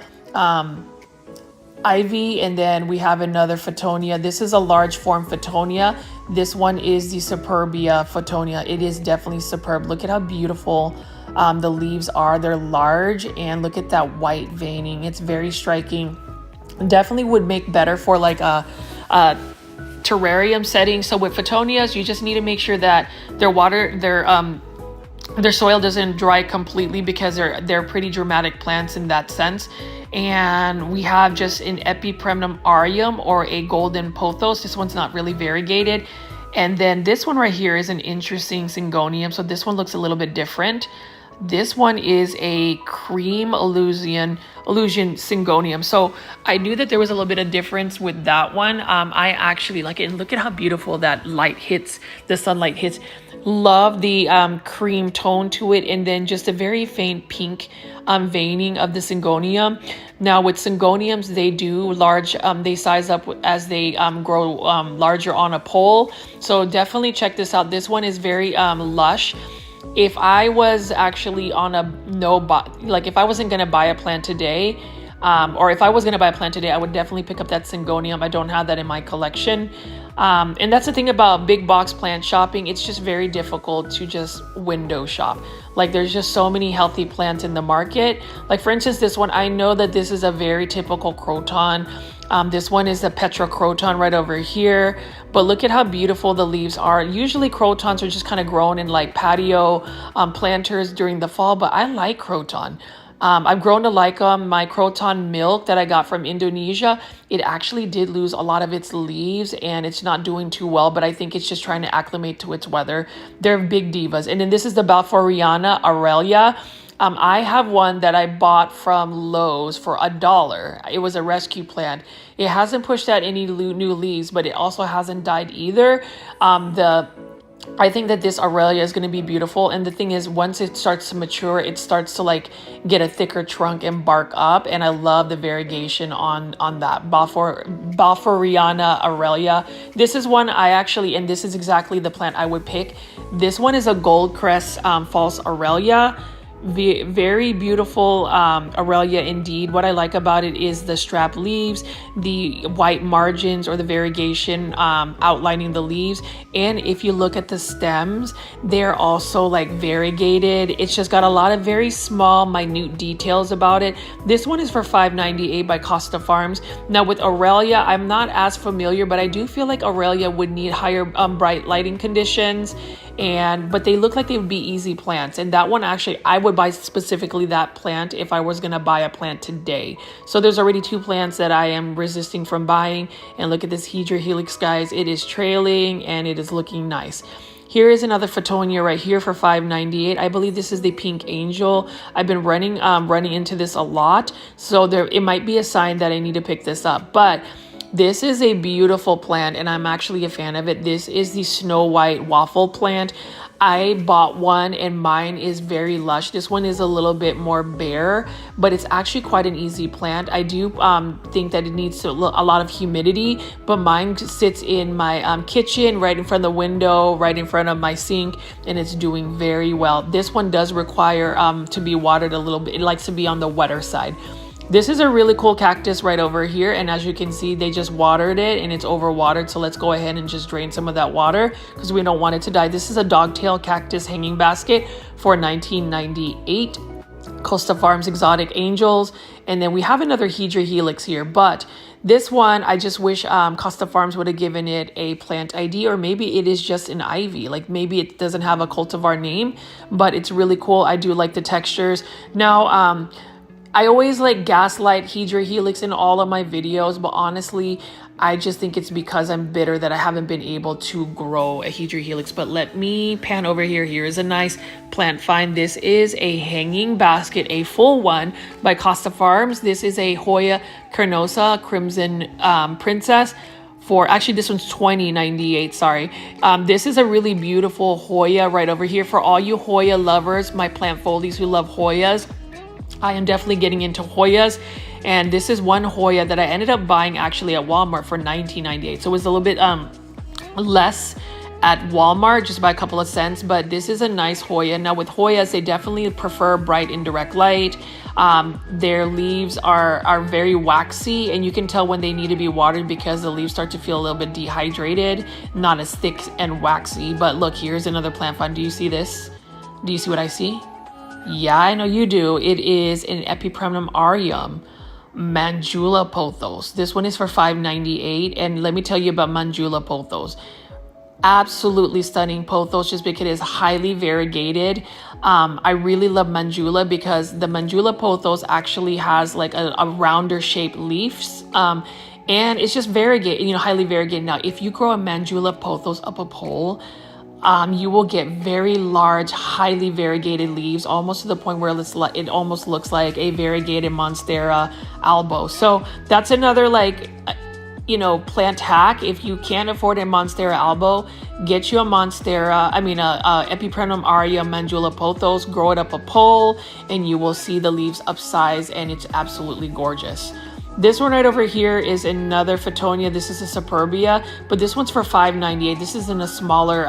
ivy, and then we have another Fittonia. This is a large form Fittonia. This one is the Superbia Fittonia. It is definitely superb. Look at how beautiful the leaves are. They're large, and look at that white veining. It's very striking. Definitely would make better for like a terrarium setting. So with Fittonias, you just need to make sure that their soil doesn't dry completely, because they're pretty dramatic plants in that sense. And we have just an Epipremnum aureum or a golden pothos. This one's not really variegated. And then this one right here is an interesting Syngonium. So this one looks a little bit different. This one is a cream illusion Syngonium. So I knew that there was a little bit of difference with that one. I actually like it. And look at how beautiful that light hits, the sunlight hits. Love the cream tone to it, and then just a very faint pink veining of the Syngonium. Now with Syngoniums, they do large, they size up as they grow larger on a pole. So definitely check this out. This one is very lush. If I was actually on a if I wasn't going to buy a plant today, Or if I was going to buy a plant today, I would definitely pick up that Syngonium. I don't have that in my collection. And that's the thing about big box plant shopping. It's just very difficult to just window shop. Like there's just so many healthy plants in the market. Like for instance, this one, I know that this is a very typical croton. This one is a Petra croton right over here, but look at how beautiful the leaves are. Usually crotons are just kind of grown in like patio planters during the fall, but I like croton. I've grown to like them. My croton milk that I got from Indonesia, it actually did lose a lot of its leaves and it's not doing too well, but I think it's just trying to acclimate to its weather. They're big divas. And then this is the Balfouriana Aurelia. I have one that I bought from Lowe's for $1. It was a rescue plant. It hasn't pushed out any new leaves, but it also hasn't died either. I think that this Aurelia is going to be beautiful. And the thing is, once it starts to mature, it starts to like get a thicker trunk and bark up. And I love the variegation on that Balfouriana Aurelia. This is one I actually, and this is exactly the plant I would pick. This one is a gold crest false Aurelia. Very beautiful Aurelia indeed. What I like about it is the strap leaves, the white margins or the variegation outlining the leaves. And if you look at the stems, they're also like variegated. It's just got a lot of very small, minute details about it. This one is for $5.98 by Costa Farms. Now with Aurelia, I'm not as familiar, but I do feel like Aurelia would need higher bright lighting conditions. But they look like they would be easy plants. And that one actually, I would buy specifically that plant if I was going to buy a plant today. So there's already two plants that I am resisting from buying. And look at this Hydra Helix, guys. It is trailing and it is looking nice. Here is another Photonia right here for $5.98. I believe this is the Pink Angel. I've been running into this a lot. So it might be a sign that I need to pick this up. But this is a beautiful plant and I'm actually a fan of it. This is the Snow White waffle plant. I bought one and mine is very lush. This one is a little bit more bare, but it's actually quite an easy plant. I do think that it needs a lot of humidity, but mine sits in my kitchen, right in front of the window, right in front of my sink, and it's doing very well. This one does require to be watered a little bit. It likes to be on the wetter side. This is a really cool cactus right over here. And as you can see, they just watered it and it's overwatered. So let's go ahead and just drain some of that water because we don't want it to die. This is a dogtail cactus hanging basket for $19.98. Costa Farms Exotic Angels. And then we have another Hydra Helix here. But this one, I just wish Costa Farms would have given it a plant ID, or maybe it is just an ivy. Like maybe it doesn't have a cultivar name, but it's really cool. I do like the textures. Now, I always like gaslight Hydra Helix in all of my videos, but honestly, I just think it's because I'm bitter that I haven't been able to grow a Hydra Helix. But let me pan over here. Here is a nice plant find. This is a hanging basket, a full one by Costa Farms. This is a Hoya carnosa Crimson Princess. Actually, this one's $20.98, sorry. This is a really beautiful Hoya right over here. For all you Hoya lovers, my plant foldies who love Hoyas, I am definitely getting into Hoyas, and this is one Hoya that I ended up buying actually at Walmart for $19.98. So it was a little bit less at Walmart, just by a couple of cents, but this is a nice Hoya. Now with Hoyas, they definitely prefer bright indirect light. Their leaves are very waxy, and you can tell when they need to be watered because the leaves start to feel a little bit dehydrated, not as thick and waxy. But look, here's another plant find. Do you see this? Do you see what I see? Yeah, I know you do. It is an Epipremnum aureum, Manjula pothos. This one is for $5.98. And let me tell you about Manjula pothos. Absolutely stunning pothos, just because it is highly variegated. I really love Manjula because the Manjula pothos actually has like a rounder shaped leaves. And it's just variegated, highly variegated. Now, if you grow a Manjula pothos up a pole, you will get very large, highly variegated leaves, almost to the point where it almost looks like a variegated Monstera albo. So that's another plant hack. If you can't afford a Monstera albo, get you a Epipremnum aureum Manjula pothos, grow it up a pole, and you will see the leaves upsize, and it's absolutely gorgeous. This one right over here is another Photonia. This is a Superbia, but this one's for $5.98. This is in a smaller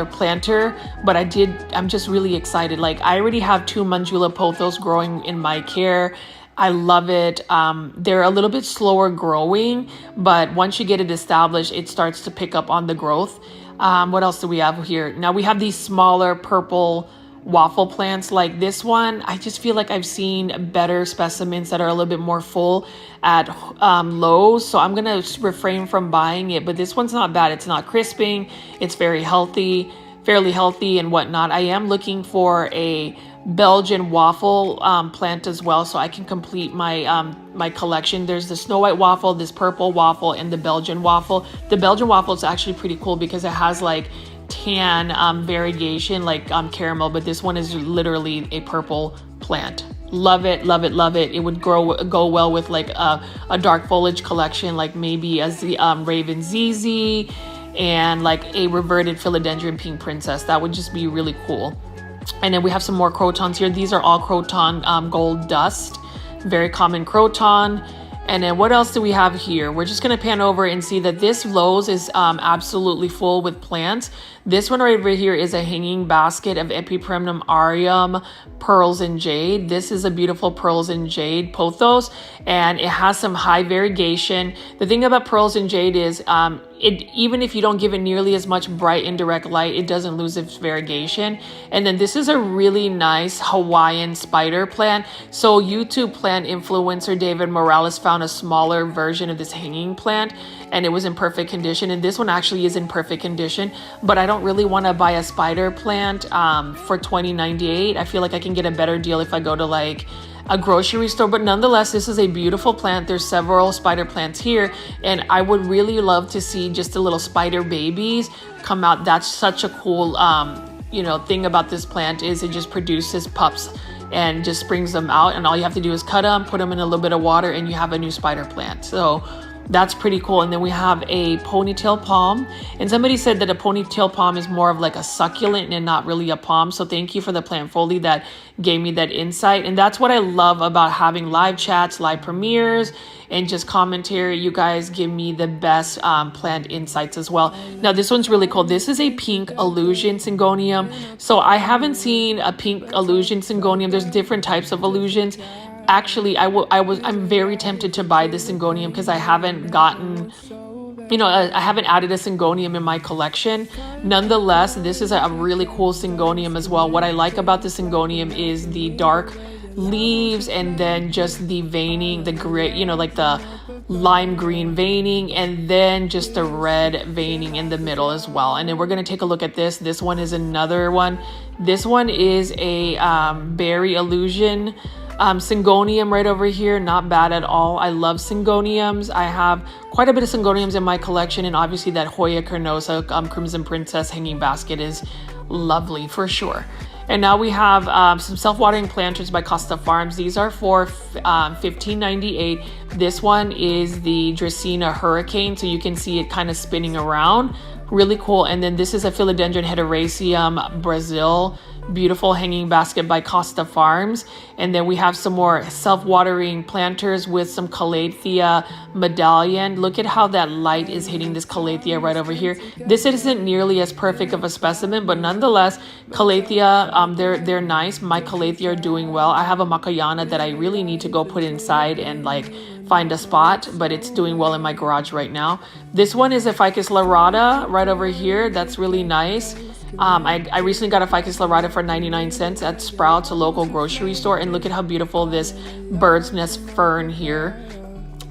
planter, but I'm just really excited. Like I already have two Manjula pothos growing in my care. I love it. They're a little bit slower growing, but once you get it established, it starts to pick up on the growth. What else do we have here? Now we have these smaller purple waffle plants like this one. I just feel like I've seen better specimens that are a little bit more full at Lowe, so I'm gonna refrain from buying it, but this one's not bad. It's not crisping, it's very healthy, fairly healthy and whatnot. I am looking for a Belgian waffle plant as well, so I can complete my my collection. There's the Snow White waffle, this purple waffle, and the Belgian waffle. The Belgian waffle is actually pretty cool because it has like tan variegation, like caramel, but this one is literally a purple plant. Love it, love it, love it. It would go well with like a dark foliage collection, like maybe a Raven ZZ and like a reverted philodendron pink princess. That would just be really cool. And then we have some more crotons here. These are all croton gold dust, very common croton. And then what else do we have here? We're just gonna pan over and see that this Lowe's is absolutely full with plants. This one right over here is a hanging basket of Epipremnum aureum pearls and jade. This is a beautiful pearls and jade pothos, and it has some high variegation. The thing about pearls and jade is even if you don't give it nearly as much bright indirect light, it doesn't lose its variegation. And then this is a really nice Hawaiian spider plant. So YouTube plant influencer David Morales found a smaller version of this hanging plant, and it was in perfect condition. And this one actually is in perfect condition, but I don't really want to buy a spider plant for $20.98. I feel like I can get a better deal if I go to like a grocery store, but nonetheless, this is a beautiful plant. There's several spider plants here, and I would really love to see just the little spider babies come out. That's such a cool thing about this plant is it just produces pups and just brings them out, and all you have to do is cut them, put them in a little bit of water, and you have a new spider plant. So that's pretty cool. And then we have a ponytail palm, and somebody said that a ponytail palm is more of like a succulent and not really a palm. So thank you for the plant foley that gave me that insight. And that's what I love about having live chats, live premieres, and just commentary. You guys give me the best plant insights as well. Now this one's really cool. This is a pink illusion syngonium. So I haven't seen a pink illusion syngonium. There's different types of illusions. Actually, I'm very tempted to buy this syngonium because I haven't gotten, I haven't added a syngonium in my collection. Nonetheless, this is a really cool syngonium as well. What I like about the syngonium is the dark leaves and then just the veining, the gray, like the lime green veining, and then just the red veining in the middle as well. And then we're going to take a look at this. This one is another one. This one is a berry illusion syngonium right over here. Not bad at all. I love syngoniums. I have quite a bit of syngoniums in my collection, and obviously that Hoya carnosa crimson princess hanging basket is lovely for sure. And now we have some self-watering planters by Costa Farms. These are for $15.98. This one is the Dracaena Hurricane, so you can see it kind of spinning around. Really cool. And then this is a Philodendron Hederaceum Brazil, beautiful hanging basket by Costa Farms. And then we have some more self-watering planters with some Calathea medallion. Look at how that light is hitting this Calathea right over here. This isn't nearly as perfect of a specimen, but nonetheless, Calathea, they're nice. My Calathea are doing well. I have a Macayana that I really need to go put inside and like find a spot, but it's doing well in my garage right now. This one is a Ficus lyrata right over here. That's really nice. I recently got a Ficus lyrata for 99 cents at Sprouts, a local grocery store, and look at how beautiful this bird's nest fern here.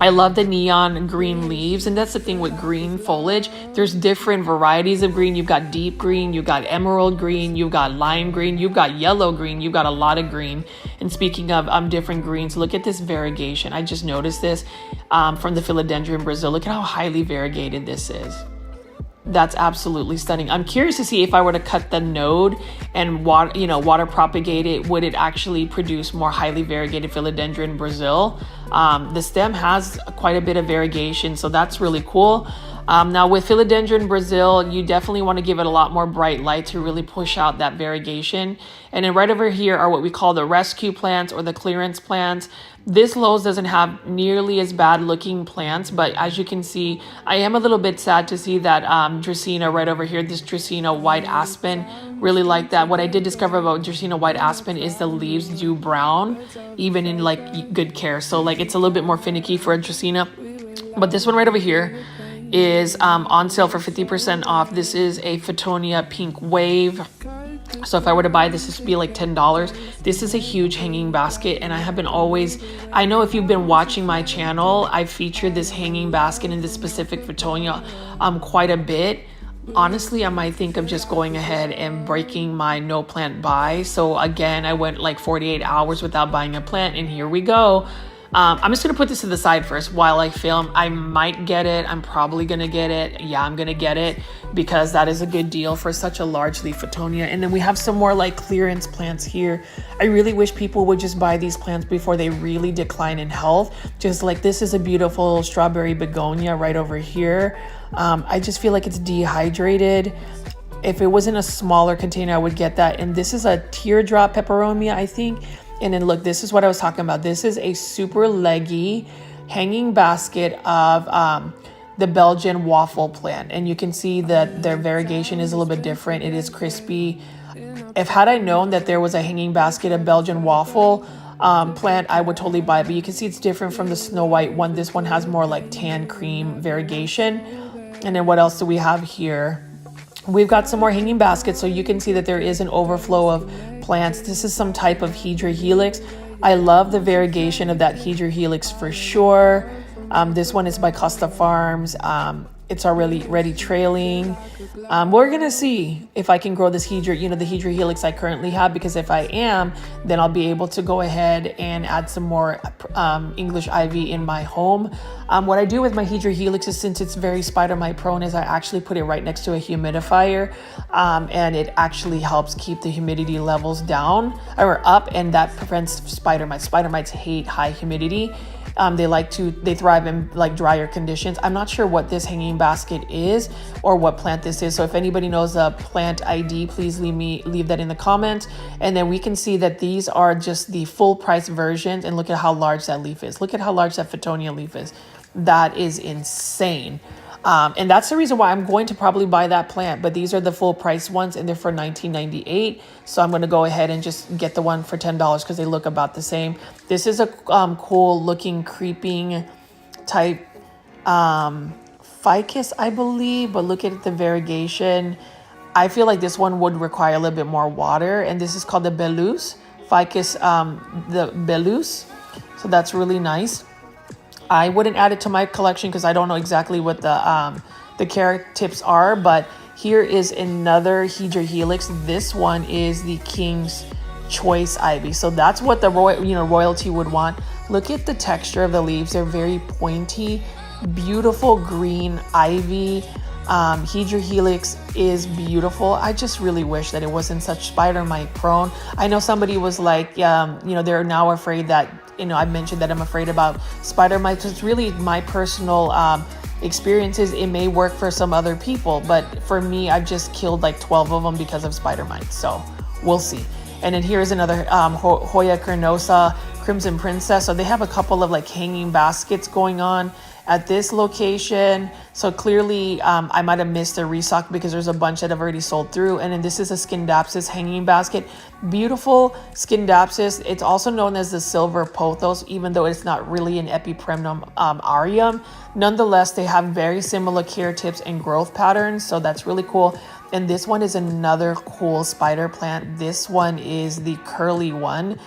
I love the neon green leaves, and that's the thing with green foliage. There's different varieties of green. You've got deep green, you've got emerald green, you've got lime green, you've got yellow green, you've got a lot of green. And speaking of different greens, look at this variegation. I just noticed this from the Philodendron Brazil. Look at how highly variegated this is. That's absolutely stunning. I'm curious to see if I were to cut the node and water propagate it, would it actually produce more highly variegated Philodendron Brazil? The stem has quite a bit of variegation, so that's really cool. Now with Philodendron Brazil, you definitely want to give it a lot more bright light to really push out that variegation. And then right over here are what we call the rescue plants or the clearance plants. This Lowe's doesn't have nearly as bad looking plants, but as you can see, I am a little bit sad to see that Dracaena right over here, this Dracaena white aspen, really like that. What I did discover about Dracaena white aspen is the leaves do brown, even in like good care. So like it's a little bit more finicky for a Dracaena. But this one right over here is on sale for 50% off. This is a Photonia Pink Wave. So if I were to buy this, this would be like $10. This is a huge hanging basket, and I have been always, I know if you've been watching my channel, I've featured this hanging basket in this specific Photonia quite a bit. Honestly, I might think of just going ahead and breaking my no plant buy. So again, I went like 48 hours without buying a plant, and here we go. I'm just going to put this to the side first while I film. I might get it. I'm probably going to get it. Yeah, I'm going to get it because that is a good deal for such a large leaf Photonia. And then we have some more like clearance plants here. I really wish people would just buy these plants before they really decline in health. Just like this is a beautiful strawberry begonia right over here. I just feel like it's dehydrated. If it was in a smaller container, I would get that. And this is a teardrop peperomia, I think. And then look, this is what I was talking about. This is a super leggy hanging basket of the Belgian waffle plant. And you can see that their variegation is a little bit different. It is crispy. Had I known that there was a hanging basket of Belgian waffle plant, I would totally buy it. But you can see it's different from the Snow White one. This one has more like tan cream variegation. And then what else do we have here? We've got some more hanging baskets, so you can see that there is an overflow of plants. This is some type of Hedra helix. I love the variegation of that Hedra helix for sure. This one is by Costa Farms. It's already trailing. We're gonna see if I can grow this Hedra, the Hedra helix I currently have, because if I am, then I'll be able to go ahead and add some more English ivy in my home. What I do with my Hedra helix is, since it's very spider mite prone, is I actually put it right next to a humidifier, and it actually helps keep the humidity levels down or up, and that prevents spider mites. Spider mites hate high humidity. They thrive in like drier conditions. I'm not sure what this hanging basket is or what plant this is. So if anybody knows a plant ID, please leave that in the comments. And then we can see that these are just the full price versions. And look at how large that leaf is. Look at how large that Photonia leaf is. That is insane. And that's the reason why I'm going to probably buy that plant. But these are the full price ones, and they're for $19.98. So I'm going to go ahead and just get the one for $10 because they look about the same. This is a cool looking creeping type ficus, I believe. But look at the variegation. I feel like this one would require a little bit more water. And this is called the Belus ficus, the Belus. So that's really nice. I wouldn't add it to my collection because I don't know exactly what the care tips are, but here is another Hedra helix. This one is the King's Choice Ivy. So that's what the royalty would want. Look at the texture of the leaves. They're very pointy, beautiful green ivy. Hedra helix is beautiful. I just really wish that it wasn't such spider mite prone. I know somebody was like, they're now afraid that, I mentioned that I'm afraid about spider mites. It's really my personal experiences. It may work for some other people, but for me, I've just killed like 12 of them because of spider mites. So we'll see. And then here's another Hoya carnosa Crimson Princess. So they have a couple of like hanging baskets going on at this location. So clearly I might have missed a restock because there's a bunch that have already sold through. And then this is a Scindapsus hanging basket. Beautiful Scindapsus. It's also known as the silver pothos, even though it's not really an Epipremnum aureum. Nonetheless, they have very similar care tips and growth patterns. So that's really cool. And this one is another cool spider plant. This one is the curly one.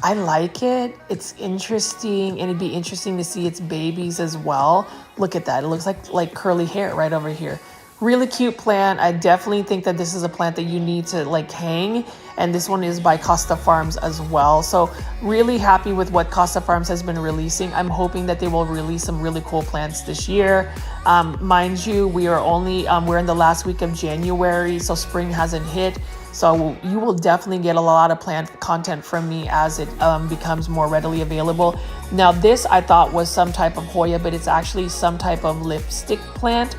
I like it. It's interesting, and it'd be interesting to see its babies as well. Look at that. It looks like curly hair right over here. Really cute plant. I definitely think that this is a plant that you need to like hang. And this one is by Costa Farms as well. So really happy with what Costa Farms has been releasing. I'm hoping that they will release some really cool plants this year. Mind you, we're in the last week of January, so spring hasn't hit. So you will definitely get a lot of plant content from me as it becomes more readily available. Now this I thought was some type of Hoya, but it's actually some type of lipstick plant.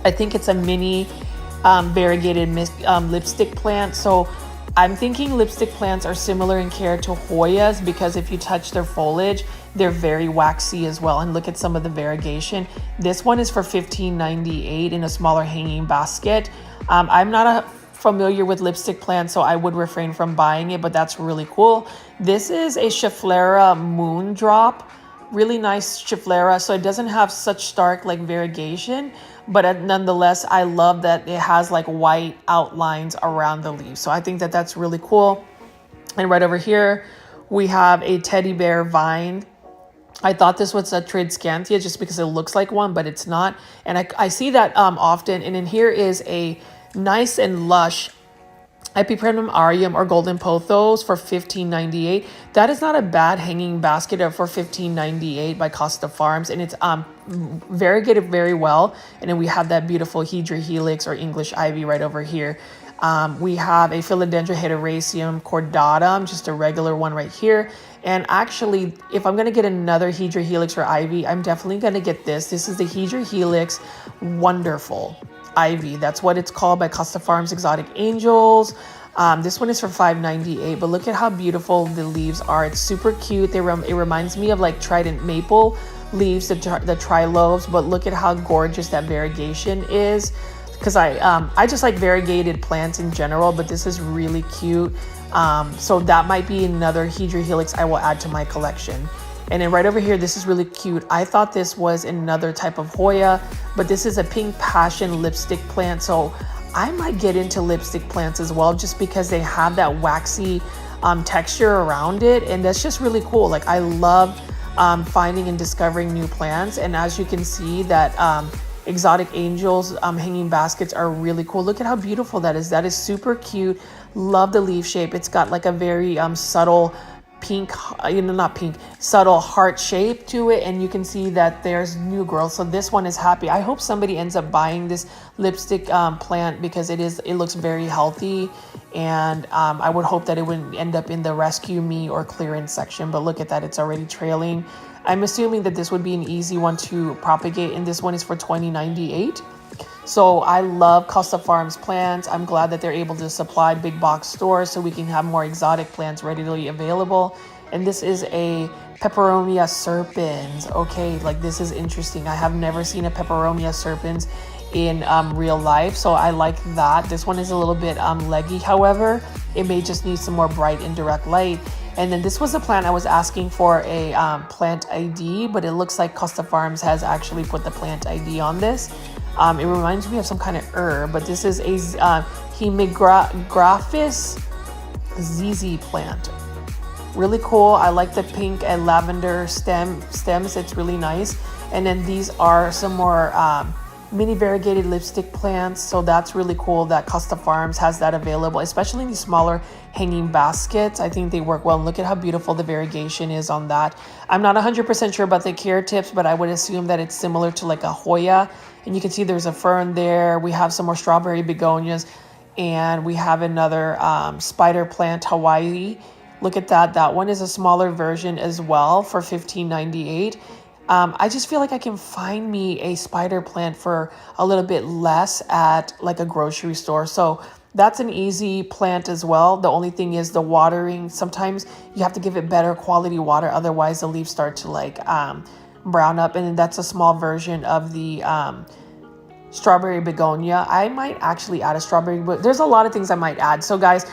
I think it's a mini variegated lipstick plant. So I'm thinking lipstick plants are similar in care to Hoyas, because if you touch their foliage, they're very waxy as well. And look at some of the variegation. This one is for $15.98 in a smaller hanging basket. I'm not familiar with lipstick plants, so I would refrain from buying it, but that's really cool. This is a Schefflera Moon Drop. Really nice Schefflera, so it doesn't have such stark like variegation, but nonetheless, I love that it has like white outlines around the leaves. So I think that that's really cool. And right over here, we have a teddy bear vine. I thought this was a Triscanthia just because it looks like one, but it's not. And I see that often. And then here is a nice and lush Epipremnum aureum or golden pothos for $15.98. That is not a bad hanging basket for $15.98 by Costa Farms, and it's variegated very well. And then we have that beautiful Hedra helix or English ivy right over here. We have a Philodendron Hederaceum cordatum, just a regular one right here. And actually, if I'm going to get another Hedra helix or ivy, I'm definitely going to get this. This is the Hedra helix Wonderful Ivy. That's what it's called by Costa Farms Exotic Angels. This one is for $5.98, but look at how beautiful the leaves are. It's super cute. It reminds me of like trident maple leaves, the trilobes, but look at how gorgeous that variegation is. Because I just like variegated plants in general, but this is really cute. So that might be another Hedra helix I will add to my collection. And then right over here, this is really cute. I thought this was another type of Hoya, but this is a pink passion lipstick plant. So I might get into lipstick plants as well, just because they have that waxy texture around it. And that's just really cool. Like I love finding and discovering new plants. And as you can see, that Exotic Angels hanging baskets are really cool. Look at how beautiful that is. That is super cute. Love the leaf shape. It's got like a very subtle pink, not pink, subtle heart shape to it, and you can see that there's new growth. So this one is happy. I hope somebody ends up buying this lipstick plant, because it looks very healthy, and I would hope that it wouldn't end up in the rescue me or clearance section. But look at that, it's already trailing. I'm assuming that this would be an easy one to propagate, and this one is for $20.98. So I love Costa Farms plants. I'm glad that they're able to supply big box stores so we can have more exotic plants readily available. And this is a Peperomia serpens. Okay, like this is interesting. I have never seen a Peperomia serpens in real life, so I like that. This one is a little bit leggy, however. It may just need some more bright indirect light. And then this was a plant I was asking for a plant ID, but it looks like Costa Farms has actually put the plant ID on this. It reminds me of some kind of herb, but this is a Hemigraphis ZZ plant. Really cool. I like the pink and lavender stems. It's really nice. And then these are some more mini variegated lipstick plants. So that's really cool that Costa Farms has that available, especially in these smaller hanging baskets. I think they work well. And look at how beautiful the variegation is on that. I'm not 100% sure about the care tips, but I would assume that it's similar to like a Hoya. And you can see there's a fern there. We have some more strawberry begonias, and we have another spider plant Hawaii. Look at that. That one is a smaller version as well for $15.98. I just feel like I can find me a spider plant for a little bit less at like a grocery store. So that's an easy plant as well. The only thing is the watering. Sometimes you have to give it better quality water. Otherwise the leaves start to like brown up. And that's a small version of the strawberry begonia. I might actually add a strawberry, but there's a lot of things I might add. So guys,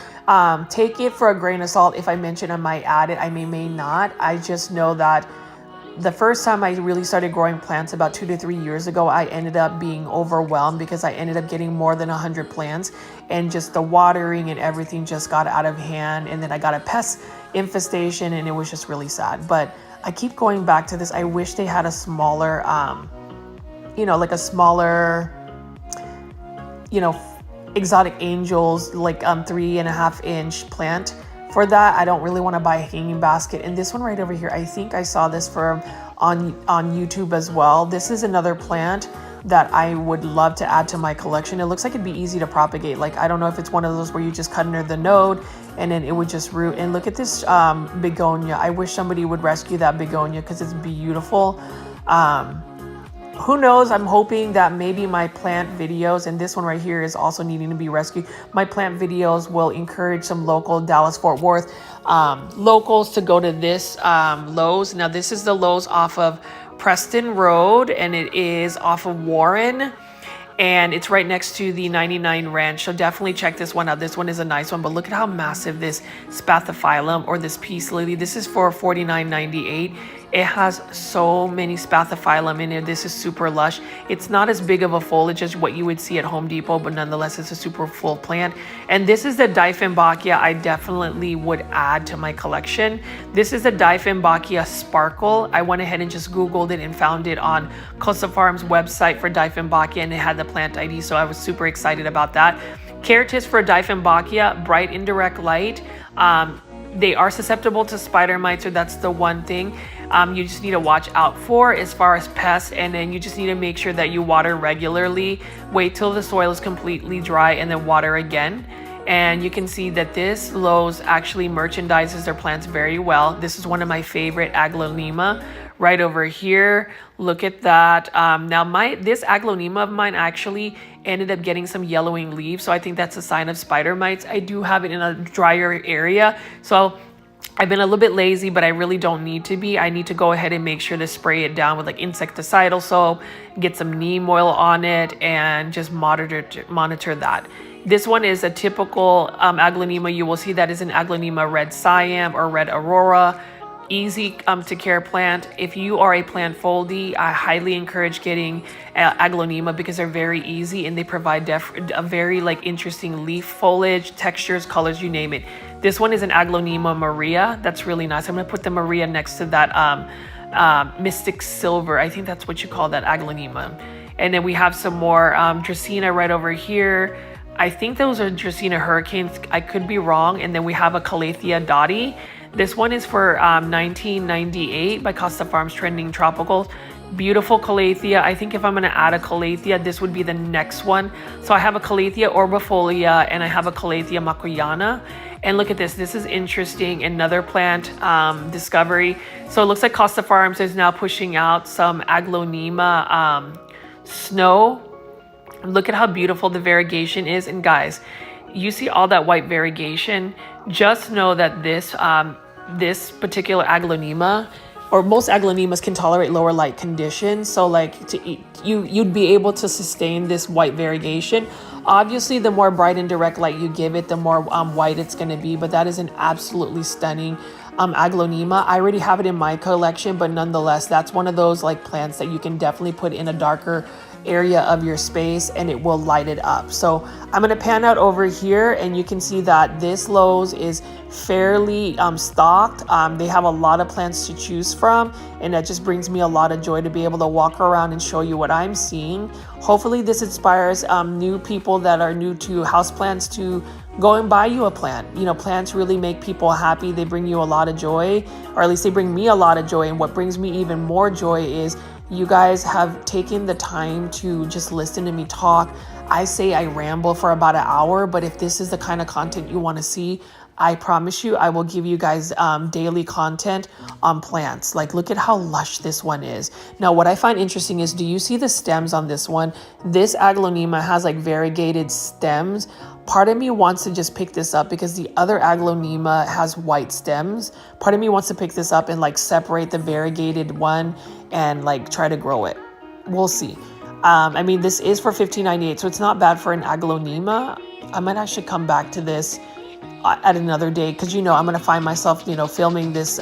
take it for a grain of salt. If I mention I might add it, I may not. I just know that the first time I really started growing plants about 2 to 3 years ago, I ended up being overwhelmed because I ended up getting more than 100 plants, and just the watering and everything just got out of hand. And then I got a pest infestation, and it was just really sad. But I keep going back to this. I wish they had a smaller, like a smaller, Exotic Angels, like 3.5 inch plant. For that, I don't really want to buy a hanging basket. And this one right over here, I think I saw this on YouTube as well. This is another plant that I would love to add to my collection. It looks like it'd be easy to propagate. Like, I don't know if it's one of those where you just cut under the node and then it would just root. And look at this begonia. I wish somebody would rescue that begonia because it's beautiful. Who knows? I'm hoping that maybe my plant videos, and this one right here is also needing to be rescued. My plant videos will encourage some local Dallas-Fort Worth locals to go to this Lowe's. Now, this is the Lowe's off of Preston Road, and it is off of Warren. And it's right next to the 99 Ranch. So definitely check this one out. This one is a nice one, but look at how massive this spathiphyllum or this peace lily. This is for $49.98. It has so many spathiphyllum in it. This is super lush. It's not as big of a foliage as what you would see at Home Depot, but nonetheless, it's a super full plant. And this is the Dieffenbachia I definitely would add to my collection. This is the Dieffenbachia Sparkle. I went ahead and just Googled it and found it on Costa Farms website for Dieffenbachia, and it had the plant ID, so I was super excited about that. Care tips for Dieffenbachia: bright indirect light. They are susceptible to spider mites, so that's the one thing you just need to watch out for as far as pests. And then you just need to make sure that you water regularly. Wait till the soil is completely dry and then water again. And you can see that this Lowe's actually merchandises their plants very well. This is one of my favorite aglaonema right over here. Look at that. Now this aglaonema of mine actually ended up getting some yellowing leaves, so I think that's a sign of spider mites. I do have it in a drier area, so I've been a little bit lazy, but I really don't need to be. I need to go ahead and make sure to spray it down with like insecticidal soap, get some neem oil on it, and just monitor that. This one is a typical aglaonema. You will see that is an aglaonema red Siam or red Aurora. Easy to care plant. If you are a plant foldie, I highly encourage getting aglaonema because they're very easy and they provide a very like interesting leaf foliage, textures, colors, you name it. This one is an aglaonema Maria. That's really nice. I'm gonna put the Maria next to that Mystic Silver. I think that's what you call that aglaonema. And then we have some more Dracaena right over here. I think those are Dracaena Hurricanes. I could be wrong. And then we have a Calathea Dottie. This one is for $19.98 by Costa Farms Trending Tropicals. Beautiful Calathea. I think if I'm going to add a Calathea, this would be the next one. So I have a Calathea orbifolia and I have a Calathea macoyana. And look at this. This is interesting. Another plant discovery. So it looks like Costa Farms is now pushing out some aglaonema snow. Look at how beautiful the variegation is. And guys, you see all that white variegation. Just know that this particular aglaonema, or most aglaonemas, can tolerate lower light conditions. So like you'd be able to sustain this white variegation. Obviously, the more bright and direct light you give it, the more white it's going to be. But that is an absolutely stunning aglaonema. I already have it in my collection, but nonetheless, that's one of those like plants that you can definitely put in a darker area of your space and it will light it up. So I'm going to pan out over here and you can see that this Lowe's is fairly stocked. They have a lot of plants to choose from, and that just brings me a lot of joy to be able to walk around and show you what I'm seeing. Hopefully this inspires new people that are new to houseplants to go and buy you a plant. You know, plants really make people happy. They bring you a lot of joy, or at least they bring me a lot of joy. And what brings me even more joy is you guys have taken the time to just listen to me talk. I say I ramble for about an hour, but if this is the kind of content you want to see, I promise you I will give you guys daily content on plants. Like, look at how lush this one is. Now, what I find interesting is, do you see the stems on this one? This aglaonema has like variegated stems. Part of me wants to just pick this up because the other aglaonema has white stems. Part of me wants to pick this up and like separate the variegated one and like try to grow it. We'll see. I mean, this is for $15.98, so it's not bad for an aglaonema. I might actually come back to this at another day because, you know, I'm going to find myself, you know, filming this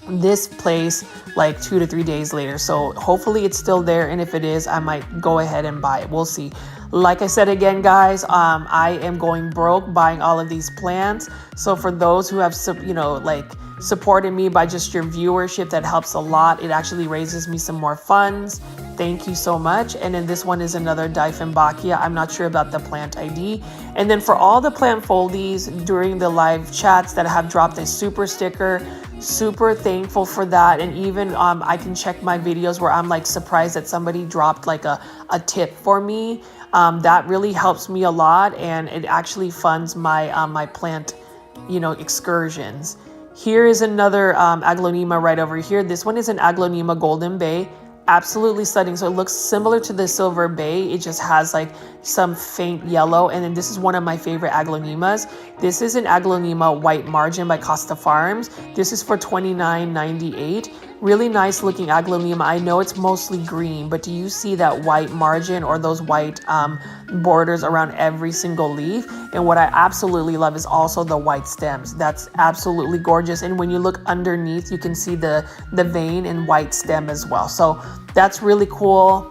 this place like 2 to 3 days later. So hopefully it's still there, and if it is, I might go ahead and buy it. We'll see. Like I said again, guys, I am going broke buying all of these plants. So for those who have, you know, like supported me by just your viewership, that helps a lot. It actually raises me some more funds. Thank you so much. And then this one is another Dieffenbachia. I'm not sure about the plant ID. And then for all the plant foldies during the live chats that have dropped a super sticker, super thankful for that. And even I can check my videos where I'm like surprised that somebody dropped like a tip for me. That really helps me a lot, and it actually funds my my plant, excursions. Here is another Aglaonema right over here. This one is an Aglaonema Golden Bay. Absolutely stunning. So it looks similar to the Silver Bay. It just has like some faint yellow. And then this is one of my favorite Aglaonemas. This is an Aglaonema White Margin by Costa Farms. This is for $29.98. Really nice looking Aglaonema. I know it's mostly green, but do you see that white margin or those white borders around every single leaf? And what I absolutely love is also the white stems. That's absolutely gorgeous. And when you look underneath, you can see the vein and white stem as well. So that's really cool.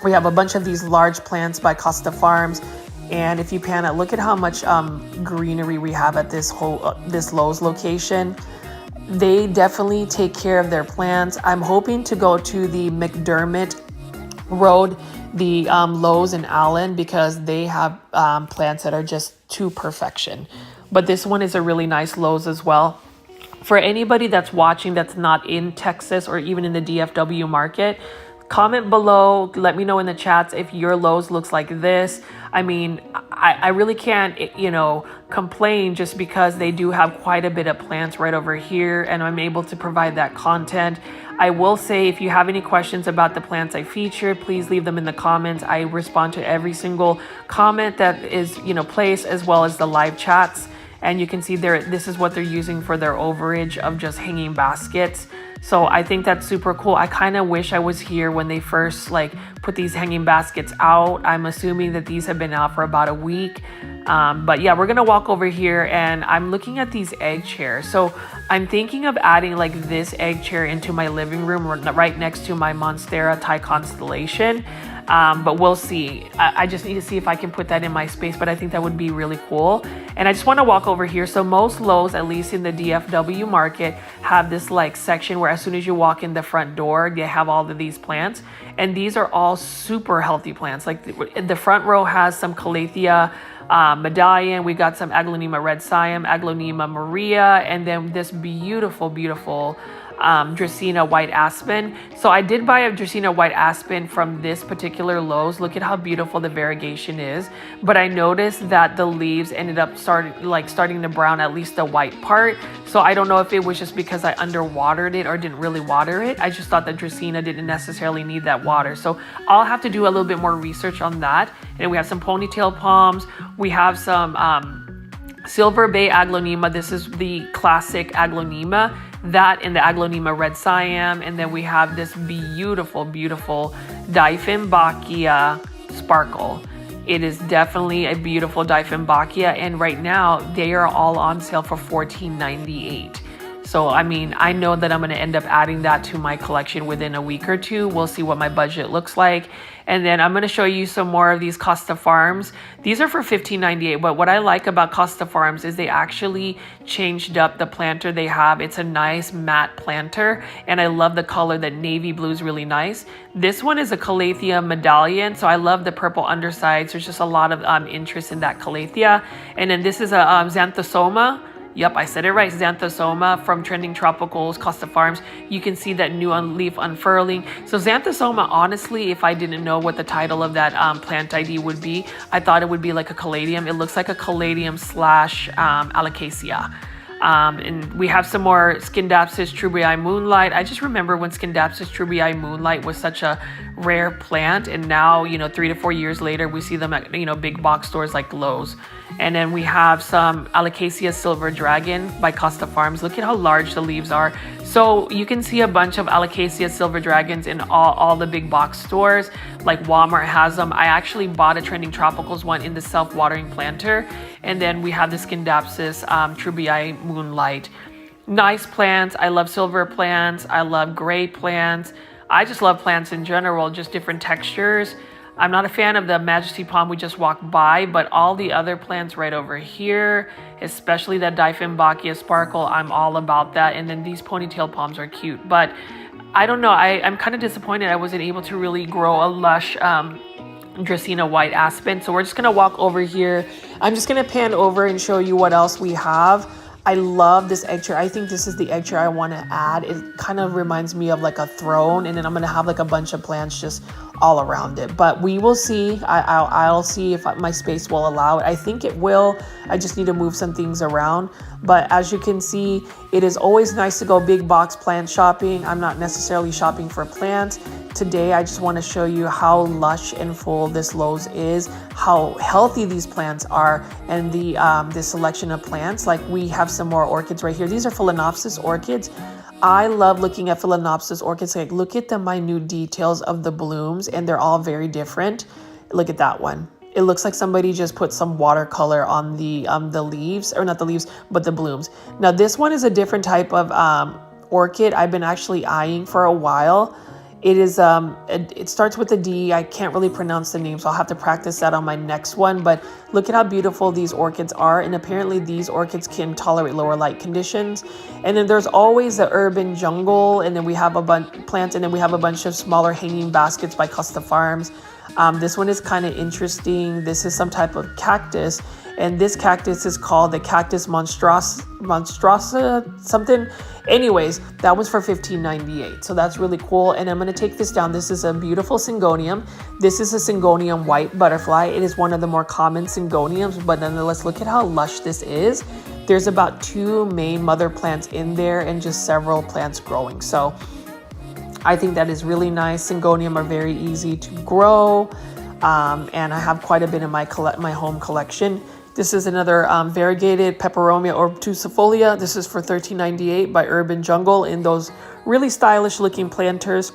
We have a bunch of these large plants by Costa Farms. And if you pan it, look at how much greenery we have at this Lowe's location. They definitely take care of their plants. I'm hoping to go to the McDermott Road, the Lowe's in Allen, because they have plants that are just to perfection. But this one is a really nice Lowe's as well. For anybody that's watching that's not in Texas or even in the DFW market, comment below, let me know in the chats if your Lowe's looks like this. I mean, I really can't, complain just because they do have quite a bit of plants right over here, and I'm able to provide that content. I will say, if you have any questions about the plants I featured, please leave them in the comments. I respond to every single comment that is, placed, as well as the live chats. And you can see this is what they're using for their overage of just hanging baskets. So I think that's super cool. I kind of wish I was here when they first put these hanging baskets out. I'm assuming that these have been out for about a week. But yeah, we're gonna walk over here, and I'm looking at these egg chairs. So I'm thinking of adding this egg chair into my living room right next to my Monstera Thai Constellation. But we'll see. I just need to see if I can put that in my space, but I think that would be really cool. And I just want to walk over here. So most Lowe's, at least in the DFW market, have this section where as soon as you walk in the front door, they have all of these plants. And these are all super healthy plants. The front row has some Calathea medallion. We got some Aglaonema Red Siam, Aglaonema Maria, and then this beautiful Dracaena White Aspen. So I did buy a Dracaena White Aspen from this particular Lowe's. Look at how beautiful the variegation is. But I noticed that the leaves ended up starting to brown, at least the white part. So I don't know if it was just because I underwatered it or didn't really water it. I just thought that Dracaena didn't necessarily need that water. So I'll have to do a little bit more research on that. And we have some ponytail palms. We have some Silver Bay Aglaonema. This is the classic Aglaonema. That and the Aglaonema Red Siam. And then we have this beautiful Dieffenbachia Sparkle. It is definitely a beautiful Dieffenbachia, and right now they are all on sale for $14.98. So, I mean, I know that I'm going to end up adding that to my collection within a week or two. We'll see what my budget looks like. And then I'm going to show you some more of these Costa Farms. These are for $15.98. But what I like about Costa Farms is they actually changed up the planter they have. It's a nice matte planter. And I love the color. That navy blue is really nice. This one is a Calathea medallion. So I love the purple undersides. There's just a lot of interest in that Calathea. And then this is a Xanthosoma. Yep, I said it right. Xanthosoma from Trending Tropicals, Costa Farms. You can see that new leaf unfurling. So Xanthosoma, honestly, if I didn't know what the title of that plant ID would be, I thought it would be like a caladium. It looks like a caladium slash alocasia. And we have some more Scindapsus trubii Moonlight. I just remember when Scindapsus trubii Moonlight was such a rare plant, and now 3 to 4 years later we see them at big box stores like Lowe's. And then we have some Alocasia Silver Dragon by Costa Farms. Look at how large the leaves are. So you can see a bunch of Alocasia Silver Dragons in all the big box stores. Like Walmart has them. I actually bought a Trending Tropicals one in the self-watering planter. And then we have the Scindapsus trubii Moonlight. Nice plants. I love silver plants. I love gray plants. I just love plants in general, just different textures. I'm not a fan of the Majesty palm we just walked by, but all the other plants right over here, especially that Dieffenbachia sparkle, I'm all about that. And then these ponytail palms are cute, but I don't know. I'm kind of disappointed I wasn't able to really grow a lush Dracaena white aspen. So we're just gonna walk over here. I'm just gonna pan over and show you what else we have. I love this egg chair. I think this is the egg chair I want to add. It kind of reminds me of like a throne, and then I'm gonna have like a bunch of plants just all around it. But we will see. I'll see if my space will allow it. I think it will. I just need to move some things around. But as you can see, it is always nice to go big box plant shopping. I'm not necessarily shopping for plants. Today, I just want to show you how lush and full this Lowe's is, how healthy these plants are, and the selection of plants. Like we have some more orchids right here. These are Phalaenopsis orchids. I love looking at Phalaenopsis orchids. Like, look at the minute details of the blooms, and they're all very different. Look at that one. It looks like somebody just put some watercolor on the leaves, or not the leaves, but the blooms. Now this one is a different type of orchid I've been actually eyeing for a while. It is it starts with a D. I can't really pronounce the name, so I'll have to practice that on my next one. But look at how beautiful these orchids are, and apparently these orchids can tolerate lower light conditions. And then there's always the urban jungle, and then we have a bunch plants, and then we have a bunch of smaller hanging baskets by Costa Farms. This one is kind of interesting. This is some type of cactus, and this cactus is called the Cactus monstrosa something. Anyways, that was for $15.98, so that's really cool. And I'm going to take this down. This is a beautiful syngonium. This is a syngonium white butterfly. It is one of the more common syngoniums, but nonetheless, look at how lush this is. There's about 2 main mother plants in there and just several plants growing. So I think that is really nice. Syngonium are very easy to grow, and I have quite a bit in my home collection. This is another variegated Peperomia obtusifolia. This is for $13.98 by Urban Jungle in those really stylish looking planters.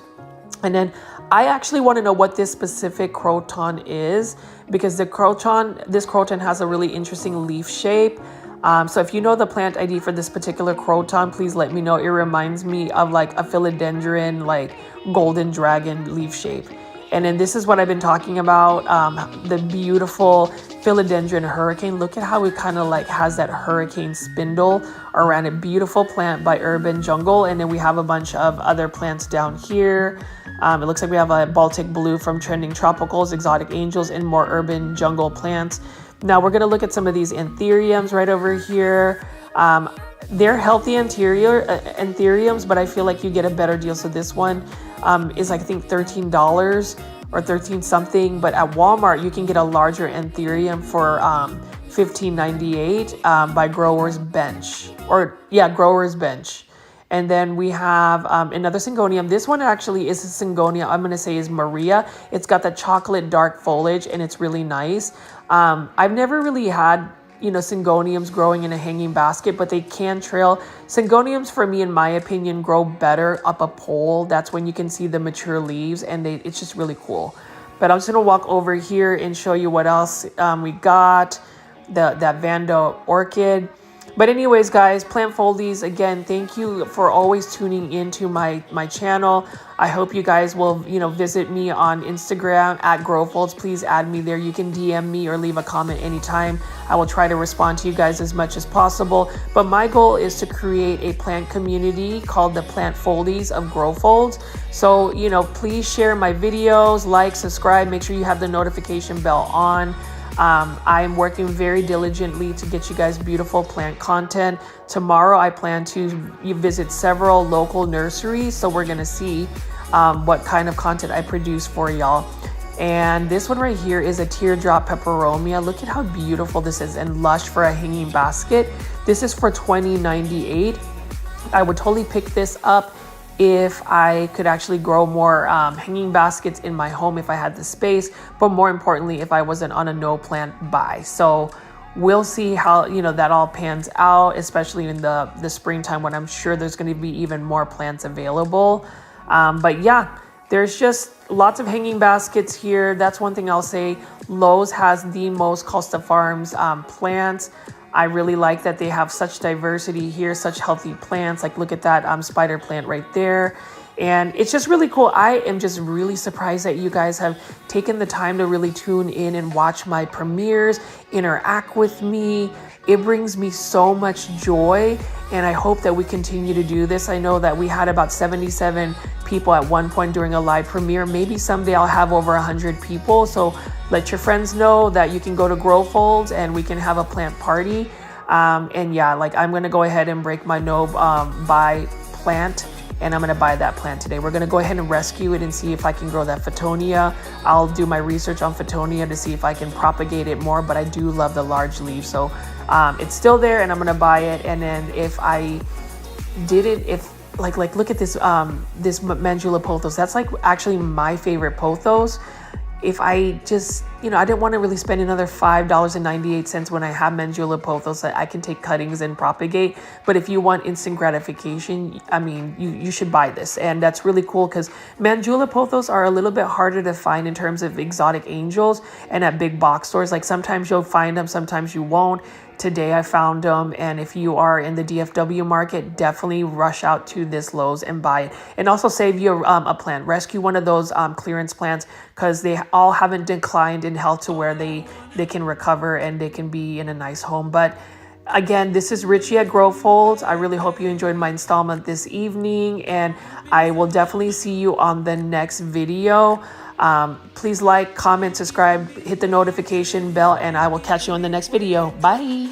And then I actually want to know what this specific croton is, because this croton has a really interesting leaf shape. So if you know the plant ID for this particular croton, please let me know. It reminds me of like a philodendron, like golden dragon leaf shape. And then this is what I've been talking about, the beautiful philodendron hurricane. Look at how it kind of like has that hurricane spindle around a beautiful plant by Urban Jungle. And then we have a bunch of other plants down here. It looks like we have a Baltic Blue from Trending Tropicals, Exotic Angels, and more Urban Jungle plants. Now we're going to look at some of these anthuriums right over here. They're healthy anthuriums, but I feel like you get a better deal. So this one is like, I think $13 or 13 something, but at Walmart you can get a larger anthurium for $15.98 by Growers Bench, Growers Bench. And then we have another syngonium. This one actually is a syngonia. I'm going to say is Maria. It's got the chocolate dark foliage, and it's really nice. I've never really had, syngoniums growing in a hanging basket, but they can trail. Syngoniums, for me, in my opinion, grow better up a pole. That's when you can see the mature leaves, and it's just really cool. But I'm just going to walk over here and show you what else we got. That Vanda orchid. But anyways, guys, plant foldies, again, thank you for always tuning into my channel. I hope you guys will, visit me on Instagram at GrowFolds. Please add me there. You can DM me or leave a comment anytime. I will try to respond to you guys as much as possible. But my goal is to create a plant community called the Plant Foldies of GrowFolds. So, please share my videos, like, subscribe, make sure you have the notification bell on. I am working very diligently to get you guys beautiful plant content. Tomorrow, I plan to visit several local nurseries, so we're going to see what kind of content I produce for y'all. And this one right here is a teardrop peperomia. Look at how beautiful this is and lush for a hanging basket. This is for $20.98. I would totally pick this up if I could actually grow more hanging baskets in my home if I had the space, but more importantly, if I wasn't on a no plant buy. So we'll see how, that all pans out, especially in the springtime when I'm sure there's going to be even more plants available. But yeah, there's just lots of hanging baskets here. That's one thing I'll say. Lowe's has the most Costa Farms plants. I really like that they have such diversity here, such healthy plants. Like, look at that spider plant right there. And it's just really cool. I am just really surprised that you guys have taken the time to really tune in and watch my premieres, interact with me. It brings me so much joy, and I hope that we continue to do this. I know that we had about 77 people at one point during a live premiere. Maybe someday I'll have over 100 people. So let your friends know that you can go to Grow Folds and we can have a plant party. And yeah, like I'm gonna go ahead and break my no buy plant, and I'm gonna buy that plant today. We're gonna go ahead and rescue it and see if I can grow that Photonia. I'll do my research on Photonia to see if I can propagate it more, but I do love the large leaves. So it's still there, and I'm gonna buy it. And then if I didn't, if like look at this this Mandula pothos. That's like actually my favorite pothos. If I just, you know, I didn't want to really spend another $5.98 when I have Mandula pothos that I can take cuttings and propagate. But if you want instant gratification, I mean, you should buy this. And that's really cool because Mandula pothos are a little bit harder to find in terms of exotic angels and at big box stores. Like sometimes you'll find them, sometimes you won't. Today I found them, and if you are in the DFW market, definitely rush out to this Lowe's and buy it. And also save you a plant. Rescue one of those clearance plants because they all haven't declined in health to where they can recover and they can be in a nice home. But again, this is Richie at Grow Folds. I really hope you enjoyed my installment this evening, and I will definitely see you on the next video. Please like, comment, subscribe, hit the notification bell, and I will catch you on the next video. Bye.